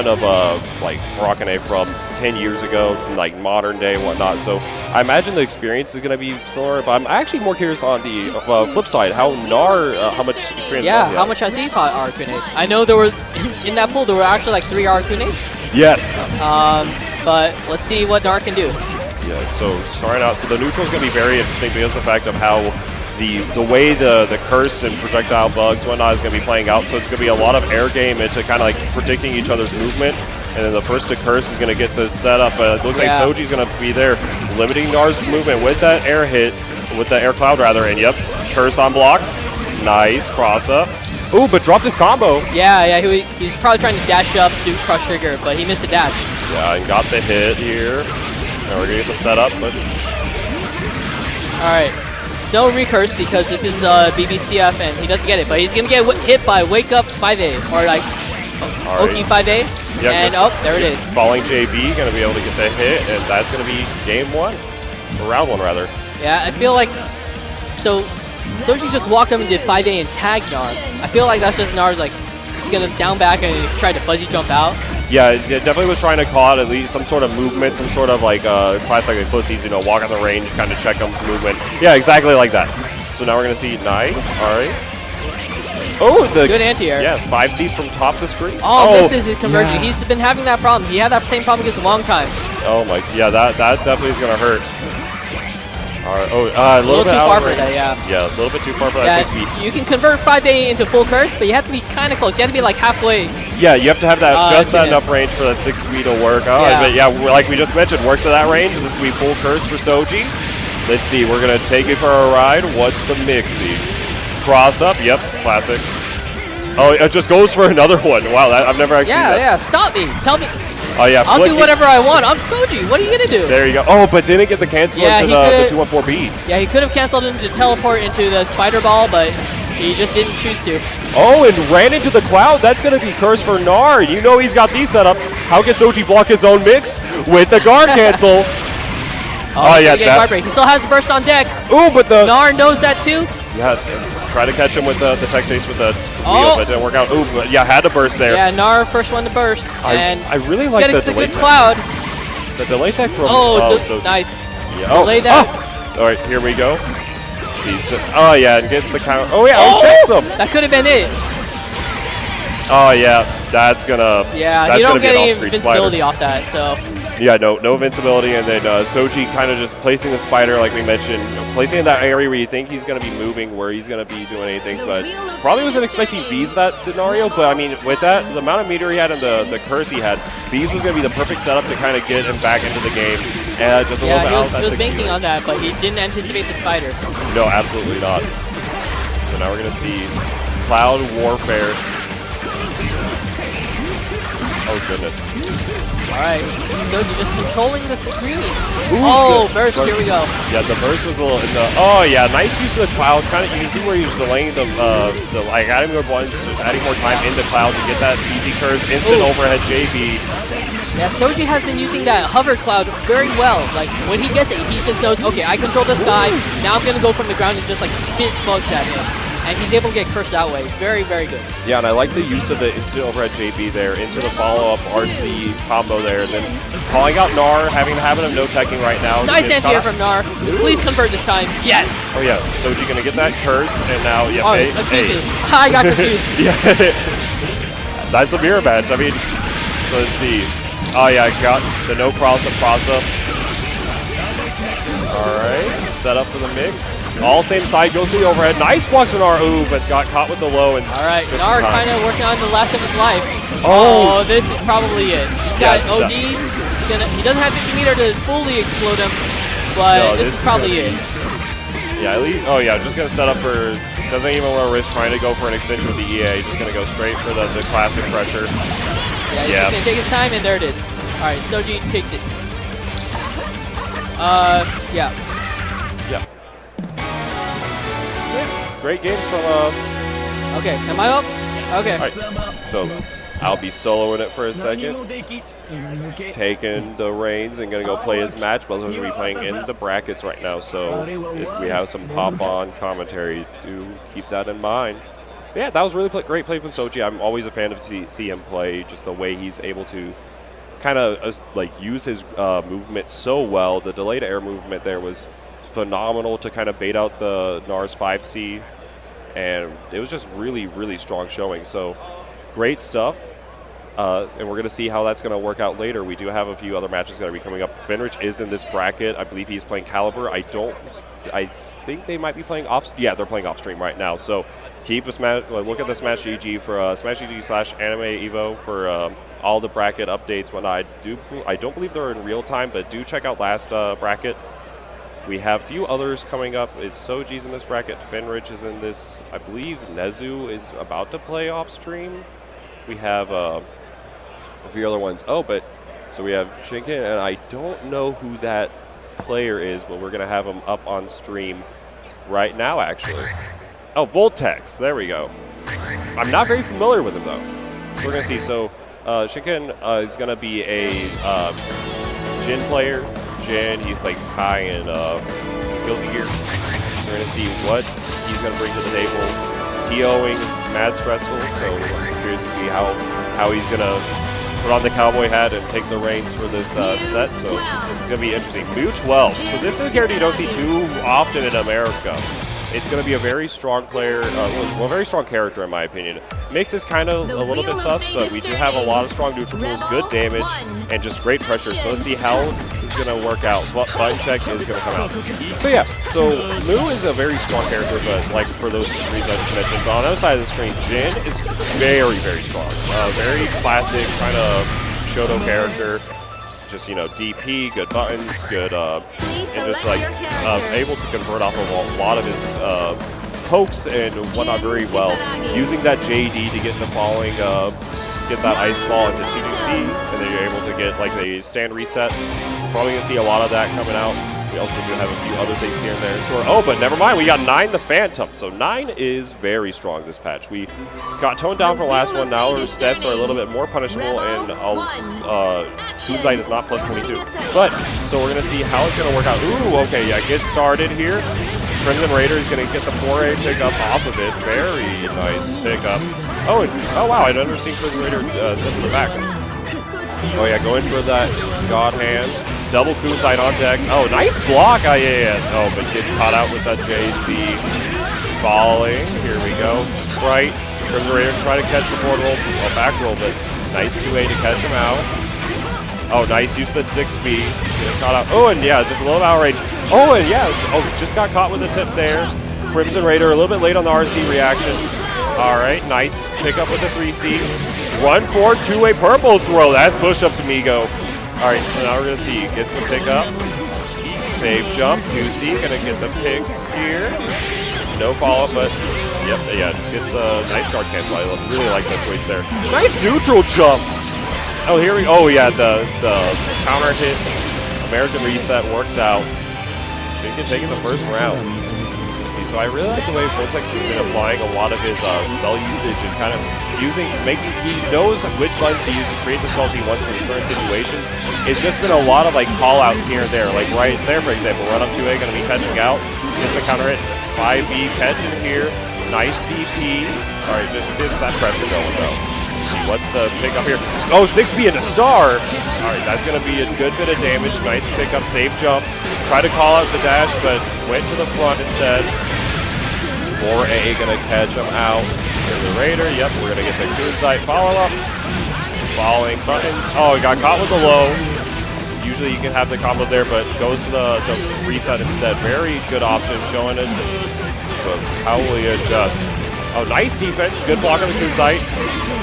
ton of like Rock'n'A from 10 years ago, like modern day and whatnot. So I imagine the experience is going to be similar. But I'm actually more curious on the flip side, how how much experience? Yeah, how much has he fought Arcune? I know there were in that pool there were actually like 3 Arcunes. Yes. But let's see what Nar can do. Yeah. So starting out, so the neutral is going to be very interesting because of the fact of how the way the curse and projectile bugs whatnot is going to be playing out. So it's going to be a lot of air game into kind of like predicting each other's movement. And then the first to curse is going to get the setup. It looks like Soji's going to be there, limiting Nar's movement with that air hit, with the air cloud rather. And yep, curse on block. Nice cross up. Ooh, but dropped his combo. Yeah, he's probably trying to dash up, do crush trigger, but he missed a dash. Yeah, and got the hit here. Now we're going to get the setup. But all right. No recurse because this is BBCF and he doesn't get it, but he's going to get hit by Wake Up 5A or like Oki 5A. Yeah, and there it is. Falling JB going to be able to get the hit, and that's going to be game 1, or round 1 rather. Yeah, I feel like Sochi just walked up and did 5A and tagged Nar. I feel like that's just Nar's like he's going to down back and try to fuzzy jump out. Yeah, it definitely was trying to call out at least some sort of movement, some sort of like classic like footsies, walk on the range, kind of check them movement. Yeah, exactly like that. So now we're going to see nice. All right. Oh, the good anti-air. Yeah, 5C from top of the screen. Oh, this is his conversion. Yeah. He's been having that problem. He had that same problem against a long time. Oh my, yeah, that definitely is going to hurt. All right. Oh, a little too far for that, yeah. Yeah, a little bit too far for that 6 speed. You can convert 5A into full curse, but you have to be kind of close. You have to be like halfway. Yeah, you have to have that just that enough range for that 6 speed to work. Oh, yeah. But yeah, like we just mentioned, works at that range. This will be full curse for Soji. Let's see, we're gonna take it for a ride. What's the mixie? Cross up. Yep, classic. Oh, it just goes for another one. Wow, I've never actually seen that. Yeah, stop me. Tell me. Oh, yeah. I'll do whatever I want. I'm Soji. What are you going to do? There you go. Oh, but didn't get the cancel into the 214B. Yeah, he could have canceled into teleport into the spider ball, but he just didn't choose to. Oh, and ran into the cloud. That's going to be curse for Nar. You know he's got these setups. How can Soji block his own mix with the guard cancel? Yeah, guard break. He still has the burst on deck. Ooh, but the Nar knows that too. Yeah, try to catch him with the tech chase with the wheel, but it didn't work out. Ooh, but yeah, had to burst there. Yeah, Nar first one to burst. I really like the delay good cloud. The delay tech from so nice. Yeah. Delay that. All right, here we go. See, so, and gets the counter. Oh yeah, checks him. That could have been it. Oh yeah, that's gonna. Yeah, that's you don't gonna get be any an invincibility off that, so. Yeah, no invincibility, and then Soji kind of just placing the spider, like we mentioned, placing in that area where you think he's going to be moving, where he's going to be doing anything, but probably wasn't expecting Bees that scenario, but I mean, with that, the amount of meter he had and the curse he had, Bees was going to be the perfect setup to kind of get him back into the game. And just a little bit he was banking on that, but he didn't anticipate the spider. No, absolutely not. So now we're going to see Cloud Warfare. Oh, goodness. All right, Soji just controlling the screen. Ooh, burst, here we go. Yeah, the burst was a little in the, nice use of the cloud. Kind of, you can see where he was delaying the like adding more ones, just adding more time in the cloud to get that easy curse, instant overhead JB. Yeah, Soji has been using that hover cloud very well. Like, when he gets it, he just knows, okay, I control this guy, now I'm going to go from the ground and just like spit bugs at him. And he's able to get cursed that way. Very, very good. Yeah, and I like the use of the instant overhead JB there into the follow-up RC combo there. And then calling out Nar, having the habit of no-teching right now. Nice anti-air from Nar. Please convert this time. Yes! Oh, yeah. Soji going to get that curse, and now, yeah, excuse me. I got confused. Yeah. That's the mirror badge. I mean, so let's see. Oh, yeah, got the no cross-up. All right. Set up for the mix. All same side, goes to the overhead. Nice blocks from Nar, but got caught with the low. And all right, Nar kind of working on the last of his life. Oh, this is probably it. He's got OD. He doesn't have 50 meter to fully explode him, but this is probably it. Yeah, at least, just going to set up for, doesn't even want to risk trying to go for an extension with the EA. Just going to go straight for the classic pressure. Yeah, he's going to take his time, and there it is. All right, Soji takes it. Yeah. Great games from Okay, am I up? Okay. All right. So I'll be soloing it for a second. Taking the reins and gonna go play his match. Both of us will be playing in the brackets right now. So if we have some pop-on commentary, do keep that in mind. Yeah, that was really great play from Sochi. I'm always a fan of see him play, just the way he's able to kind of like use his movement so well. The delayed air movement there was phenomenal to kind of bait out the Nars 5C, and it was just really, really strong showing. So great stuff. And we're going to see how that's going to work out later. We do have a few other matches going to be coming up. Finrich is in this bracket. I believe he's playing Caliber. I think they might be playing off. Yeah, they're playing off stream right now. So keep a look at the Smash GG for SmashGG/AnimEVO for all the bracket updates. When I don't believe they're in real time, but do check out last bracket. We have a few others coming up. It's Soji's in this bracket. Finrich is in this. I believe Nezu is about to play off stream. We have a few other ones. Oh, but so we have Shinken, and I don't know who that player is, but we're going to have him up on stream right now, actually. Oh, Voltex. There we go. I'm not very familiar with him, though. So we're going to see. So Shinken is going to be a Jin player. Jin, he plays Kai and Guilty Gear. We're going to see what he's going to bring to the table. TOing is mad stressful, so I'm curious to see how he's going to put on the cowboy hat and take the reins for this set, so it's going to be interesting. Mu 12. So this is a character you don't see too often in America. It's going to be a very strong player, well, very strong character in my opinion. Makes this kind of a little bit sus, but we do have a lot of strong neutral tools, good damage, and just great pressure. So let's see how this is going to work out. What button check is going to come out. So yeah, so Mu is a very strong character, but like for those reasons I just mentioned. But on the other side of the screen, Jin is very, very strong. Very classic kind of Shoto character. Just, you know, DP, good buttons, good, and just like able to convert off of a lot of his pokes and whatnot very well. Using that JD to get the falling, get that ice fall into T2C, and then you're able to get like the stand reset. Probably gonna see a lot of that coming out. We also do have a few other things here and there in store. Oh, but never mind, we got 9 the Phantom. So 9 is very strong this patch. We got toned down from the last one. Now our steps are a little bit more punishable, and Kunzite is not plus 22. But, so we're going to see how it's going to work out. Ooh, okay, yeah, get started here. Crimson Raider is going to get the 4A pickup off of it. Very nice pickup. Oh, wow, I'd never seen Crimson Raider set to the back. Oh yeah, going for that God Hand. Double Kunzite on deck. Oh, nice block. Yeah. Oh, but gets caught out with that JC. Falling. Here we go. Sprite. Crimson Raider try to catch the forward roll. Well, back roll, but nice 2A to catch him out. Oh, nice use of that 6B. Get caught out. Oh, and yeah, just a little out range. Oh, and yeah. Oh, just got caught with a tip there. Crimson Raider a little bit late on the RC reaction. All right, nice pick up with the 3C. 1-4, 2-way purple throw. That's push-ups, amigo. All right, so now we're going to see. Gets the pick up. Save jump. 2C. Going to get the pick here. No follow-up, but yeah, just gets the nice guard cancel. I really like that choice there. Nice neutral jump. Oh, here we go. Oh, yeah, the counter hit. American reset works out. Shinken taking the first round. So I really like the way Voltex has been applying a lot of his spell usage and kind of he knows which buttons to use to create the spells he wants for certain situations. It's just been a lot of like call outs here and there. Like right there, for example, run up 2A, going to be catching out. Gets the counter hit. 5B catching here. Nice DP. All right, just gets that pressure going though. See what's the pickup here. Oh, 6B into star. All right, that's going to be a good bit of damage. Nice pickup, safe jump. Try to call out the dash, but went to the front instead. 4A gonna catch him out. Here's the Raider. Yep, we're gonna get the Kunzite follow-up. Following buttons. Oh, he got caught with the low. Usually you can have the combo there, but goes for the reset instead. Very good option, showing it. But how will you adjust? Oh, nice defense. Good block on the Kunzite.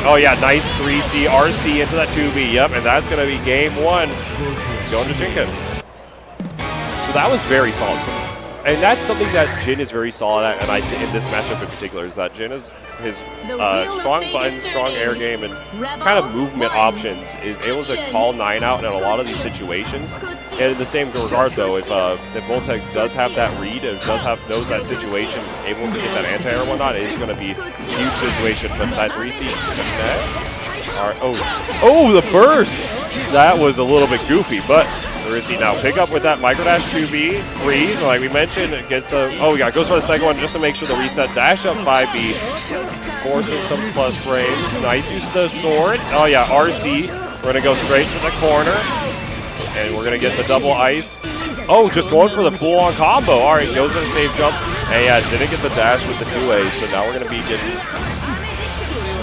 Oh yeah, nice 3C RC into that 2B. Yep, and that's gonna be game 1. Going to Shinken. So that was very solid. And that's something that Jin is very solid at, and in this matchup in particular, is that Jin is his strong buttons, strong air game, and kind of movement options is able to call 9 out in a lot of these situations. And in the same regard, though, if Voltex does have that read and knows that situation, able to get that anti-air and whatnot, it is going to be a huge situation. But that 3C connect. Oh, the burst! That was a little bit goofy, but We're gonna see now pick up with that micro dash 2B, freeze, like we mentioned, it gets the, oh yeah, goes for the second one just to make sure the reset, dash up 5B, forcing some plus frames, nice use of the sword, oh yeah, RC, we're gonna go straight to the corner, and we're gonna get the double ice, oh, just going for the full-on combo, alright, goes in a safe jump, and yeah, didn't get the dash with the 2A, so now we're gonna be getting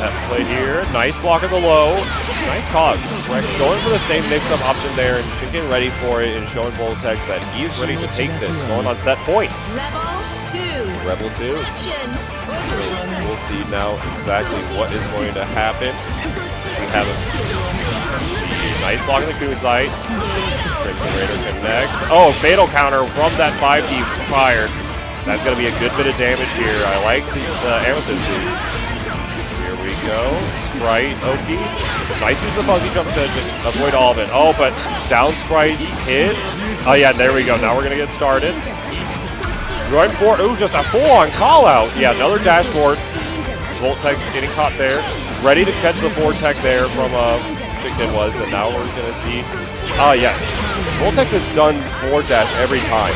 that play here, nice block of the low, nice call. Going for the same mix-up option there and getting ready for it and showing Voltex that he's ready to take this, going on set point. Rebel 2. We'll see now exactly what is going to happen. We have a nice block in the Kunzite. Crimson Raider connects. Oh, fatal counter from that 5D fired. That's going to be a good bit of damage here. I like the Amethyst moves. Here we go. Sprite, Oki. Nice use of the fuzzy jump to just avoid all of it. Oh, but down Sprite hit. Oh yeah, there we go. Now we're gonna get started. Going for, ooh, just a full-on call-out. Yeah, another dash forward. Voltex getting caught there. Ready to catch the forward tech there from Chicken was, and now we're gonna see. Oh yeah, Voltex has done forward dash every time.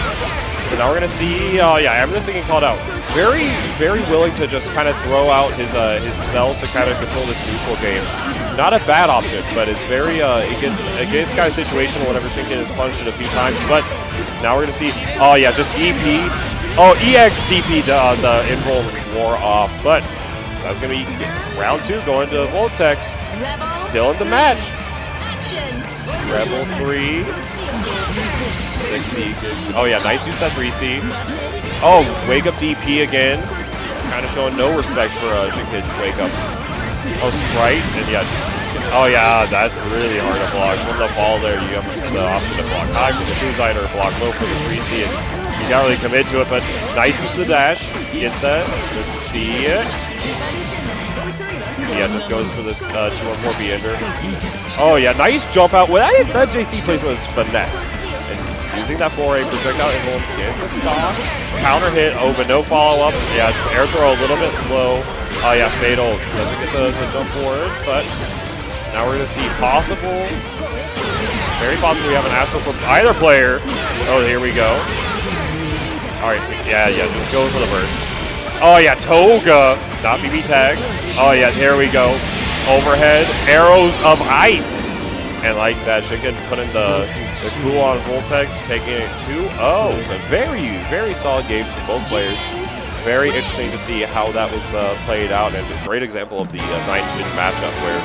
So now we're gonna see. Yeah, everything's getting called out. Very, very willing to just kind of throw out his spells to kind of control this neutral game. Not a bad option, but it's very it gets kind of situational whenever Shinken is punished it a few times. But now we're gonna see. Oh yeah, just DP. Oh, EX DP the invul wore off, but that's gonna be round 2 going to Voltex. Still in the match. Rebel 3. 6C. Oh yeah, nice use that 3C. Oh, wake up DP again. Kind of showing no respect for Shinken's wake up. Oh, Sprite, and yeah. Oh yeah, that's really hard to block. From the ball there, you have the option to block high for the Kunzite or block low for the 3C. And you can't really commit to it, but nice use of the dash. Gets that. Let's see it. Yeah, just goes for this 2-1-4B ender. Oh yeah, nice jump out. Well, that JC placement was finesse. Using that 4A projectile invul, get the stock, counter hit, oh, but no follow-up. Yeah, air throw a little bit low. Oh yeah, fatal, doesn't get the jump forward, but now we're gonna see possible, very possible we have an astral from either player. Oh, here we go. All right, yeah, just go for the burst. Oh yeah, Toga, not BB tag. Oh yeah, here we go. Overhead, arrows of ice. And like that, Shinken put in the cool on Voltex, taking it 2-0. A very, very solid games from both players. Very interesting to see how that was played out, and a great example of the 9-Jin matchup where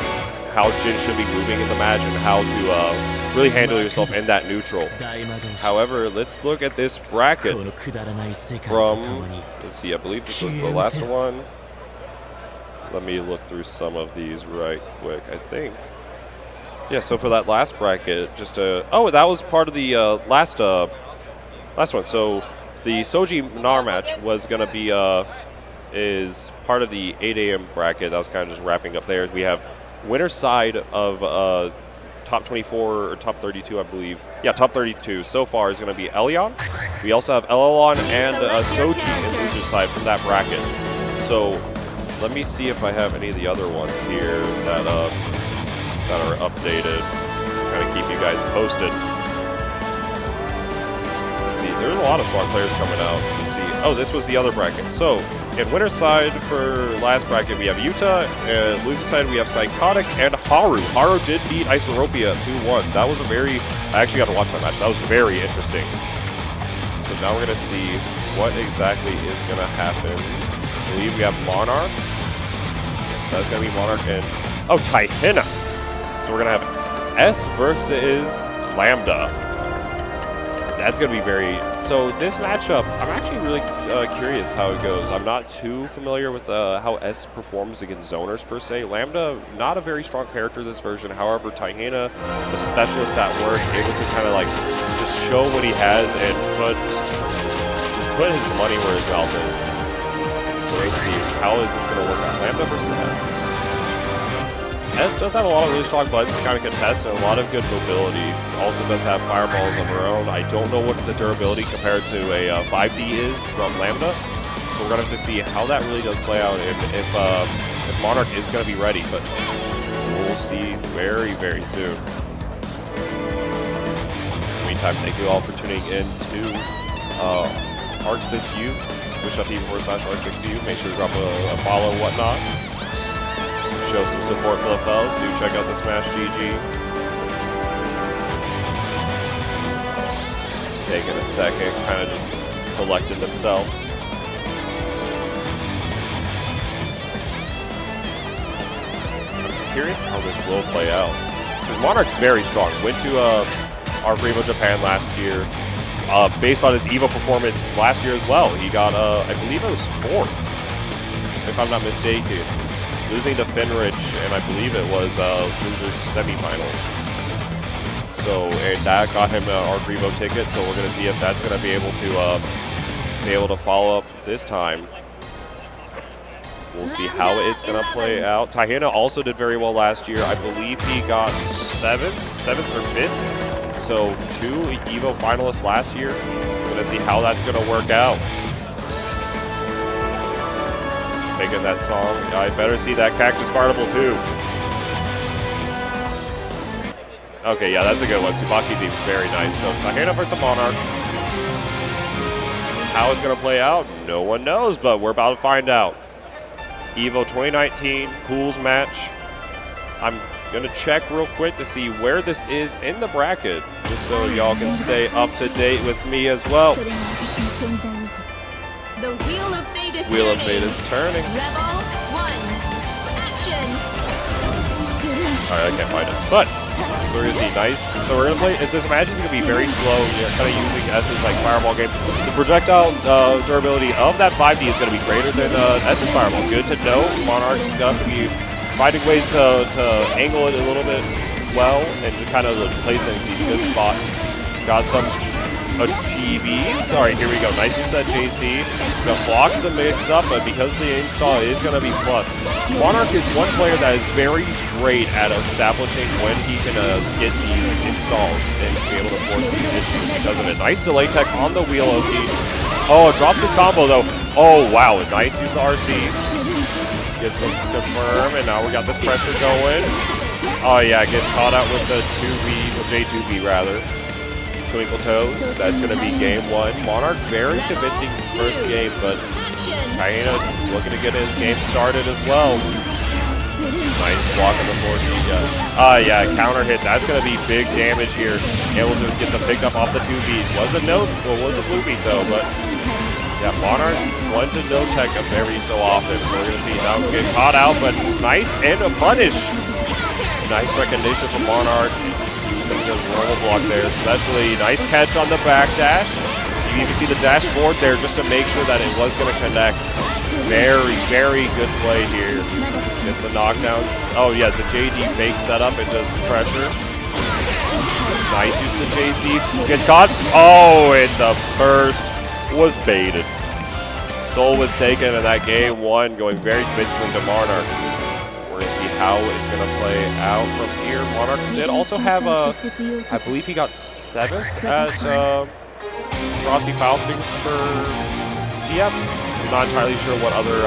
how Jin should be moving in the match and how to really handle yourself in that neutral. However, let's look at this bracket from, let's see, I believe this was the last one. Let me look through some of these right quick, I think. Yeah, so for that last bracket, just oh, that was part of the last one. So the Sochi Monarch match was gonna be is part of the 8 a.m. bracket. That was kind of just wrapping up there. We have winner's side of top 24 or top 32, I believe. Yeah, top 32 so far is gonna be Elion. We also have Elon and Sochi in loser's side from that bracket. So let me see if I have any of the other ones here that are updated, kind of keep you guys posted. Let's see, there's a lot of strong players coming out. Let's see. Oh, this was the other bracket. So, in winner's side for last bracket, we have Yuta, and loser's side, we have Psychotic and Haru. Haru did beat Isoropia 2-1. That was a very, I actually got to watch that match. That was very interesting. So now we're going to see what exactly is going to happen. I believe we have Monarch. Yes, that's going to be Monarch and, oh, Tahina. So we're going to have S versus Lambda. That's going to be very... So this matchup, I'm actually really curious how it goes. I'm not too familiar with how S performs against zoners per se. Lambda, not a very strong character this version. However, Tahina, the specialist at work, able to kind of like just show what he has and put his money where his mouth is. So let's see, how is this going to work out? Lambda versus S. S does have a lot of really strong buttons to kind of contest and a lot of good mobility. Also does have fireballs of her own. I don't know what the durability compared to a 5D is from Lambda. So we're going to have to see how that really does play out if Monarch is going to be ready. But we'll see very, very soon. We meantime, thank you all for tuning in to ArcSysU, twitch.tv/ArcSysU. Make sure to drop a follow and whatnot. Show some support for the fellas. Do check out the Smash GG. Taking a second, kind of just collecting themselves. I'm curious how this will play out. Because Monarch's very strong. Went to ArcEVO Japan last year. Based on his EVO performance last year as well. He got, I believe it was 4th, if I'm not mistaken. Losing to Finrich, and I believe it was losers semifinals. So, and that got him an ArcEVO ticket, so we're going to see if that's going to be able to follow up this time. We'll see how it's going to play out. Tahina also did very well last year. I believe he got 7th or 5th. So 2 EVO finalists last year. We're going to see how that's going to work out. Making that song. I better see that Cactus Carnival too. Okay, yeah, that's a good one. Tsubaki Deep's very nice. So Tahina versus Monarch. How it's going to play out, no one knows, but we're about to find out. EVO 2019 pools match. I'm going to check real quick to see where this is in the bracket, just so y'all can stay up to date with me as well. The Wheel of Fate is turning. Rebel 1, action! Alright, I can't find it. But, so we're going to see nice. So we're going to play, this match is going to be very slow, kind of using S's like Fireball game. The projectile durability of that 5D is going to be greater than S's Fireball. Good to know. Monarch is going to have to be finding ways to angle it a little bit well and kind of place it in these good spots. Got some GBs. Alright, here we go. Nice use of that JC. Blocks the mix up, but because the install is going to be plus. Monarch is one player that is very great at establishing when he can get these installs and be able to force these issues because of it. Nice delay tech on the wheel, Oki. Oh, it drops his combo though. Oh, wow. Nice use of the RC. Gets the confirm, and now we got this pressure going. Oh, yeah, gets caught out with the 2B, well, J2B rather. Twinkle Toes, that's going to be game 1. Monarch very convincing first game, but Tahina looking to get his game started as well. Nice block on the 4D. Yeah, counter hit. That's going to be big damage here. Able to get the pickup off the 2B. Was a blue beat though, but yeah, Monarch one to no tech very so often. So we're going to see now get caught out, but nice and a punish. Nice recognition from Monarch. Some good roll block there, especially nice catch on the back dash. You even see the dash forward there just to make sure that it was going to connect. Very, very good play here. Gets the knockdown. Oh yeah, the JD fake setup and does pressure. Nice use of the JC. Gets caught. Oh, and the burst was baited. Soul was taken in that game 1, going very convincingly to Monarch. We're going to see how it's going to play out from here. Monarch did also have I believe he got 7th at Frosty Faustings for CF. I'm not entirely sure what other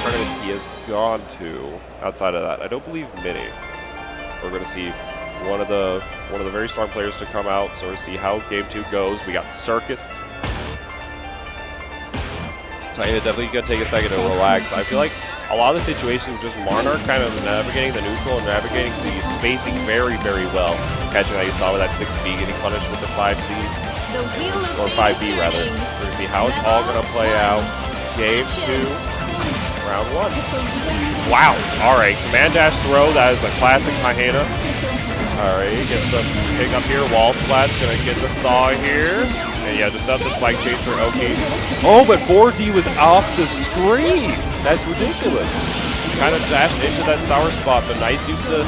tournaments he has gone to outside of that. I don't believe many. We're going to see one of the very strong players to come out, so we'll see how game 2 goes. We got Circus. Tahina definitely going to take a second to relax. I feel like a lot of the situations just Monarch kind of navigating the neutral and navigating the spacing very, very well. Catching that you saw with that 6B getting punished with the 5C. Or 5B rather. We're going to see how it's all going to play out. Game 2, round 1. Wow. Alright, command dash throw. That is the classic Tahina. Alright, gets the pick up here. Wall splat's going to get the saw here. And yeah, just up the spike chase for Oki. Oh, but 4D was off the screen. That's ridiculous. Kind of dashed into that sour spot, but nice use of the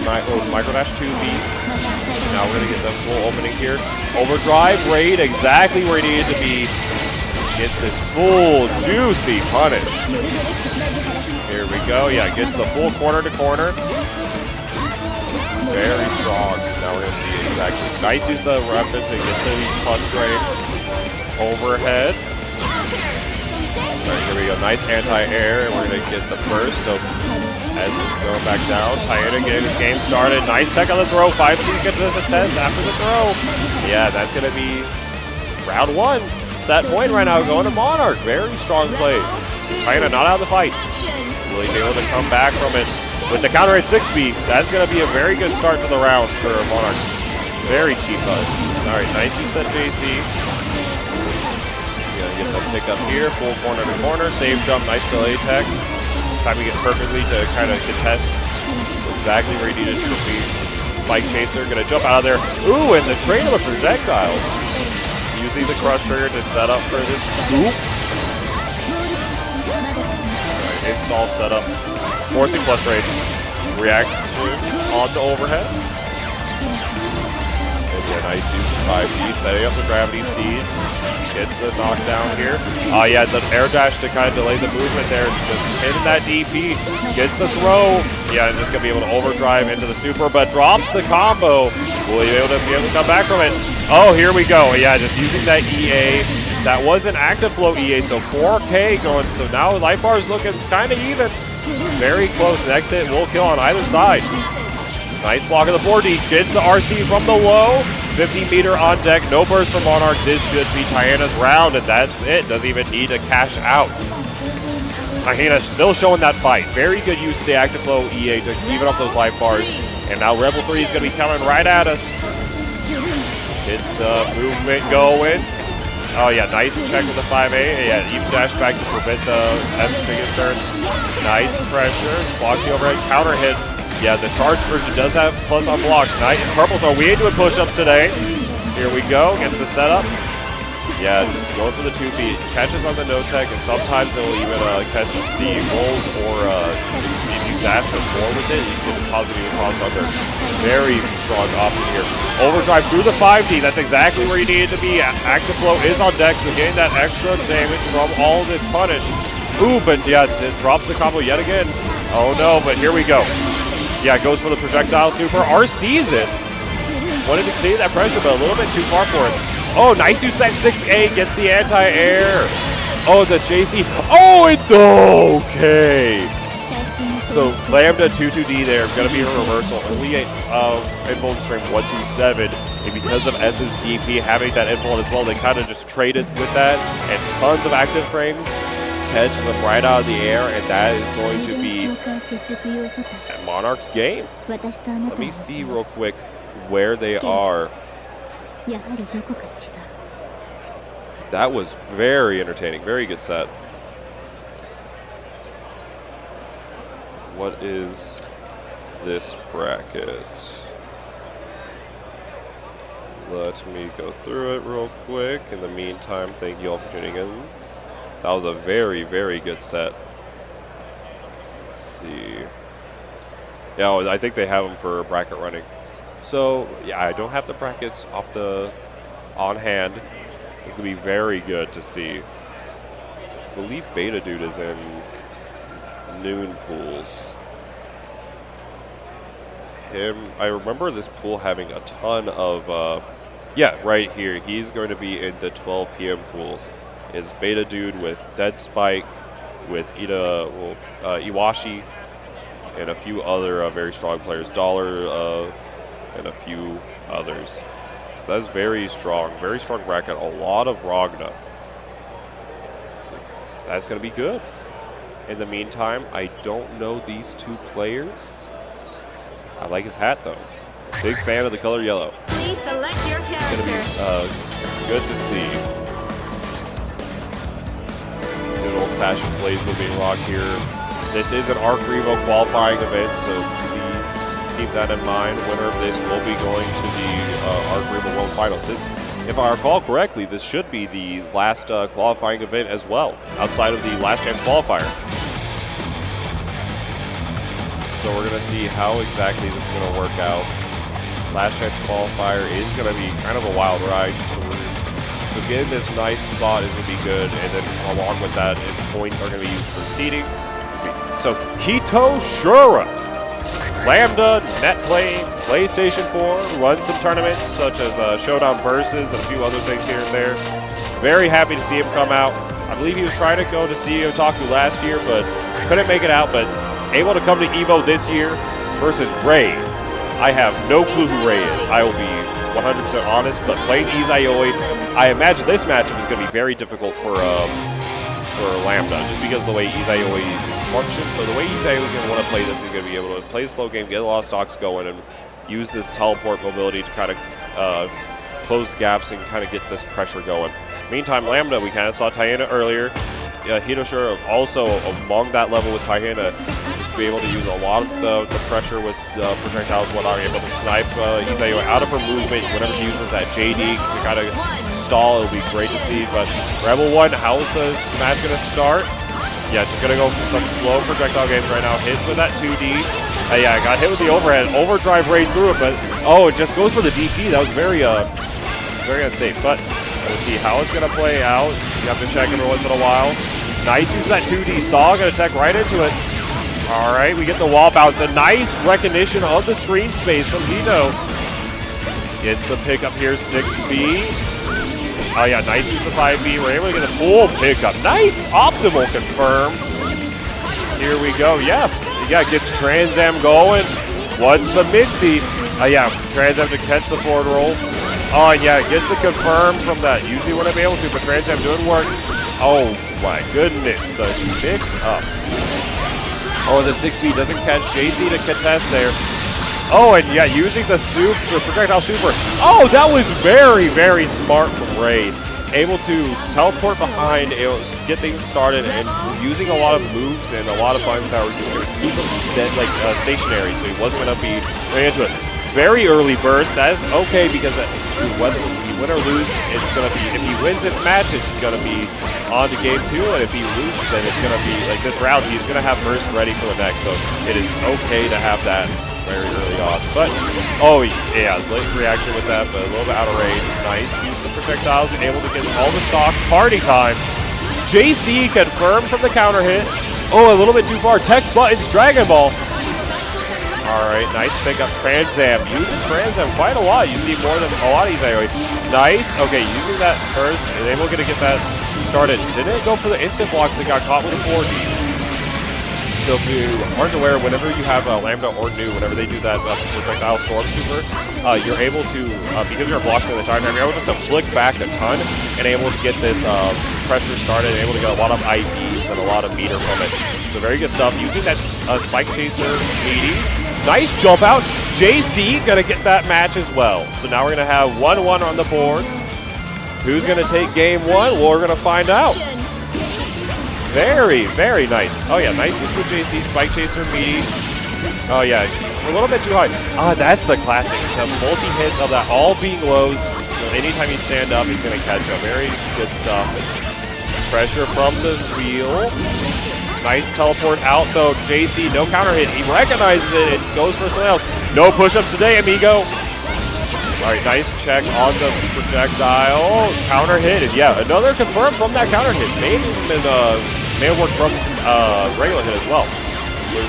micro dash 2B. Now we're going to get the full opening here. Overdrive, raid, exactly where he needed to be. Gets this full juicy punish. Here we go. Yeah, gets the full corner to corner. Very strong. Now we're going to see exactly. Nice use the weapon to get to these plus frames. Overhead. Alright, here we go. Nice anti-air, and we're going to get the burst. So As it's going back down, Tiana getting his game started. Nice tech on the throw. 5C gets a test after the throw. Yeah, that's going to be round 1. Set point right now going to Monarch. Very strong play. Tiana not out of the fight. Really able to come back from it. With the counter at 6B, that's going to be a very good start to the round for Monarch. Very cheap buzz. All right, nice use that JC. Gonna get the pick up here. Full corner to corner. Save jump. Nice delay tech. Timing it perfectly to kind of contest exactly where he needed to be. Spike chaser, gonna jump out of there. Ooh, and the train of the projectiles. Using the crush trigger to set up for this scoop. Alright, install setup. Forcing plus rates. React onto overhead. And yeah, nice use of 5D, setting up the gravity seed. Gets the knockdown here. Yeah, the air dash to kind of delay the movement there. Just hitting that DP. Gets the throw. Yeah, just going to be able to overdrive into the super, but drops the combo. Will he be able to come back from it? Oh, here we go. Yeah, just using that EA. That was an active flow EA, so 4K going. So now life bar is looking kind of even. Very close. Next hit will kill on either side. Nice block of the 4D. Gets the RC from the low. 50 meter on deck. No burst from Monarch. This should be Tiana's round, and that's it. Doesn't even need to cash out. Tiana still showing that fight. Very good use of the active flow EA to even up those life bars. And now Rebel 3 is going to be coming right at us. It's the movement going. Oh yeah, nice check with the 5A. Yeah, even dash back to prevent the S turn. Nice pressure. Blocks the overhead counter hit. Yeah, the charged version does have plus on block. Nice. Purple throw. We ain't doing push-ups today. Here we go. Gets the setup. Yeah, just going for the 2 feet. Catches on the no-tech, and sometimes it will even catch the rolls, or if you dash or more with it, you can positive cross under. Very strong option here. Overdrive through the 5D. That's exactly where you need it to be. Action flow is on deck, so getting that extra damage from all this punish. Ooh, but yeah, it drops the combo yet again. Oh no, but here we go. Yeah, goes for the projectile super. RC's it. Wanted to continue that pressure, but a little bit too far for it. Oh, nice use that 6A. Gets the anti-air. Oh, the JC. Oh, okay. So Lambda 2-2D there. Going to be a reversal. Only influence frame 1 through 7. And because of S's DP having that influence as well, they kind of just traded with that. And tons of active frames. Catches them right out of the air, and that is going to be Monarch's game. Let me see real quick where they are. That was very entertaining. Very good set. What is this bracket? Let me go through it real quick. In the meantime, thank you all for tuning in. That was a very, very good set. Let's see. Yeah, I think they have them for bracket running. So, yeah, I don't have the brackets on hand. It's going to be very good to see. I believe Beta Dude is in noon pools. I remember this pool having a ton of, yeah, right here. He's going to be in the 12 p.m. pools. Is Beta Dude with Dead Spike, with Iwashi, and a few other very strong players. Dollar and a few others. So that's very strong bracket. A lot of Ragna. So that's going to be good. In the meantime, I don't know these 2 players. I like his hat though. Big fan of the color yellow. Please select your character. Be, good to see. Good old-fashioned plays with being rock here. This is an ArcSystemsWorks qualifying event, so please keep that in mind. Winner of this will be going to the ArcSystemsWorks World Finals. If I recall correctly, this should be the last qualifying event as well, outside of the last chance qualifier. So we're going to see how exactly this is going to work out. Last chance qualifier is going to be kind of a wild ride, so getting this nice spot is going to be good, and then along with that, points are going to be used for seeding. So Kito, Shura, Lambda, Netplay, PlayStation 4, run some tournaments such as Showdown Versus and a few other things here and there. Very happy to see him come out. I believe he was trying to go to see Otaku last year, but couldn't make it out, but able to come to EVO this year versus Ray. I have no clue who Ray is. I will be 100% honest, but playing Izayoi, I imagine this matchup is going to be very difficult for Lambda, just because of the way Izayoi functions. So the way Izayoi is going to want to play this is going to be able to play the slow game, get a lot of stocks going, and use this teleport mobility to kind of close gaps and kind of get this pressure going. Meantime, Lambda, we kind of saw Tayana earlier. Hirahara also among that level with Tayana, just be able to use a lot of the pressure with projectiles, whatnot, able to snipe Izayoi out of her movement whenever she uses that JD to kind of stall. It'll be great to see. But Rebel 1, how is this match going to start? Yeah, just going to go for some slow projectile games right now. Hit with that 2D. Yeah, I got hit with the overhead. Overdrive right through it, but oh, it just goes for the DP. That was very unsafe. But let's see how it's going to play out. You have to check every once in a while. Nice use of that 2D saw, going to tech right into it. All right, we get the wall bounce. A nice recognition of the screen space from Vito. Gets the pickup here, 6B. Oh yeah, nice use of 5B. We're able to get a full pickup. Nice optimal confirm. Here we go. Yeah, gets Trans Am going. What's the mixie? Yeah, Trans Am to catch the forward roll. Oh yeah, gets the confirm from that. Usually wouldn't be able to, but Trans Am doing work. Oh my goodness, the mix up. Oh, the 6B doesn't catch JC to contest there. Oh, and yeah, using the projectile super. Oh, that was very, very smart from Ray. Able to teleport behind, able to get things started, and using a lot of moves and a lot of buttons that were just going to keep him stationary, so he wasn't going to be running into it. Very early burst. That is okay because whether he win or lose, it's going to be, if he wins this match, it's going to be on to game 2, and if he loses, then it's going to be like this round. He's going to have burst ready for the next, so it is okay to have that very early on. But oh yeah, late reaction with that, but a little bit out of range. Nice. Use the projectiles, able to get all the stocks. Party time. JC confirmed from the counter hit. Oh, a little bit too far. Tech buttons, Dragon Ball. Alright, nice pickup. Trans Am. Using Trans Am quite a lot. You see more than a lot of Izayoi. Nice. Okay, using that first, and able to get that started. Didn't go for the instant blocks that got caught with a 4D. So if you aren't aware, whenever you have Lambda or New, whenever they do that projectile storm super, you're able to, because you're blocked at the time, you're able just to flick back a ton and able to get this pressure started and able to get a lot of IPs and a lot of meter from it. So very good stuff. Using that Spike Chaser meaty. Nice jump out. JC gonna get that match as well. So now we're gonna have 1-1 on the board. Who's gonna take game 1? Well, we're gonna find out. Very, very nice. Oh yeah, nice use with JC, Spike Chaser, meaty. Oh yeah, a little bit too high. Ah, that's the classic. The multi-hits of that all being lows. So anytime you stand up, he's gonna catch up. Very good stuff. Pressure from the wheel. Nice teleport out though. JC, no counter hit. He recognizes it and goes for something else. No push-ups today, amigo. Alright, nice check on the projectile. Counter hit. And yeah, another confirm from that counter hit. May have worked from regular hit as well.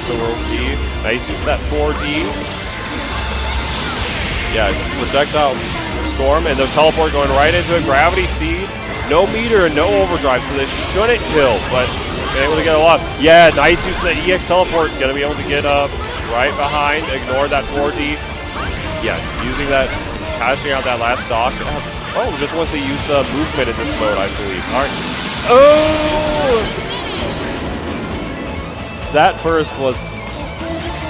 So we'll see. Nice use of that 4D. Yeah, projectile storm and the teleport going right into a gravity seed. No meter and no overdrive, so this shouldn't kill, but able to get a lot. Yeah, nice use of the EX teleport. Gonna be able to get up right behind, ignore that 4D. Yeah, using that, cashing out that last stock. Oh, just wants to use the movement in this mode, I believe. All right. Oh! That burst was,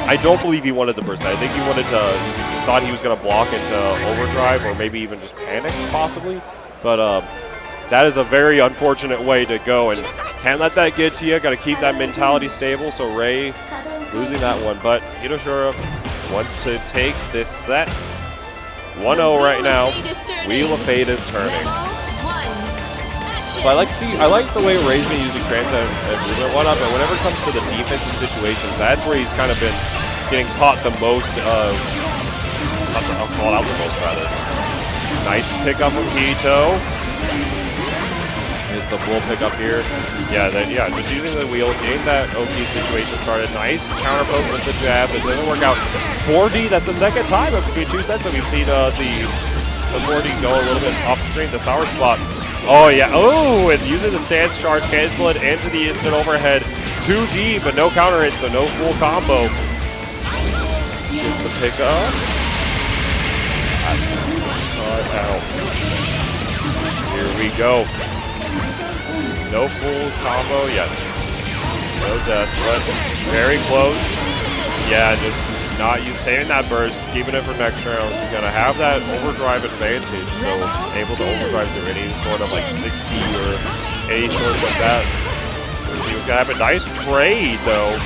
I don't believe he wanted the burst. I think he wanted to, thought he was gonna block into overdrive or maybe even just panic, possibly. But that is a very unfortunate way to go, and can't let that get to you. Got to keep that mentality stable. So Ray losing that one, but Hirahara wants to take this set. 1-0 right now. Wheel of Fate is turning. So I like the way Ray's been using Trans and movement one up, and whenever it comes to the defensive situations, that's where he's kind of been getting caught the most. Called out the most rather. Nice pickup from Kito. Is the full pickup here. Yeah, just using the wheel, getting that OP situation started. Nice counter poke with the jab. It doesn't work out. 4D, that's the second time between 2 sets that we've seen the 4D go a little bit off screen. The sour spot. Oh yeah, oh, and using the stance charge, cancel it into the instant overhead. 2D, but no counter hit, so no full combo. Gets the pick up. Ow. Here we go. No full combo yet. No death, but very close. Yeah, just not saving that burst, keeping it for next round. You're gonna have that overdrive advantage, so able to overdrive through any sort of like 60 or any sorts of that. Let's see what's gonna happen. Nice trade though.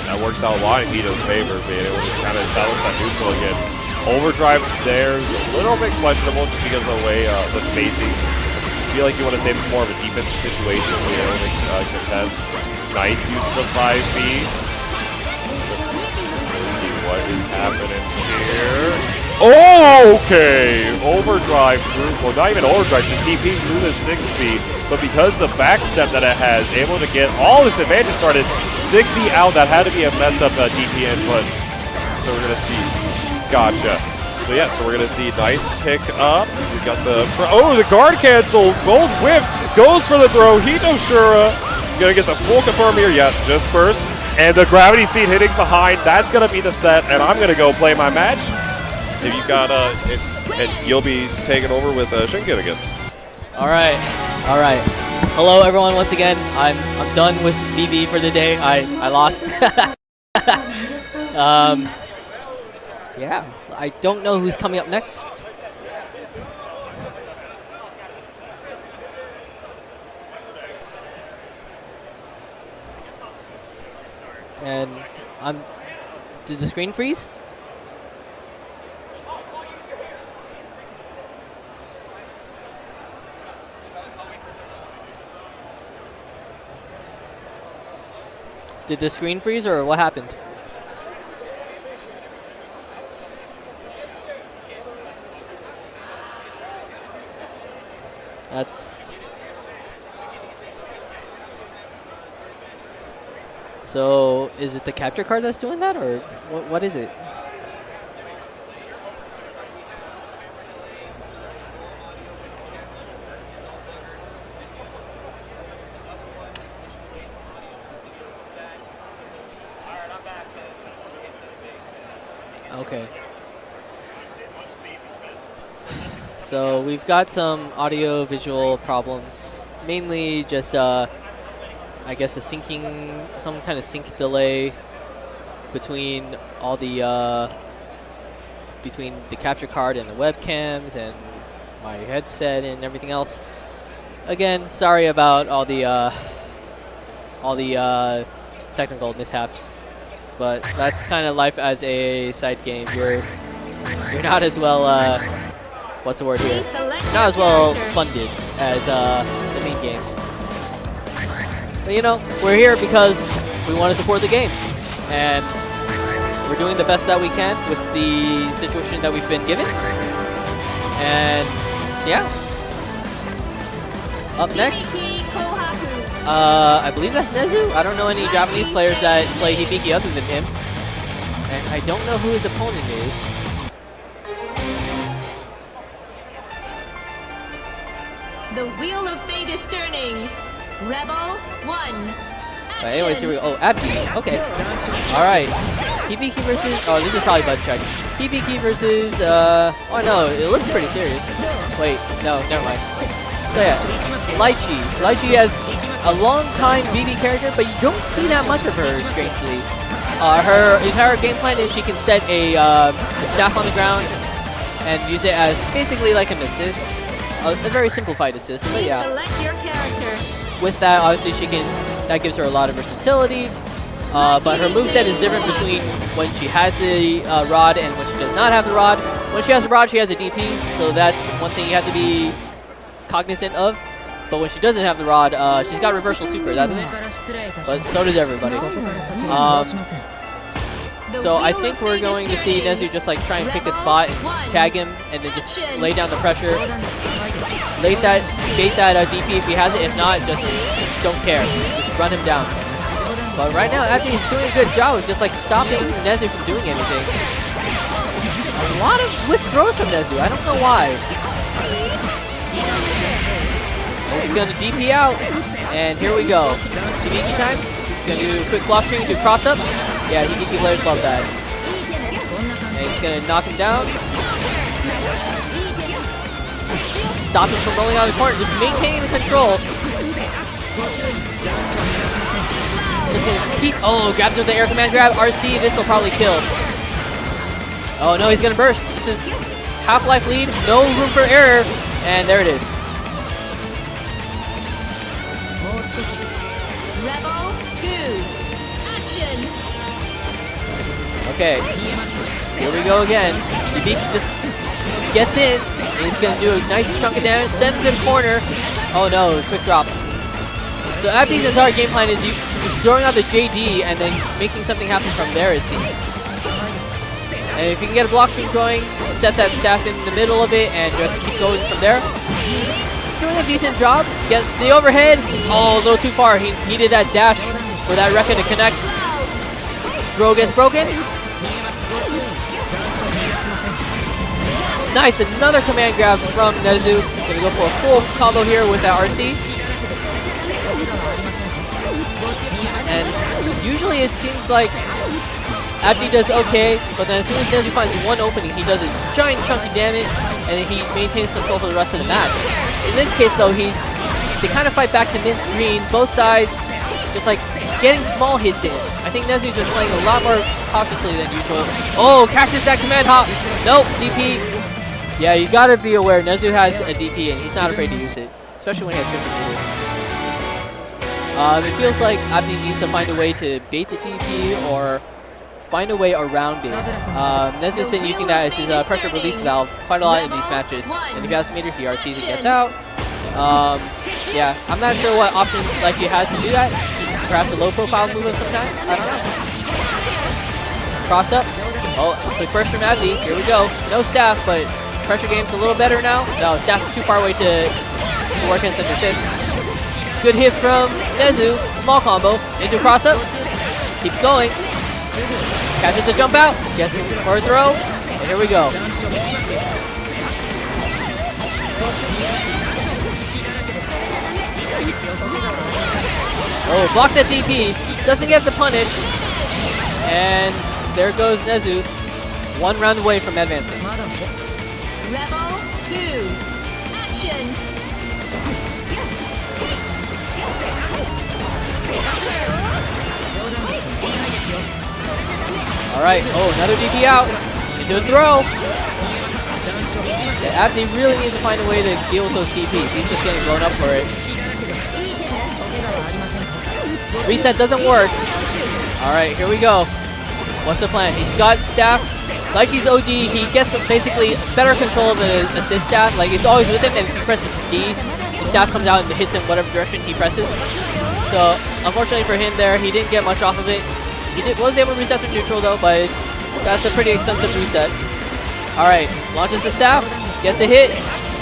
That works out a lot in Vito's favor, being able to kind of establish that neutral again. Overdrive there is a little bit questionable just because of the way the spacing. I feel like you want to save more of a defensive situation when you're able to contest. Nice use of the 5B. Let's see what is happening here. Oh, okay. Overdrive through, well, not even overdrive, just DP through the 6B. But because the backstep that it has, able to get all this advantage started, 6E out, that had to be a messed up DP input. So we're going to see. Gotcha. So yeah, so we're gonna see nice pick up. We got the the guard cancel. Both whip goes for the throw. Hito Shura gonna get the full confirm here. Yeah, just burst. And the gravity seed hitting behind. That's gonna be the set. And I'm gonna go play my match. If you got and you'll be taking over with Shinken again. All right. Hello everyone once again. I'm done with BB for the day. I lost. Yeah. I don't know who's coming up next. And did the screen freeze? Did the screen freeze or what happened? That's so. Is it the capture card that's doing that, or what is it? Okay. So we've got some audio-visual problems, mainly just, I guess, some kind of sync delay between all the, between the capture card and the webcams and my headset and everything else. Again, sorry about all the technical mishaps, but that's kind of life as a side game. You're not as well. What's the word here? Not as well funded as the main games. But you know, we're here because we want to support the game. And we're doing the best that we can with the situation that we've been given. And yeah. Up next, I believe that's Desu. I don't know any Japanese players that play Hibiki other than him. And I don't know who his opponent is. The wheel of fate is turning. Rebel 1. But anyways, here we go. Oh, Abdi. Okay. Alright. PPK versus... Oh, this is probably button check. PPK versus... Oh, no. It looks pretty serious. Wait. No, never mind. So, yeah. Lychee. Lychee has a long-time BB character, but you don't see that much of her, strangely. Her entire game plan is she can set a staff on the ground and use it as basically like an assist. A very simplified assist, but yeah. Select your character. With that, obviously that gives her a lot of versatility. But her moveset is different between when she has the rod and when she does not have the rod. When she has the rod, she has a DP, so that's one thing you have to be cognizant of. But when she doesn't have the rod, she's got reversal super. But so does everybody. So I think we're going to see Nezu just like try and pick a spot and tag him, and then just lay down the pressure. Bait that DP if he has it. If not, just don't care. Just run him down. But right now, Abdi is doing a good job of just like stopping Nezu from doing anything. A lot of withdraws from Nezu. I don't know why. It's going to DP out, and here we go. Shibiki time. He's going to do a quick block string, do cross up. Yeah, he DP players love that. And he's going to knock him down. Stop him from rolling out of the corner, just maintaining the control. Just going to keep, oh, grabs with the air command grab. RC, this will probably kill. Oh no, he's going to burst. This is half-life lead, no room for error, and there it is. Rebel 2, action! Okay, here we go again. Hibiki just gets in. He's going to do a nice chunk of damage, sends him corner. Oh no, quick drop. So Abdi's entire game plan is just throwing out the JD and then making something happen from there, it seems. And if you can get a block string going, set that staff in the middle of it and just keep going from there. He's doing a decent job. Gets the overhead. Oh, a little too far. He needed that dash for that Rekka to connect. Throw gets broken. Nice, another command grab from Nezu. Gonna go for a full combo here with that RC. And usually it seems like Abdi does okay, but then as soon as Nezu finds one opening, he does a giant chunk of damage, and then he maintains control for the rest of the match. In this case, though, they kind of fight back to Mint's green, both sides just like getting small hits in. I think Nezu's just playing a lot more cautiously than usual. Oh, catches that command hop. Nope, DP. Yeah, you gotta be aware, Nezu has a DP, and he's not afraid to use it, especially when he has 50 meters. It feels like Abdi needs to find a way to bait the DP or find a way around it. Nezu's been using that as his pressure release valve quite a lot in these matches. And if he has a meter, he RCs and gets out. Yeah, I'm not sure what options like he has to do that. Perhaps a low profile move of some kind? I don't know. Cross up. Oh, quick burst from Abdi. Here we go. No staff, but pressure game's a little better now. No, staff is too far away to work against an assist. Good hit from Desu. Small combo. Into cross up. Keeps going. Catches a jump out, gets for a throw, and here we go. Oh, blocks that DP, doesn't get the punish, and there goes Nezu, one round away from advancing. Rebel 2, action! Alright, oh, another DP out. Into a throw. Yeah, Abdi really needs to find a way to deal with those DPs. He's just getting blown up for it. Reset doesn't work. Alright, here we go. What's the plan? He's got staff. Like he's OD, he gets basically better control of his assist staff. Like, it's always with him, and if he presses D, the staff comes out and hits in whatever direction he presses. So, unfortunately for him there, he didn't get much off of it. He was able to reset to neutral though, but that's a pretty expensive reset. Alright, launches the staff, gets a hit,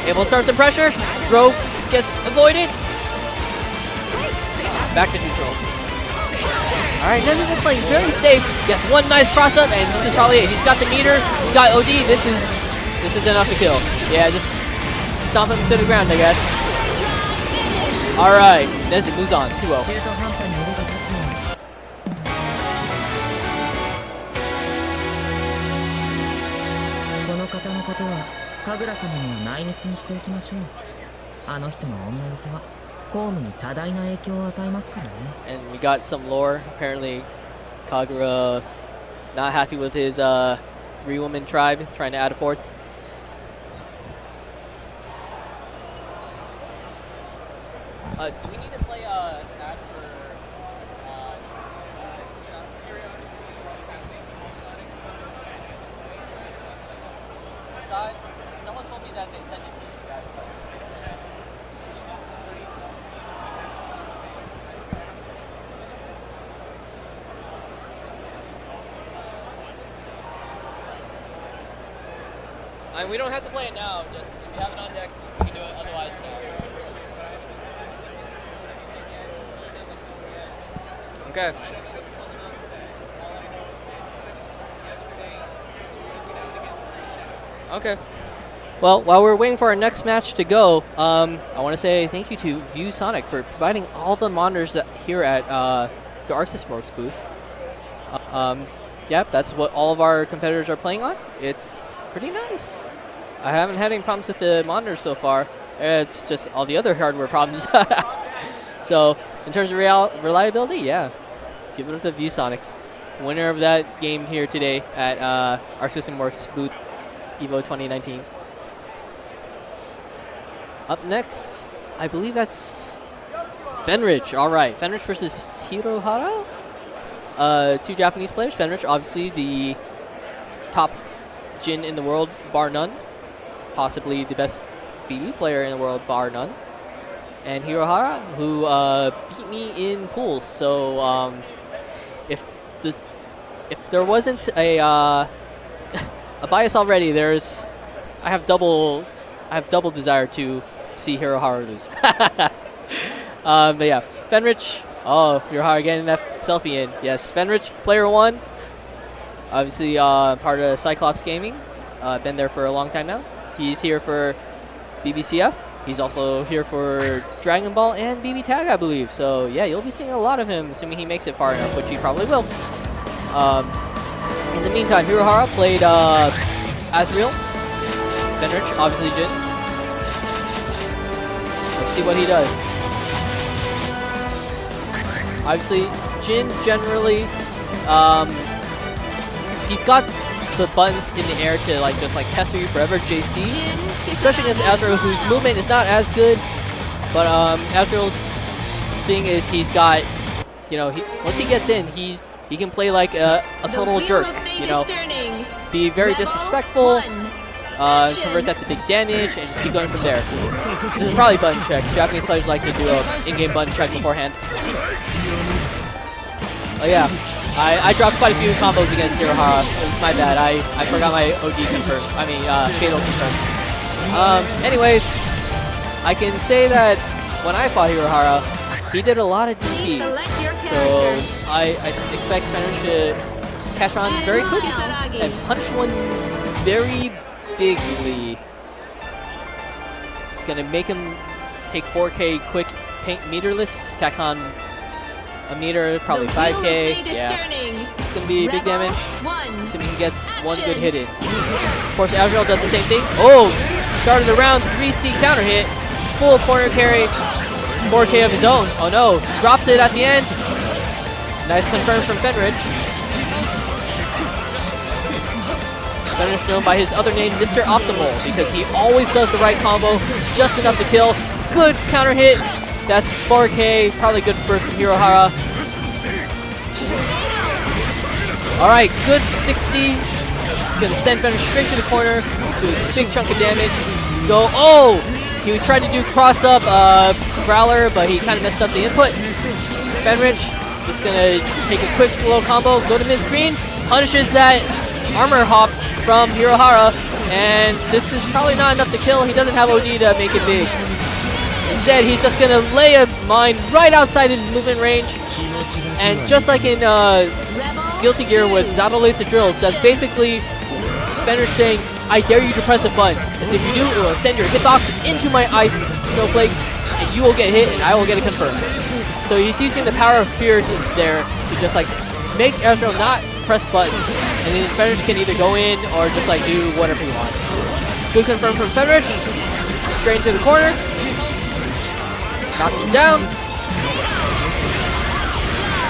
able to start some pressure, throw gets avoided. Back to neutral. Alright, Nezu just playing very safe, gets one nice cross up, and this is probably it. He's got the meter, he's got OD, this is enough to kill. Yeah, just stomp him to the ground, I guess. Alright, Nezu moves on, 2-0. And we got some lore. Apparently, Kagura not happy with his 3-woman tribe, trying to add a 4th. Do we need to play ad for someone told me that they sent it to you guys. We don't have to play it now, just if you have it on deck, we can do it otherwise. Okay. Okay. Well, while we're waiting for our next match to go, I want to say thank you to ViewSonic for providing all the monitors here at the ArcSystemWorks booth. Yep, that's what all of our competitors are playing on. It's pretty nice. I haven't had any problems with the monitors so far. It's just all the other hardware problems. So, in terms of reliability, yeah, give it up to ViewSonic. Winner of that game here today at ArcSystemWorks booth EVO 2019. Up next, I believe that's Fenrich. All right, Fenrich versus Hirahara. Two Japanese players. Fenrich, obviously the top Jin in the world, bar none. Possibly the best BB player in the world, bar none. And Hirahara, who beat me in pools. So if there wasn't a a bias already, I have double desire to see Hirahara lose. But yeah, Fenrich. Oh, Hirahara getting that selfie in. Yes, Fenrich, player 1. Obviously part of Cyclops Gaming. Been there for a long time now. He's here for BBCF. He's also here for Dragon Ball and BB Tag, I believe. So yeah, you'll be seeing a lot of him, assuming he makes it far enough, which he probably will. In the meantime, Hirahara played Asriel. Fenrich, obviously Jin. Let's see what he does. Obviously, Jin generally, he's got the buttons in the air to just tester you forever. JC, especially against Asriel, whose movement is not as good, but Asriel's thing is he's got, once he gets in, he can play like a total jerk. Be very disrespectful. Convert that to big damage and just keep going from there. This is probably button check. Japanese players like to do an in-game button check beforehand. Oh yeah, I dropped quite a few combos against Hirahara. It was my bad. I forgot my OD confirms. I mean, fatal confirms. Anyways, I can say that when I fought Hirahara, he did a lot of DPs. So I expect Fenrich to catch on very quickly and punish one very bigly. It's gonna make him take 4K quick paint meterless. Attacks on a meter, probably 5K. Yeah, it's gonna be big damage. Assuming he gets one good hit in. Of course, Asriel does the same thing. Oh, started the round 3C counter hit, full corner carry, 4K of his own. Oh no, drops it at the end. Nice confirm from Fenrich. Fenrich known by his other name, Mr. Optimal, because he always does the right combo, just enough to kill. Good counter hit. That's 4K, probably good for Hirahara. Alright, good 6C. He's gonna send Fenrich straight to the corner, do a big chunk of damage. Go, oh! He tried to do cross up Growler, but he kind of messed up the input. Fenrich just gonna take a quick little combo, go to mid-screen, punishes that armor hop from Hirahara, and this is probably not enough to kill. He doesn't have OD to make it big. Instead, he's just gonna lay a mine right outside of his movement range, and just like in Guilty Gear with Zato Laser Drills, that's basically Fenrich saying, I dare you to press a button, because if you do, it will send your hitbox into my ice snowflake, and you will get hit, and I will get it confirmed. So he's using the power of fear there to just make Asriel not press buttons, and then Fenrich can either go in or just do whatever he wants. Good confirm from Fenrich. Straight into the corner. Knocks him down.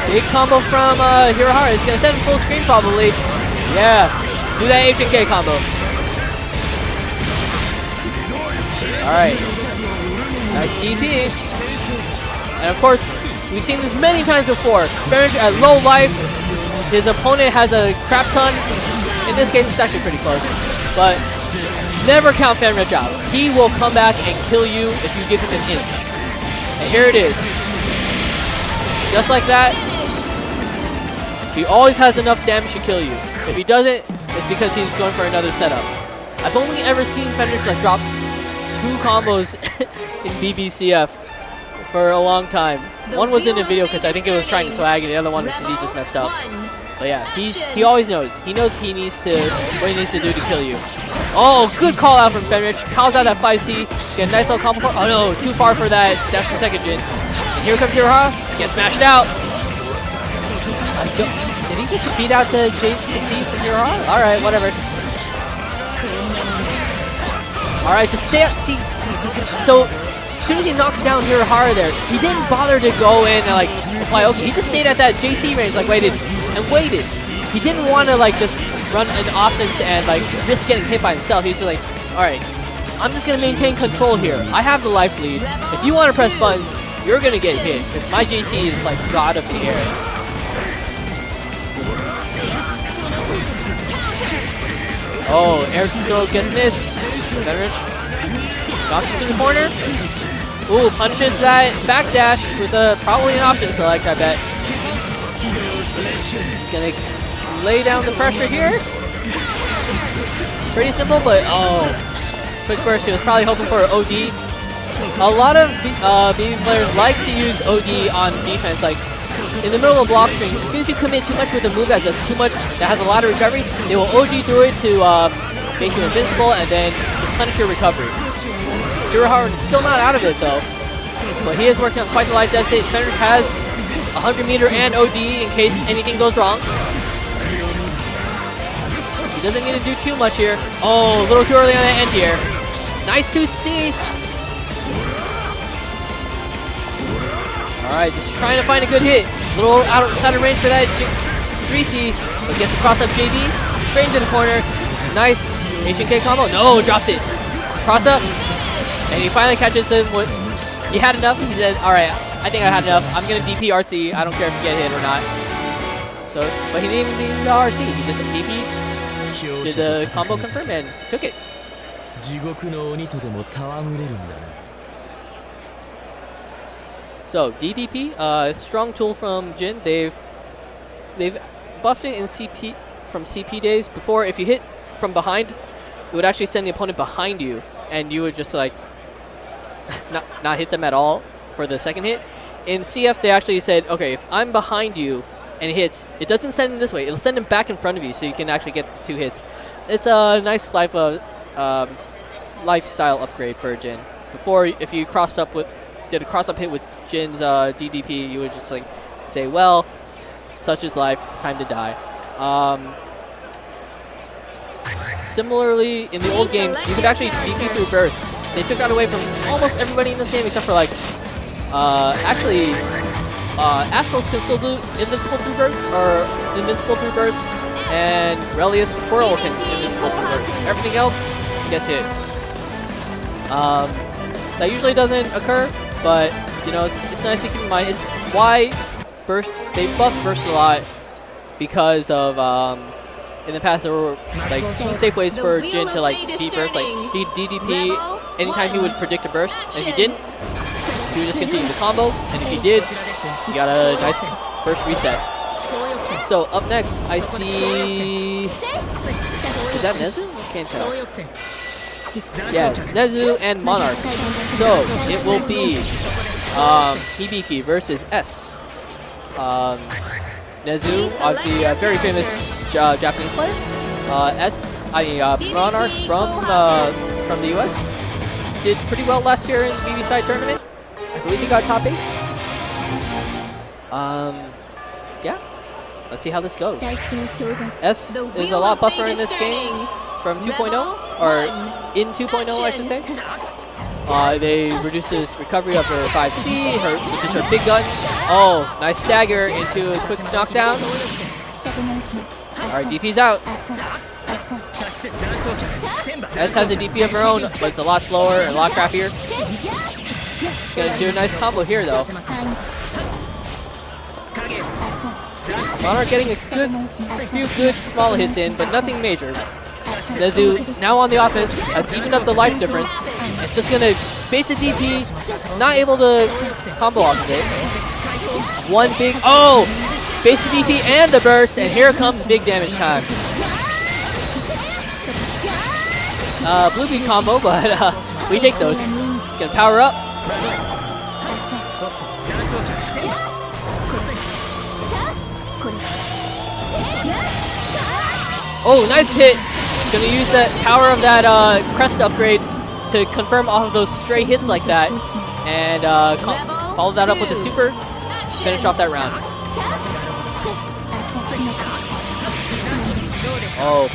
Big combo from Hirahara. He's gonna send him full screen probably. Yeah. Do that H and K combo. Alright. Nice DP. And of course, we've seen this many times before. Fenrich at low life. His opponent has a crap ton. In this case, it's actually pretty close. But never count Fenrich out. He will come back and kill you if you give him an inch. And here it is. Just like that. He always has enough damage to kill you. If he doesn't, it's because he's going for another setup. I've only ever seen Fenrich drop 2 combos in BBCF for a long time. One was in a video because I think it was trying to swag, and the other one was because he just messed up. But yeah, he always knows. He knows what he needs to do to kill you. Oh, good call out from Fenrich. Calls out that 5C. Get a nice little combo. Oh no, too far for that dash from second gen. And here comes Hirahara. Gets smashed out. Did he just beat out the J6C from Hirahara? Alright, whatever. Alright, just stay up. See, so as soon as he knocked down Hirahara there, he didn't bother to go in and like apply okay. He just stayed at that JC range, like waited and waited. He didn't want to like just run an offense and like risk getting hit by himself. He's just like, alright, I'm just gonna maintain control here. I have the life lead. If you want to press buttons, you're gonna get hit because my JC is like god of the air. Oh, air throw gets missed. Fenrich knocks him to the corner. Ooh, punches that backdash with probably an option select, I bet. He's gonna lay down the pressure here. Pretty simple, but oh, quick burst. He was probably hoping for an OD. A lot of BB players like to use OD on defense, like in the middle of block string. As soon as you commit too much with a move that does too much, that has a lot of recovery, they will OD through it to make you invincible and then just punish your recovery. Hirahara is still not out of it though, but he is working on quite the life deficit. Fenrich has 100 meter and OD in case anything goes wrong. He doesn't need to do too much here. Oh, a little too early on that anti-air. Nice 2C. Alright, just trying to find a good hit. A little outside of range for that 3C, but gets across up JB. Straight into the corner. Nice H&K combo. No, drops it. Cross up. And he finally catches him with... He had enough. He said, alright, I think I had enough. I'm going to DP RC. I don't care if you get hit or not. So, but he didn't even need the RC. He just DP, did the combo confirm, and took it. So, DDP, strong tool from Jin. They've buffed it in CP from CP days. Before, if you hit from behind, it would actually send the opponent behind you, and you would just like not hit them at all for the second hit. In CF, they actually said, okay, if I'm behind you and it hits, it doesn't send him this way. It'll send him back in front of you, so you can actually get the 2 hits. It's a nice lifestyle upgrade for Jin. Before, if you did a cross-up hit with Jin's DDP, you would just like say, well, such is life, it's time to die. Similarly, in the old games, you could actually DP through burst. They took that away from almost everybody in this game except for like, Astrals can still do invincible through burst, and Relius Twirl can invincible through burst. Everything else gets hit. That usually doesn't occur, but you know, it's nice to keep in mind. It's why burst, they buff burst a lot because of in the past there were like safe ways for Jin to like beat burst, like he'd DDP anytime he would predict a burst, and if he didn't, he would just continue the combo, and if he did, he got a nice burst reset. So up next, I see, is that Nezu? I can't tell. Yes, Nezu and Monarch. So it will be Hibiki versus S. Nezu, obviously a very famous Japanese player. Monarch from the US. Did pretty well last year in the BB side tournament. I believe he got top 8. Yeah. Let's see how this goes. S is a lot buffer in this game from 2.0, or in 2.0 I should say. They reduce his recovery of her 5C, which is her big gun. Oh, nice stagger into a quick knockdown. Alright, DP's out. S has a DP of her own, but it's a lot slower and a lot crappier. She's gonna do a nice combo here though. Monarch getting a few good small hits in, but nothing major. Desu now on the offense has evened up the life difference. It's just gonna base a DP, not able to combo off of it. One big, oh! Base the DP and the burst, and here comes big damage time. Blue beat combo, but we take those. It's gonna power up. Oh, nice hit. Gonna use that power of that crest upgrade to confirm off of those stray hits like that. And follow that up with a super. Finish off that round. Oh,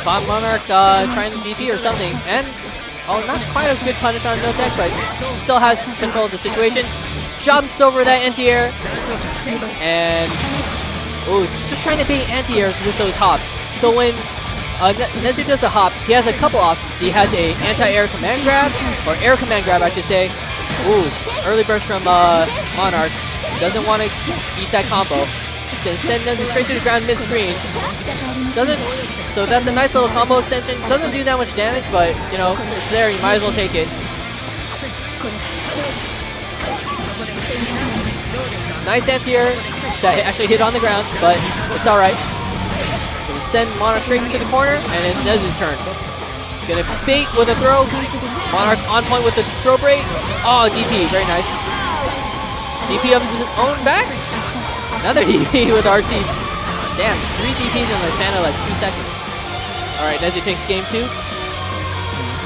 thought Monarch trying to DP or something. And, oh, not quite as good punish on no tech, but still has control of the situation. Jumps over that anti-air. And, oh, it's just trying to bait anti-airs with those hops. So when Desu does a hop, he has a couple options. He has a anti-air command grab, or air command grab, I should say. Ooh, early burst from Monarch. Doesn't want to eat that combo. Just gonna send Desu straight to the ground mid-screen. Doesn't, so that's a nice little combo extension. Doesn't do that much damage, but you know, it's there, you might as well take it. Nice anti-air that actually hit on the ground, but it's alright. Gonna send Monarch straight into the corner, and it's Desu's turn. Gonna bait with a throw. Monarch on point with the throw break. Oh, DP, very nice. DP of his own back. Another DP with RC. Damn, 3 DPs in the span of like 2 seconds. Alright, Desu takes game 2.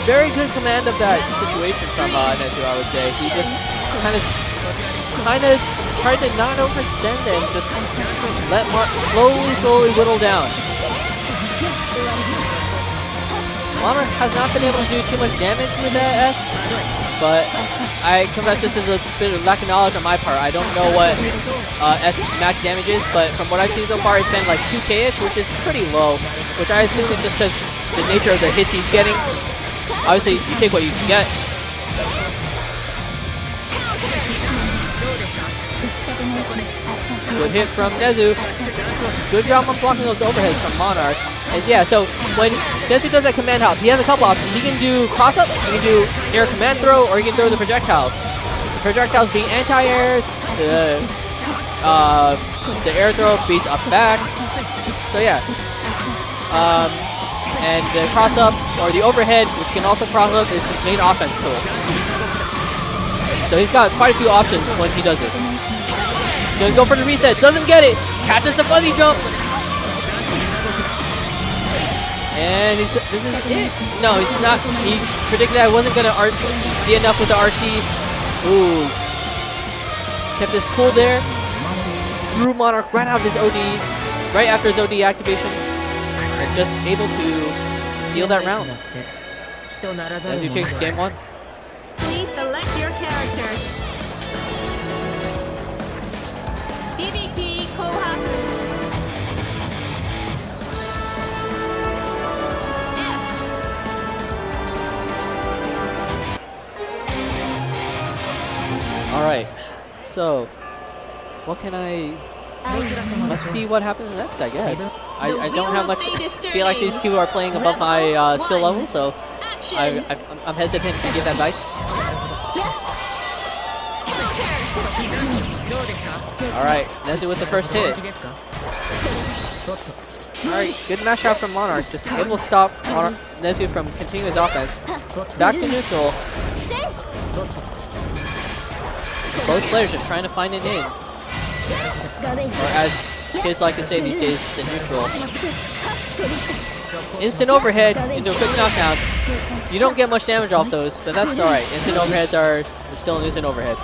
Very good command of that situation from Desu, I would say. He just kind of tried to not overextend and just let Mark slowly whittle down. Monarch has not been able to do too much damage with that S, but I confess this is a bit of lack of knowledge on my part. I don't know what S max damage is, but from what I've seen so far, it's been like 2k-ish, which is pretty low, which I assume is just because the nature of the hits he's getting. Obviously, you take what you can get. Good hit from Desu. Good job on blocking those overheads from Monarch. And yeah, so when Desu does that command hop, he has a couple options. He can do cross-up, he can do air command throw, or he can throw the projectiles. The projectiles being anti-airs, the air throw beats up back. So yeah. And the cross-up, or the overhead, which can also cross-up, is his main offense tool. So he's got quite a few options when he does it. Gonna go for the reset, doesn't get it, catches the fuzzy jump. And this is it. No, he's not. He predicted I wasn't gonna be enough with the RC. Ooh. Kept this cool there. Threw Monarch right out of his OD, right after his OD activation. And just able to seal that round. As you takes game 1. Please select your character. BBT Kohaku. Alright, so what can let's see what happens next, I guess. I don't have much, feel like these two are playing above my skill level, so I'm hesitant to give advice. Alright, Desu with the first hit. Alright, good mash out from Monarch, just able to stop Desu from continuing his offense. Back to neutral. Both players just trying to find an in. Or as kids like to say these days, the neutral. Instant overhead into a quick knockdown. You don't get much damage off those, but that's alright. Instant overheads are still an instant overhead.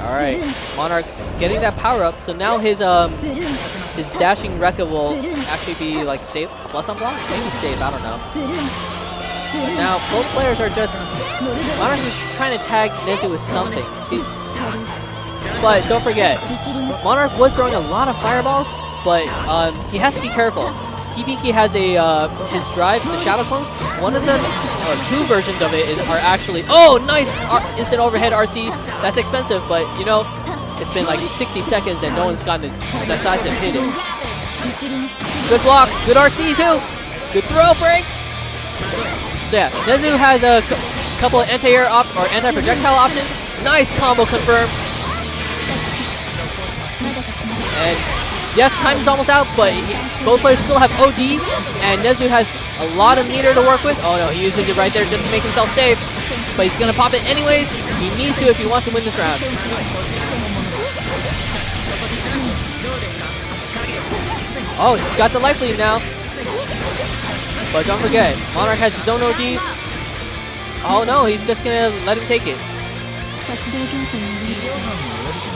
Alright, Monarch getting that power up, so now his dashing Rekka will actually be like safe, plus on block? Maybe safe, I don't know. But now both players are just, Monarch is trying to tag Desu with something. See, but don't forget, Monarch was throwing a lot of fireballs, but he has to be careful. Hibiki has a his drive, the shadow clones. One of them, or 2 versions of it, are actually, oh, nice instant overhead RC. That's expensive, but you know, it's been like 60 seconds and no one's gotten the decisive hit in. Good block, good RC too. Good throw break. So yeah, Desu has a couple of anti-air or anti-projectile options. Nice combo confirmed. And yes, time is almost out, but both players still have OD, and Desu has a lot of meter to work with. Oh no, he uses it right there just to make himself safe, but he's gonna pop it anyways. He needs to if he wants to win this round. Oh, he's got the life lead now. But don't forget, Monarch has his own OD. Oh no, he's just gonna let him take it.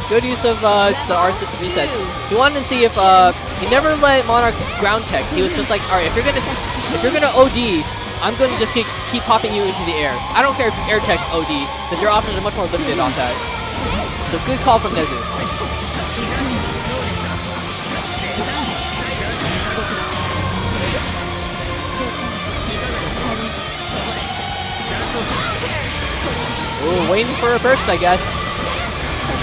Good use of the R resets. He wanted to see if he never let Monarch ground tech. He was just like, all right, if you're gonna OD, I'm gonna just keep popping you into the air. I don't care if you air tech OD, because your options are much more limited off that. So good call from Desu. Ooh, waiting for a burst, I guess.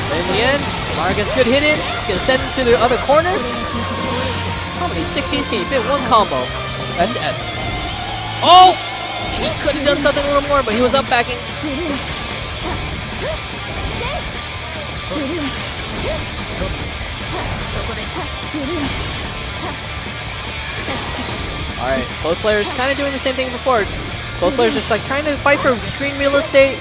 In the end, Monarch gets good hit in. He's gonna send him to the other corner. How many 60s can you fit in one combo? That's S. Oh! He could have done something a little more, but he was up backing. Alright, both players kind of doing the same thing before. Both players just like trying to fight for screen real estate,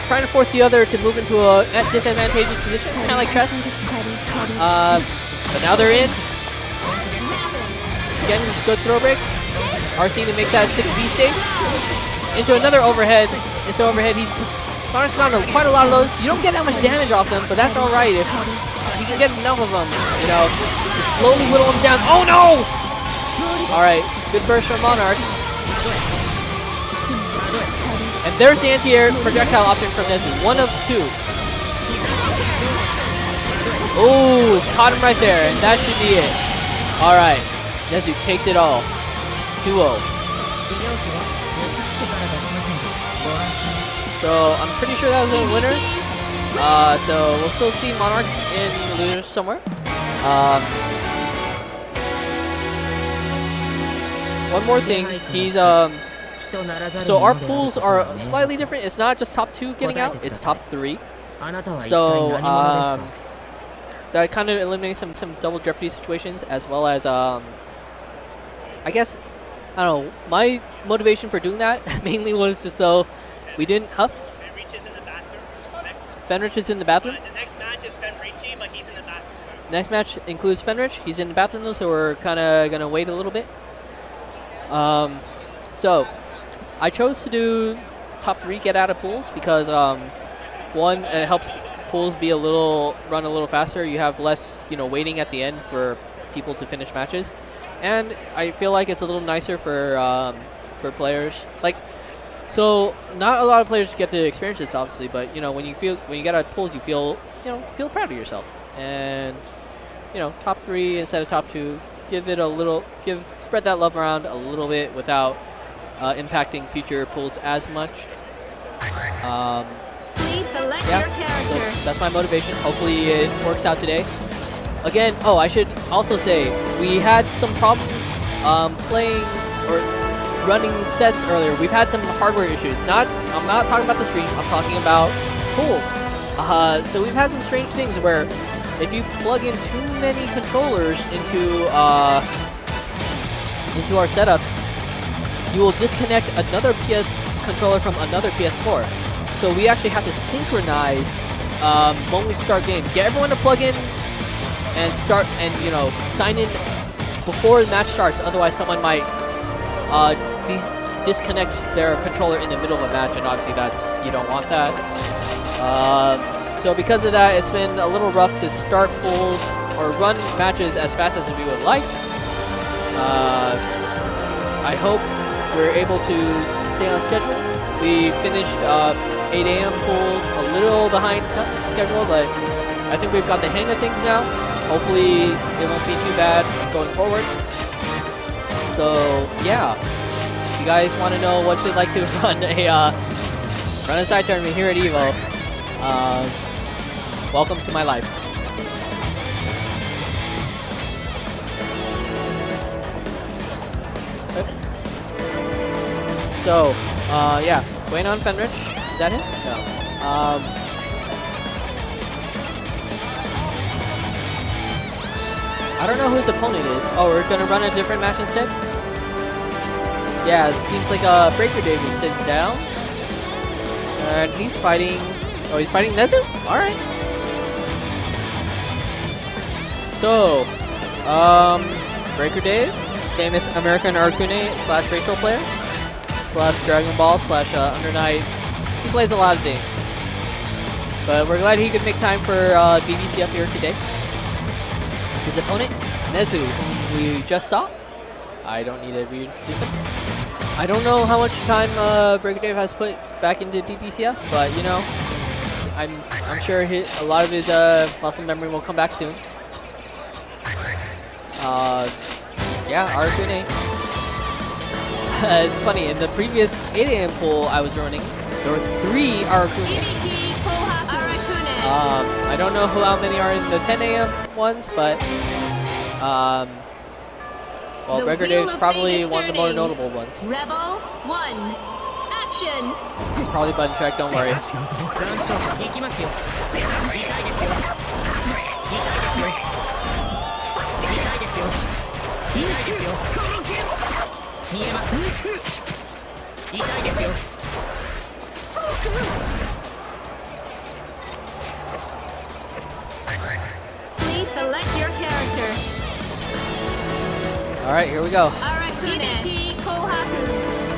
trying to force the other to move into a disadvantageous position. It's kind of like chess. But now they're in. Getting good throw breaks. RC to make that 6B safe. Into another overhead. It's overhead. Monarch's gotten quite a lot of those. You don't get that much damage off them, but that's alright if you can get enough of them. You know, just slowly whittle them down. Oh no! Alright, good burst from Monarch. And there's the anti-air projectile option from Desu. 1 of 2. Ooh, caught him right there, and that should be it. Alright, Desu takes it all. 2-0. So, I'm pretty sure that was in winners. So, we'll still see Monarch in losers somewhere. One more thing, he's, so our pools are slightly different. It's not just top 2 getting out, it's top 3. So, that kind of eliminates some double jeopardy situations, as well as, I guess, I don't know, my motivation for doing that mainly was just so we didn't, Fenrich is in the bathroom. Fenrich is in the bathroom? The next match is Fenrichi, but he's in the bathroom. Next match includes Fenrich. He's in the bathroom though, so we're kind of going to wait a little bit. So, I chose to do top 3 get out of pools because, one, it helps pools be run a little faster. You have less, waiting at the end for people to finish matches. And I feel like it's a little nicer for players. Like, so not a lot of players get to experience this, obviously, but when you get out of pools, you feel proud of yourself. And top 3 instead of top 2, spread that love around a little bit without impacting future pools as much. Please select your character. So that's my motivation. Hopefully it works out today. Again, I should also say we had some problems playing or running sets earlier. We've had some hardware issues. I'm not talking about the stream. I'm talking about pools. So we've had some strange things where if you plug in too many controllers into our setups, you will disconnect another PS controller from another PS4. So we actually have to synchronize when we start games. Get everyone to plug in and start and sign in before the match starts. Otherwise, someone might disconnect their controller in the middle of a match, and obviously you don't want that. So because of that, it's been a little rough to start pools or run matches as fast as we would like. I hope we're able to stay on schedule. We finished 8 a.m. pools a little behind schedule, but I think we've got the hang of things now. Hopefully it won't be too bad going forward. So yeah, if you guys want to know what's it like to run a side tournament here at EVO, welcome to my life. So, yeah, waiting on Fenrich. Is that him? No. I don't know who his opponent is. Oh, we're gonna run a different match instead? Yeah, it seems like Breaker Dave is sitting down. And he's fighting... Oh, he's fighting Nezu? Alright. So, Breaker Dave, famous American Arcune / Rachel player, / Dragon Ball / Under Night. He plays a lot of things. But we're glad he could make time for BBCF here today. His opponent, Nezu, whom we just saw. I don't need to reintroduce him. I don't know how much time Breaker Dave has put back into BBCF, but you know, I'm sure a lot of his muscle memory will come back soon. Yeah, Arcune. It's funny, in the previous 8 AM pool I was running, there were 3 Arcunes. I don't know how many are in the 10 AM ones, but well, Breaker Dave's probably one of the more notable ones. Rebel 1, action! It's probably button check, don't worry. Please select your character. Alright, here we go.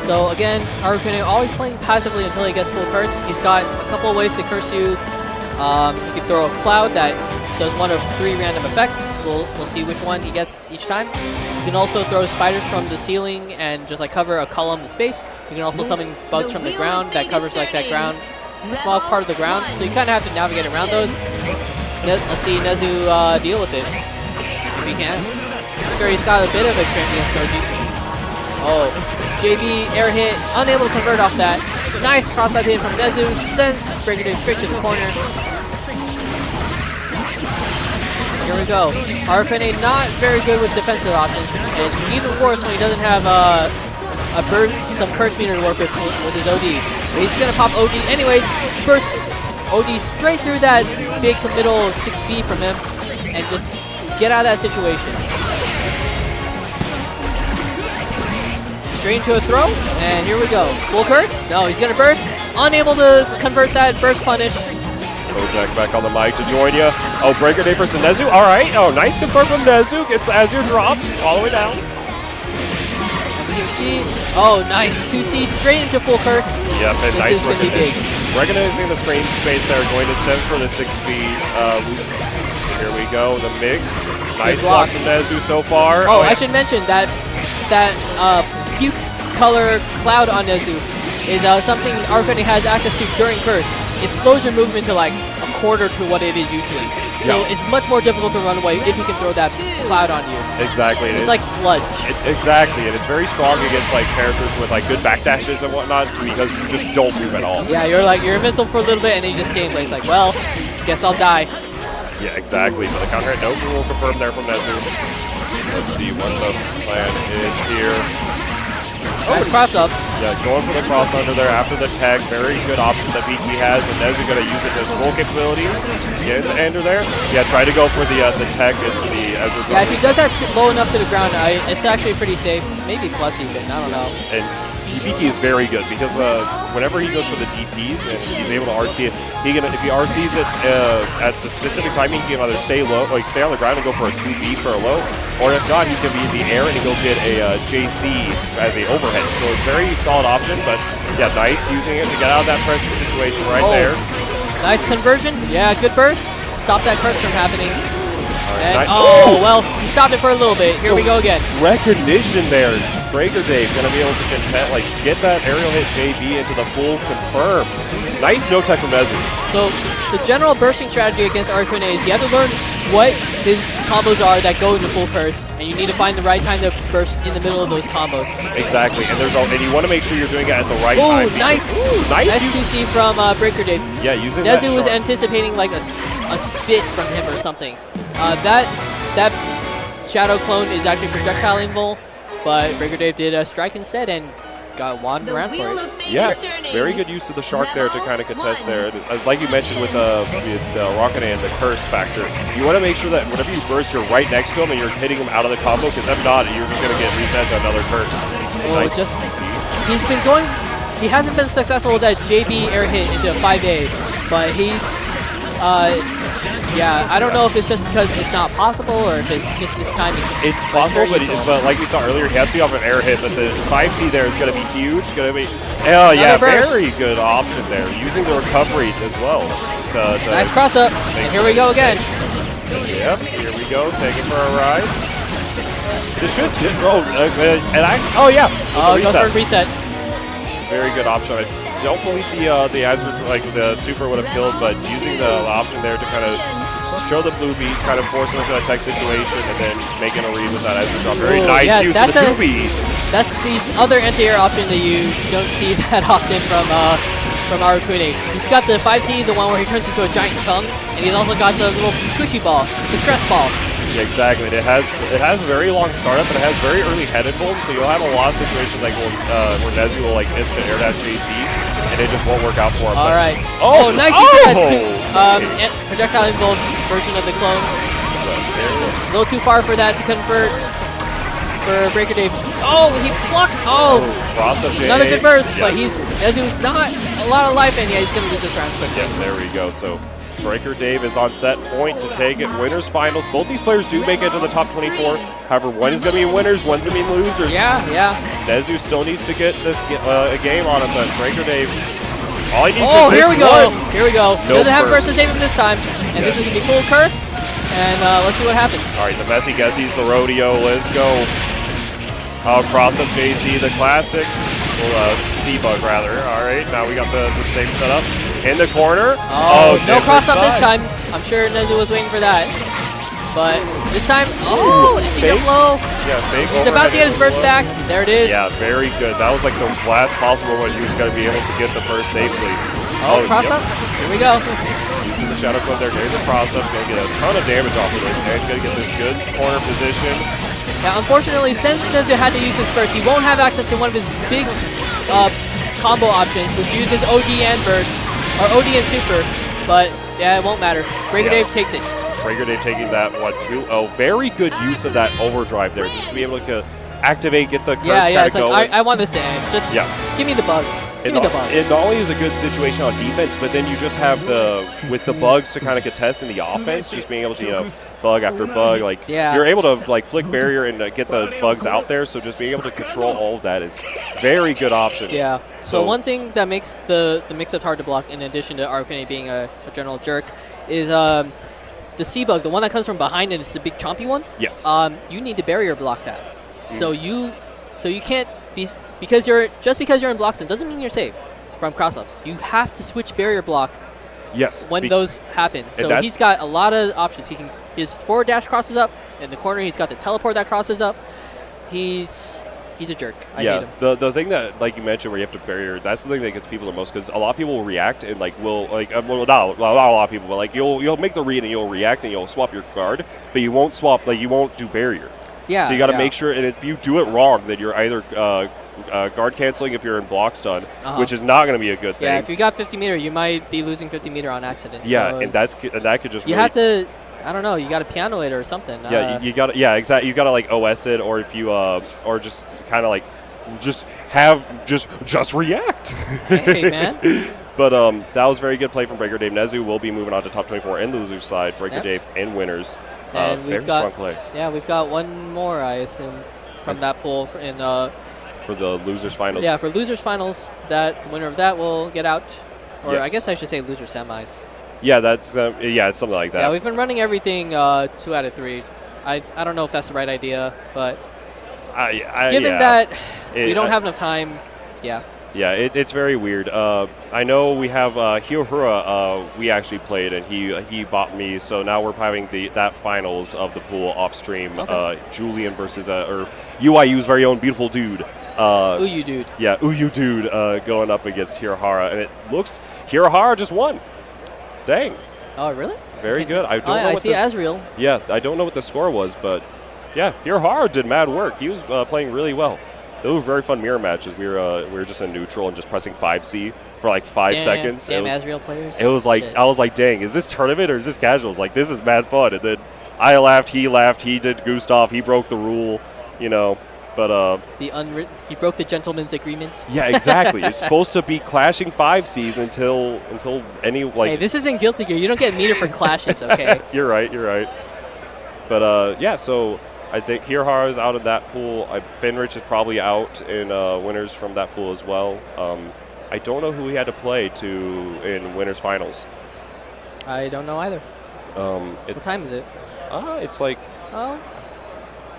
So again, Arcune always playing passively until he gets full curse. He's got a couple of ways to curse you. You can throw a cloud that does one of 3 random effects. We'll see which one he gets each time. You can also throw spiders from the ceiling and just like cover a column of space. You can also summon bugs from the ground that covers like that ground, a small part of the ground. So you kind of have to navigate around those. Let's see Nezu deal with it if he can. I'm sure he's got a bit of experience against Sochi. Oh, JB air hit, unable to convert off that. Nice cross-side hit from Desu, sends Breaker Dave straight to the corner. Here we go. Arcune not very good with defensive options, and even worse when he doesn't have some curse meter to work with his OD. But he's gonna pop OD anyways. First OD straight through that big middle 6B from him, and just get out of that situation. Straight into a throw, and here we go. Full curse? No, he's gonna burst. Unable to convert that burst punish. Jack back on the mic to join you. Oh, Breaker Dave versus Nezu. All right. Oh, nice confirm from Nezu. Gets the Azure drop all the way down. You can see. Oh, nice. 2C straight into full curse. Yep, and this nice is gonna be big. recognizing the screen space there, going to 7 for the 6B. Here we go. The mix. Nice block from Desu so far. Oh, I should mention that puke color cloud on Desu is something Arcune has access to during curse. It slows your movement to like a quarter to what it is usually. So it's much more difficult to run away if you can throw that cloud on you. Exactly. It's like sludge. Exactly, and it's very strong against like characters with like good backdashes and whatnot because you just don't move at all. Yeah, you're invincible for a little bit and then you just stay in place like, well, guess I'll die. Yeah, exactly. But the counter hit, no rule confirmed there from Desu. Let's see what the plan is here. Oh, the cross up. Yeah, going for the cross under there after the tag. Very good option that BT has, and Nezu going to use it to his full capability. Get the ender there. Yeah, try to go for the tag into the Ezra. Yeah, if he does that low enough to the ground, it's actually pretty safe. Maybe plus even, I don't know. And BT is very good because whenever he goes for the DPs and he's able to RC it, if he RCs it at the specific timing, he can either stay low, like stay on the ground and go for a 2B for a low, or if not, he can be in the air and he go get a JC as a overhead. So it's a very solid option, but yeah, nice using it to get out of that pressure situation right there. Nice conversion. Yeah, good burst. Stop that curse from happening. And, nice. Well, he stopped it for a little bit. Here we go again. Recognition there. Breaker Dave going to be able to get that aerial hit JB into the full confirm. Nice no tech from Desu. So the general bursting strategy against Arcune is you have to learn what his combos are that go into full curse, and you need to find the right time to burst in the middle of those combos. Exactly, and you want to make sure you're doing it at the right time. Nice! Nice 2C from Breaker Dave. Yeah, using Desu was anticipating like a spit from him or something. That shadow clone is actually projectile invul, but Breaker Dave did a strike instead and got one around for it. Yeah, very good use of the shark there to kind of contest there. Like you mentioned with the rocket and the curse factor, you want to make sure that whenever you burst, you're right next to him and you're hitting him out of the combo, because if not, you're just going to get reset to another curse. Well, he hasn't been successful with that JB air hit into a 5A, but he's Yeah, I don't know if it's just because it's not possible or if it's just mistiming. It's But possible, very but, useful. but like we saw earlier, he has to be off an air hit, but the 5C there is going to be huge. Going to be, oh yeah, burst. very good option there. Using the recovery as well. To Nice cross up. And here we go again. Yep, here we go, taking for a ride. This should, oh yeah. Oh, go for a reset. Very good option. I don't believe the Azure, like the super would have killed, but using the option there to kind of show the blue beat, kind of force him into a tech situation, and then making a read with that Azure drop. Very Ooh, nice yeah, use of the 2B. That's the other anti-air option that you don't see that often from Arukune. He's got the 5C, the one where he turns into a giant tongue, and he's also got the little squishy ball, the stress ball. Yeah, exactly. It has a very long startup, but it has very early head involved, so you'll have a lot of situations like where Desu will like instant air dash JC, and it just won't work out for him. All right. Oh, nice use of that projectile involved version of the clones. A little too far for that to convert for Breaker Dave. Oh, he blocked. Oh, cross up J. another good burst, Yeah. but Desu not a lot of life, and yeah, he's gonna lose this round quickly. Yeah, there we go. So Breaker Dave is on set point to take it. Winners finals. Both these players do make it to the top 24. However, one is going to be winners, one's going to be losers. Yeah. Desu still needs to get this a game on him, but Breaker Dave, all he needs Oh, is here this we go. one. Here we go. No Doesn't have a burst. burst to save him this time, and this is gonna be full curse. And let's see what happens. All right, the messy guessies, the rodeo. Let's go. Cross up JC, the classic. Well, C-Bug, rather. All right, now we got the same setup. In the corner. Oh, no different cross up this side. time. I'm sure Desu was waiting for that. But this time, empty fake. jump low. Yeah, fake He's about to get his overhead burst back. There it is. Yeah, very good. That was like the last possible one he was going to be able to get the first safely. Oh, cross yep. up. Here we go. Using the shadow clone there, getting the cross up, going to get a ton of damage off of this, and going to get this good corner position. Now, unfortunately, since Desu had to use his burst, he won't have access to one of his big combo options, which uses OD and burst, or OD and super. But yeah, it won't matter. Breaker Dave takes it. Breaker Dave taking that 1-2. Very good use of that overdrive there, just to be able to activate, get the curse It's like going. I want this to end. Just give me the bugs. Give me the bugs. It not only is a good situation on defense, but then you just have with the bugs to kind of contest in the offense, just being able to bug after bug, like you're able to like flick barrier and get the bugs out there. So just being able to control all of that is very good option. Yeah. So one thing that makes the mix-ups hard to block, in addition to Arcane being a general jerk, is the C-Bug, the one that comes from behind and it's the big chompy one. Yes. You need to barrier block that. So you can't be because you're in block stun doesn't mean you're safe from cross-ups. You have to switch barrier block. Yes. When those happen. So he's got a lot of options. His forward dash crosses up. In the corner, he's got the teleport that crosses up. He's a jerk. I hate him. The thing that, like you mentioned, where you have to barrier, that's the thing that gets people the most, because a lot of people will react and not a lot of people, but like you'll make the read and you'll react and you'll swap your guard, but you won't swap, like you won't do barrier. Yeah. So you got to make sure, and if you do it wrong, then you're either guard canceling if you're in block stun, which is not going to be a good thing. Yeah, if you got 50 meter, you might be losing 50 meter on accident. Yeah, so and that could just you have to. I don't know. You got to piano it or something. Yeah, you got. Yeah, exactly. You got to like OS it, or if you or just kind of like just react. Hey man. But that was very good play from Breaker Dave. Nezu will be moving on to top 24 in the loser side. Breaker Dave in winners. And very strong play. Yeah, we've got one more, I assume, from that pool for the losers finals. Yeah, for losers finals, the winner of that will get out. Or Yes. I guess I should say loser semis. Yeah, that's it's something like that. Yeah, we've been running everything 2 out of 3. I don't know if that's the right idea, but given that we don't have enough time, yeah. Yeah, it's very weird. I know we have Hirahara. We actually played, and he bought me. So now we're having that finals of the pool off stream. Okay. Julian versus or UIU's very own beautiful dude. Uyu dude. Yeah, Uyu dude going up against Hirahara, and it looks Hirahara just won. Dang. Oh really? Very good. I don't know. I what see Asriel. Yeah, I don't know what the score was, but yeah, Hirahara did mad work. He was playing really well. Those were very fun mirror matches. We were just in neutral and just pressing 5C for like 5 seconds. Damn Asriel players. It was like Shit. I was like, dang, is this tournament or is this casuals? Like this is mad fun. And then I laughed, he did Gustav, he broke the rule, But he broke the gentleman's agreement. yeah, exactly. It's supposed to be clashing 5Cs until any like. Hey, this isn't Guilty Gear. You don't get meter for clashes, okay? You're right. You're right. But yeah, so I think Hirahara is out of that pool. Finrich is probably out in winners from that pool as well. I don't know who he had to play in winners finals. I don't know either. What time is it? It's like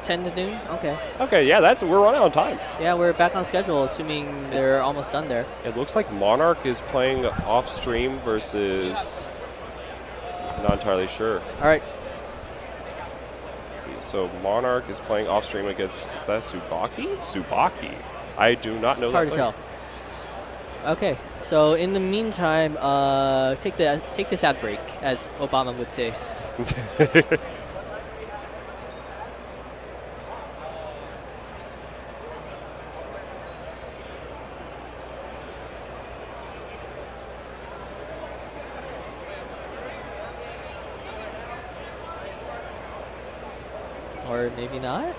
10 to noon? Okay. Okay, yeah, we're running on time. Yeah, we're back on schedule, assuming they're almost done there. It looks like Monarch is playing off stream versus. Not entirely sure. All right. Let's see. So Monarch is playing off stream against. Is that Tsubaki? Tsubaki. I do not know. It's hard to tell. Okay, so in the meantime, take this ad break, as Obama would say. Or maybe not?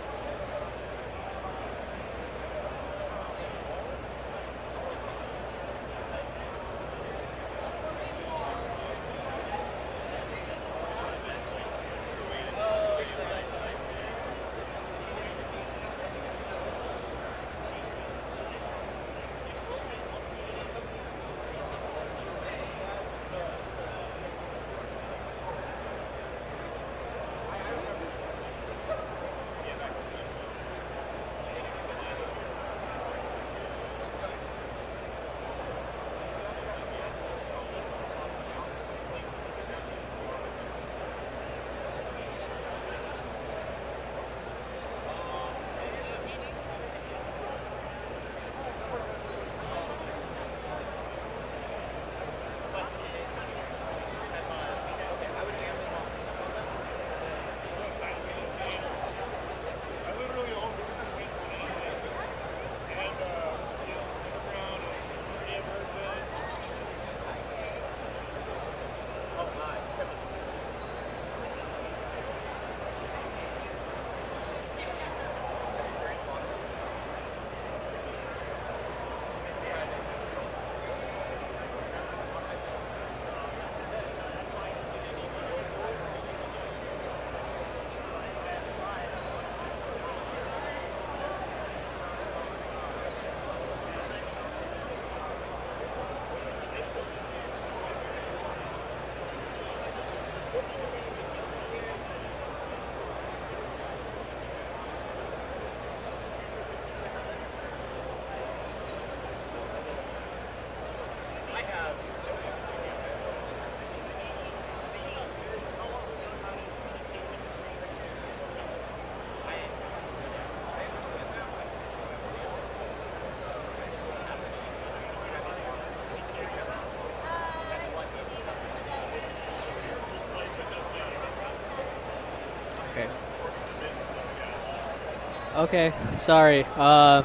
Okay, sorry.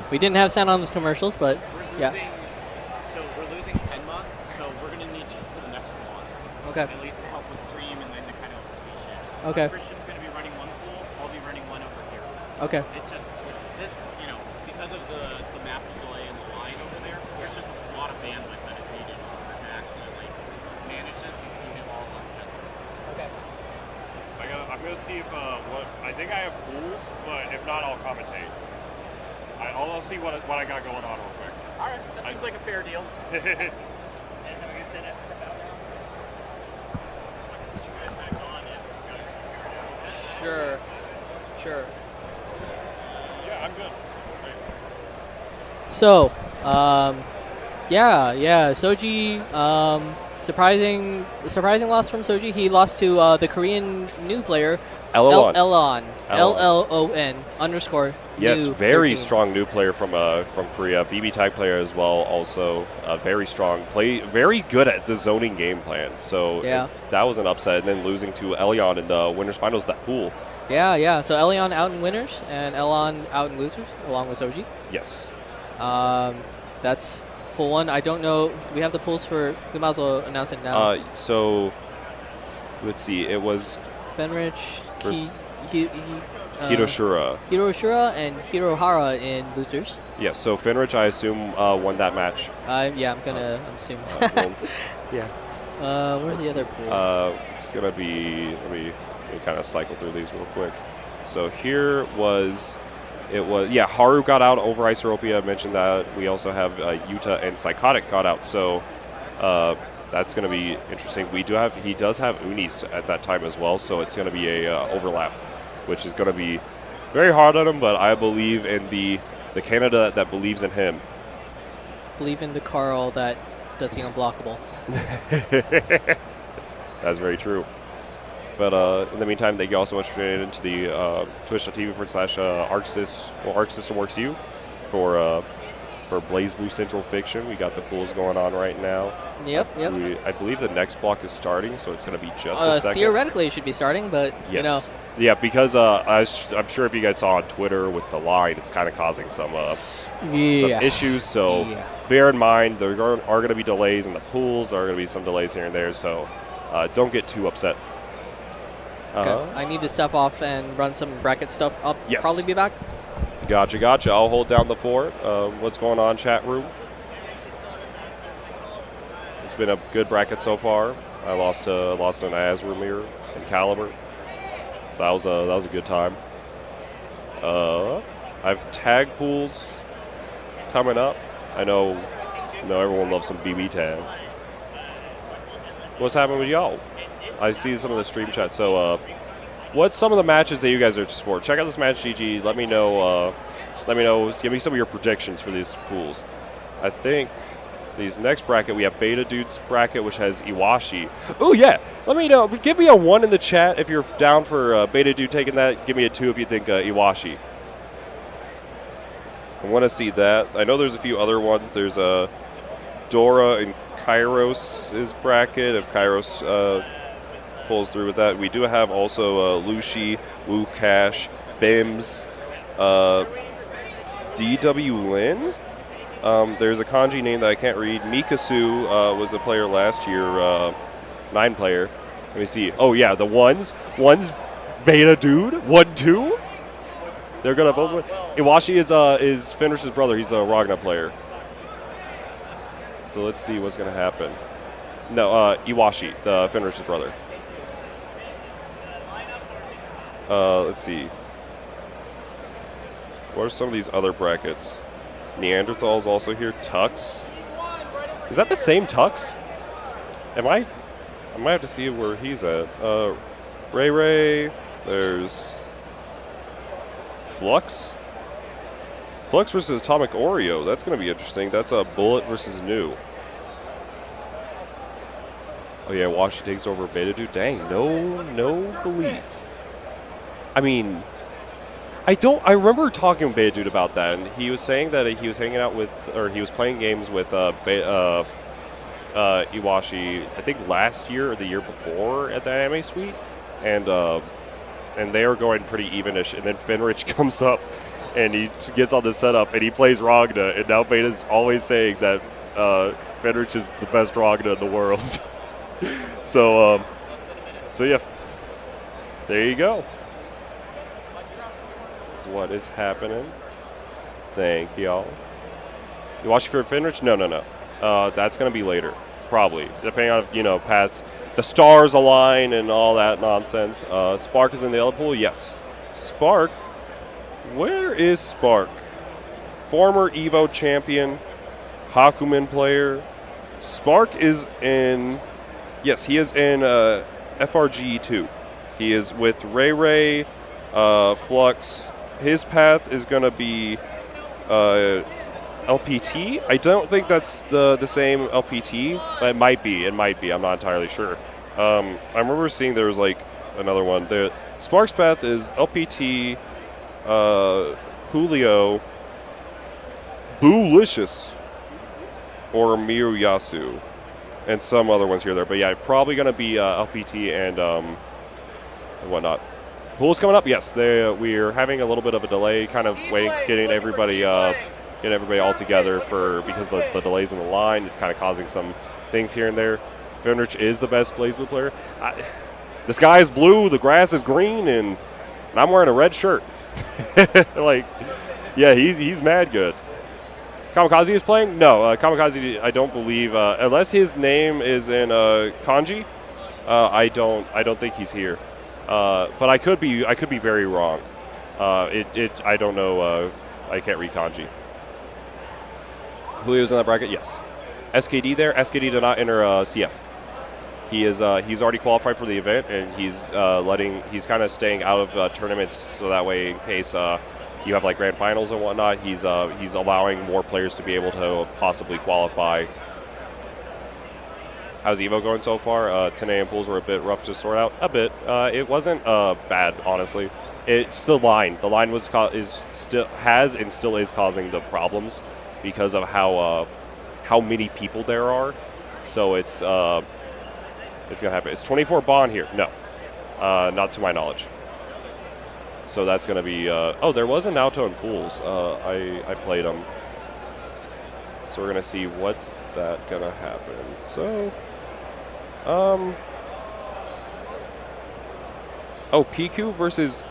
We didn't have sound on those commercials, but yeah. So we're losing 10 months, so we're going to need you for the next month. Okay. At least to help with stream and then to kind of oversee shit. Okay. Christian's going to be running one pool, I'll be running one over here. Okay. It's just, this, because of the massive delay in the line over there, there's just a lot of bandwidth that is needed to actually manage this and keep it all on schedule. Okay. I'm going to see if I think I have pools, but if not, I'll commentate. I'll see what I got going on real quick. All right, that seems like a fair deal. Sure. Sure. Yeah, I'm good. So, yeah, Soji, surprising loss from Soji. He lost to the Korean new player, Elon. LLON _ Yes, new very 13. strong new player from Korea. BB tag player as well. Also, very strong. Very good at the zoning game plan. So yeah, that was an upset. And then losing to Elion in the winners finals, that pool. Yeah. So Elion out in winners and Elon out in losers, along with Soji. Yes. That's pool one. I don't know. Do we have the pools for? We might as well announce it now. So let's see. It was Fenrich, Kito Shura. Shura and Hirahara in losers. Yes, so Finrich, I assume, won that match. Yeah, I'm assuming. Yeah. Where's the other pool? It's going to be, let me kind of cycle through these real quick. So here was, Haru got out over Ice Europia. I mentioned that. We also have Yuta and Psychotic got out. So that's going to be interesting. He does have Unis at that time as well. So it's going to be a overlap, which is going to be very hard on him. But I believe in the Canada that believes in him. Believe in the Carl that's the unblockable. That's very true. But in the meantime, thank you all so much for tuning into the twitch.tv/ArcSystemWorks U for Blaze Blue Central Fiction. We got the pools going on right now. Yep. I believe the next block is starting, so it's going to be just a second. Theoretically, it should be starting, but yes. you know. Yeah, because I'm sure if you guys saw on Twitter with the line, it's kind of causing some issues. So bear in mind, there are going to be delays in the pools. There are going to be some delays here and there, so don't get too upset. Okay. I need to step off and run some bracket stuff up. Yes. Probably be back. Gotcha. I'll hold down the fort. What's going on, chat room? It's been a good bracket so far. I lost an Azrumir and Caliber, so that was a good time. I've tag pools coming up. I know everyone loves some BB tag. What's happening with y'all? I see some of the stream chat. So, what's some of the matches that you guys are just for? Check out this match, GG. Let me know. Give me some of your predictions for these pools. I think these next bracket, we have Beta Dude's bracket, which has Iwashi. Oh, yeah. Let me know. Give me a 1 in the chat if you're down for Beta Dude taking that. Give me a 2 if you think Iwashi. I want to see that. I know there's a few other ones. There's Dora and Kairos' bracket. If Kairos pulls through with that. We do have also Lushi, Wu Cash, Fims, DW Lin. There's a kanji name that I can't read. Mikasu was a player last year, 9-player. Let me see. Oh, yeah, the ones. One's Beta Dude. 1-2. They're going to both win. Iwashi is Finrish's brother. He's a Ragna player. So let's see what's going to happen. No, Iwashi, the Finrish's brother. Let's see. What are some of these other brackets? Neanderthal's also here. Tux. Is that the same Tux? I might have to see where he's at. Ray. There's Flux. Flux versus Atomic Oreo. That's going to be interesting. That's a Bullet versus New. Oh yeah, Washi takes over Beta Dude. Dang, no belief. I mean, I remember talking with Beta Dude about that, and he was saying that he was hanging out with, or he was playing games with Iwashi, I think last year or the year before at the Anime Suite, and they were going pretty evenish, and then Finrich comes up, and he gets on the setup, and he plays Ragna, and now Beta's always saying that Finrich is the best Ragna in the world. So yeah, there you go. What is happening? Thank y'all. You watch for Finrich? No. That's going to be later, probably, depending on if, paths, the stars align and all that nonsense. Spark is in the other pool? Yes. Spark? Where is Spark? Former EVO champion, Hakumen player. Spark is in, yes, he is in FRG 2. He is with Ray, Flux. His path is going to be LPT. I don't think that's the same LPT, but it might be. I'm not entirely sure. I remember seeing there was like another one. Spark's path is LPT, Julio, Boolicious, or Miruyasu, and some other ones here or there. But yeah, probably going to be LPT and whatnot. Pool's coming up. Yes, we're having a little bit of a delay, kind of getting everybody all together because the delays in the line. It's kind of causing some things here and there. Finrich is the best Blaze Blue player. The sky is blue, the grass is green, and And I'm wearing a red shirt. Like, yeah, he's mad good. Kamikaze is playing? No, Kamikaze, I don't believe, unless his name is in kanji, I don't think he's here. But I could be very wrong. I don't know. I can't read kanji. Julio's in that bracket? Yes. SKD there? SKD did not enter CF. He's already qualified for the event, and he's kind of staying out of tournaments, so that way in case you have like grand finals and whatnot, he's allowing more players to be able to possibly qualify. How's Evo going so far? 10 a.m. pools were a bit rough to sort out. A bit. It wasn't bad, honestly. It's the line. The line still is causing the problems because of how many people there are. So it's gonna happen. Is 24 Bond here? No, not to my knowledge. So that's gonna be. Oh, there was a Naoto in pools. I played them. So we're gonna see what's that gonna happen. So, oh, Pinku versus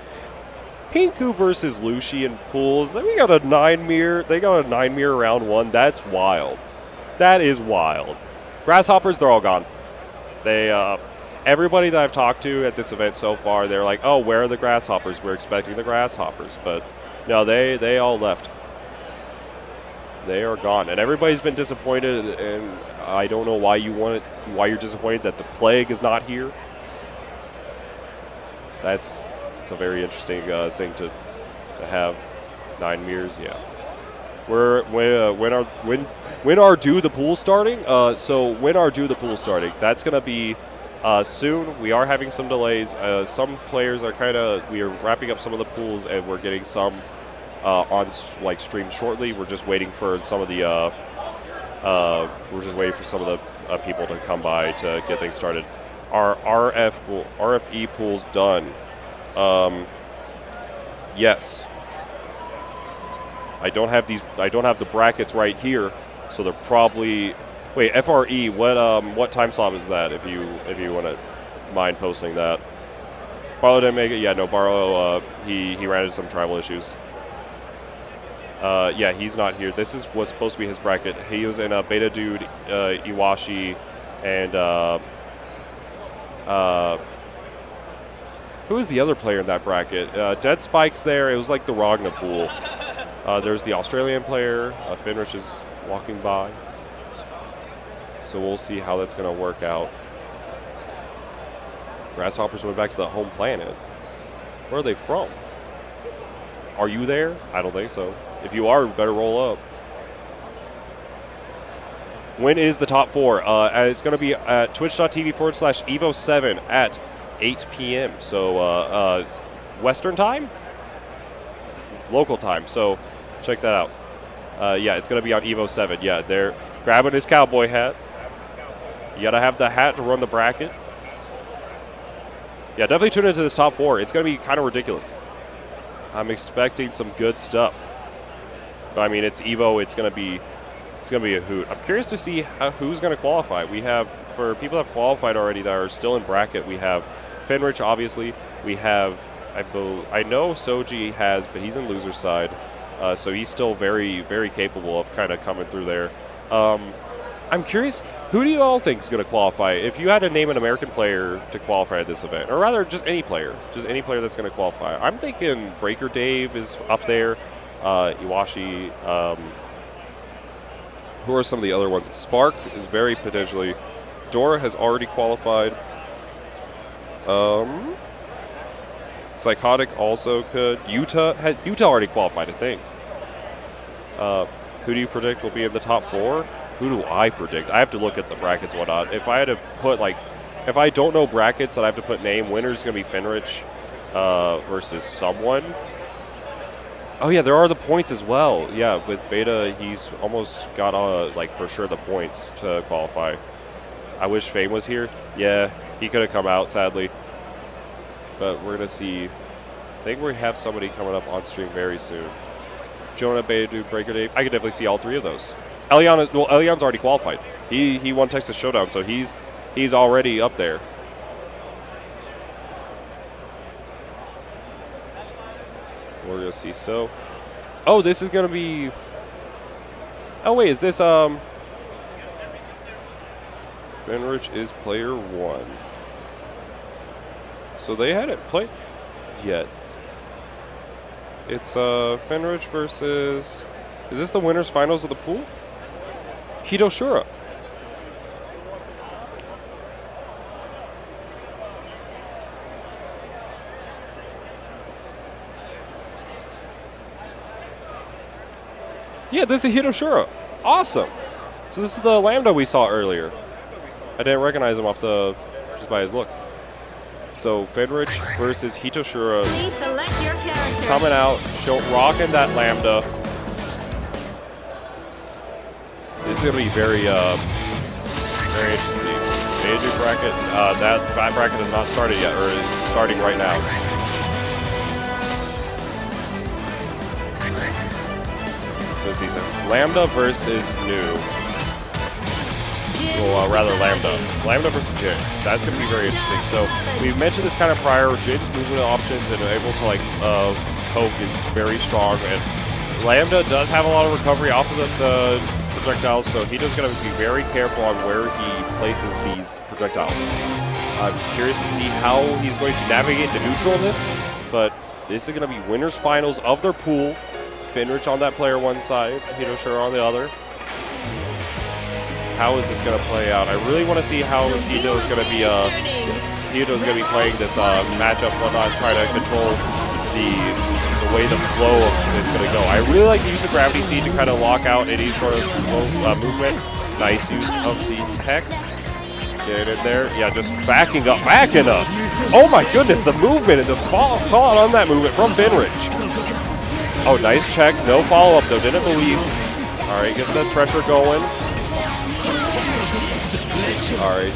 Lushi in pools. Then we got a 9 mirror. They got a 9 mirror round 1. That's wild. That is wild. Grasshoppers, they're all gone. They everybody that I've talked to at this event so far, they're like, oh, where are the Grasshoppers? We're expecting the Grasshoppers. But no, they all left. They are gone. And everybody's been disappointed, and I don't know why you're disappointed that the Plague is not here. It's a very interesting thing to have. 9 mirrors, yeah. When are due the pool starting? So when are due the pool starting? That's gonna be soon. We are having some delays. Some players are we are wrapping up some of the pools, and we're getting some on stream shortly. We're just waiting for some of the people to come by to get things started. Are RFE pools done? Yes. I don't have the brackets right here, so they're probably. Wait, FRE. What time slot is that? If you want to mind posting that. Barlow didn't make it. Yeah, no. Barlow. He ran into some tribal issues. Yeah, he's not here. This was supposed to be his bracket. He was in Beta Dude, Iwashi, and who was the other player in that bracket? Dead Spike's there. It was like the Ragna pool. There's the Australian player. Finrich is walking by. So we'll see how that's going to work out. Grasshoppers went back to the home planet. Where are they from? Are you there? I don't think so. If you are, better roll up. When is the top 4? It's going to be at twitch.tv/Evo7 at 8 p.m. So Western time? Local time. So check that out. Yeah, it's going to be on Evo 7. Yeah, they're grabbing his cowboy hat. You got to have the hat to run the bracket. Yeah, definitely tune into this top 4. It's going to be kind of ridiculous. I'm expecting some good stuff. But, I mean, it's Evo. It's going to be a hoot. I'm curious to see who's going to qualify. We have, for people that have qualified already that are still in bracket, we have Finrich, obviously. We have, I know Sochi has, but he's in loser side. So he's still very, very capable of kind of coming through there. I'm curious, who do you all think is going to qualify? If you had to name an American player to qualify at this event, or rather just any player that's going to qualify. I'm thinking Breaker Dave is up there, Iwashi. Who are some of the other ones? Spark is very potentially. Dora has already qualified. Psychotic also could. Utah already qualified, I think. Who do you predict will be in the top 4? Who do I predict? I have to look at the brackets and whatnot. If I had to put, if I don't know brackets and I have to put name, winner's going to be Finrich versus someone. Oh, yeah, there are the points as well. Yeah, with Beta, he's almost got, for sure the points to qualify. I wish Fame was here. Yeah, he could have come out, sadly. But we're going to see. I think we have somebody coming up on stream very soon. Jonah, Beta Dude, Breaker Dave. I could definitely see all 3 of those. Elion's already qualified. He won Texas Showdown, so he's already up there. we're gonna see. So, oh, this is gonna be. Oh wait, is this Fenrich is player 1. So they hadn't played yet. It's Fenrich versus. Is this the winners finals of the pool? Kito Shura. Yeah, this is Hirahara. Awesome. So this is the Lambda we saw earlier. I didn't recognize him off the just by his looks. So Fenrich versus Hirahara Please select your character. coming out, rocking that Lambda. This is gonna be very interesting. Major bracket. That bracket has not started yet, or is starting right now. So season Lambda versus New. Well, rather Lambda versus Jin. That's going to be very interesting. So we mentioned this kind of prior. Jin's movement options and able to poke is very strong, and Lambda does have a lot of recovery off of the projectiles. So he does going to be very careful on where he places these projectiles. I'm curious to see how he's going to navigate the neutral in this, but this is going to be winners finals of their pool. Fenrich on that player 1 side, Hirahara on the other. How is this going to play out? I really want to see how Vito is going to be playing this matchup, whatnot, trying to control the way the flow of it's going to go. I really like to use the gravity seed to kind of lock out any sort of movement. Nice use of the tech. Get in there. Yeah, just backing up. Oh my goodness, the movement and the fall out on that movement from Fenrich. Oh, nice check. No follow-up, though. Didn't believe. All right, gets that pressure going. All right.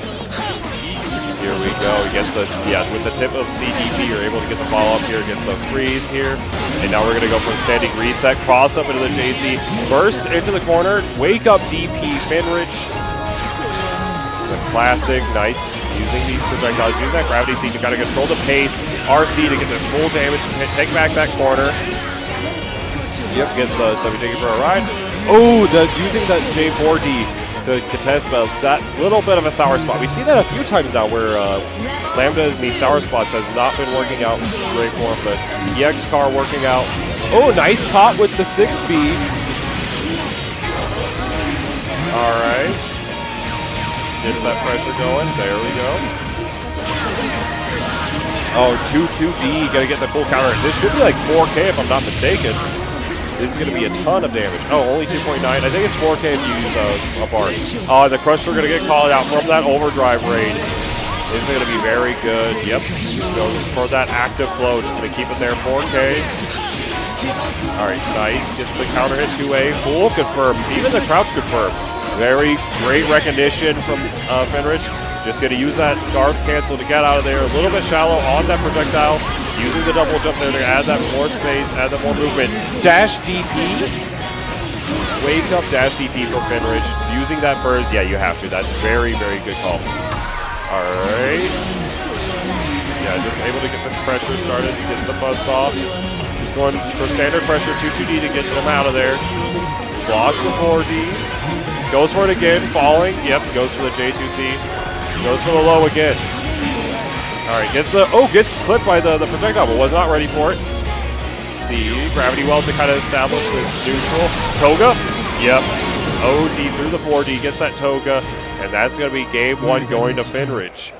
Here we go. He gets the, with the tip of CDP, you're able to get the follow-up here. Gets the freeze here. And now we're going to go for a standing reset. Cross up into the JC. Burst into the corner. Wake up DP Fenrich. The classic. Nice. Using these projectiles. Using that gravity seed to kind of control the pace. RC to get this full damage. Take back that corner. Yep, gets the WJ for a ride. Oh, using that J4D to contest, but that little bit of a sour spot. We've seen that a few times now where Lambda in these sour spots has not been working out great for him, but EX car working out. Oh, nice caught with the 6B. All right. Gets that pressure going. There we go. Oh, 2-2D. Got to get the full counter. This should be like 4K if I'm not mistaken. This is going to be a ton of damage. Oh, only 2.9. I think it's 4K if you use a bar. The Crusher going to get called out from that overdrive raid. This is going to be very good. Yep. Goes for that active flow. Just going to keep it there. 4K. All right, nice. Gets the counter hit 2A. Full confirm. Even the crouch confirm. Very great recognition from Fenrich. Just going to use that guard cancel to get out of there. A little bit shallow on that projectile. Using the double jump there to add that more space, add that more movement. Dash DP. Wake up dash DP for Fenrich. Using that burst, yeah, you have to. That's very, very good call. All right. Yeah, just able to get this pressure started. Gets the buzz off. Just going for standard pressure, 2-2D to get them out of there. Blocks the 4D. Goes for it again, falling. Yep, goes for the J2C. Goes for the low again. All right, gets clipped by the projectile, but was not ready for it. See, gravity well to kind of establish this neutral. Toga? Yep. OD through the 4D, gets that Toga, and that's going to be game 1 going to Fenrich.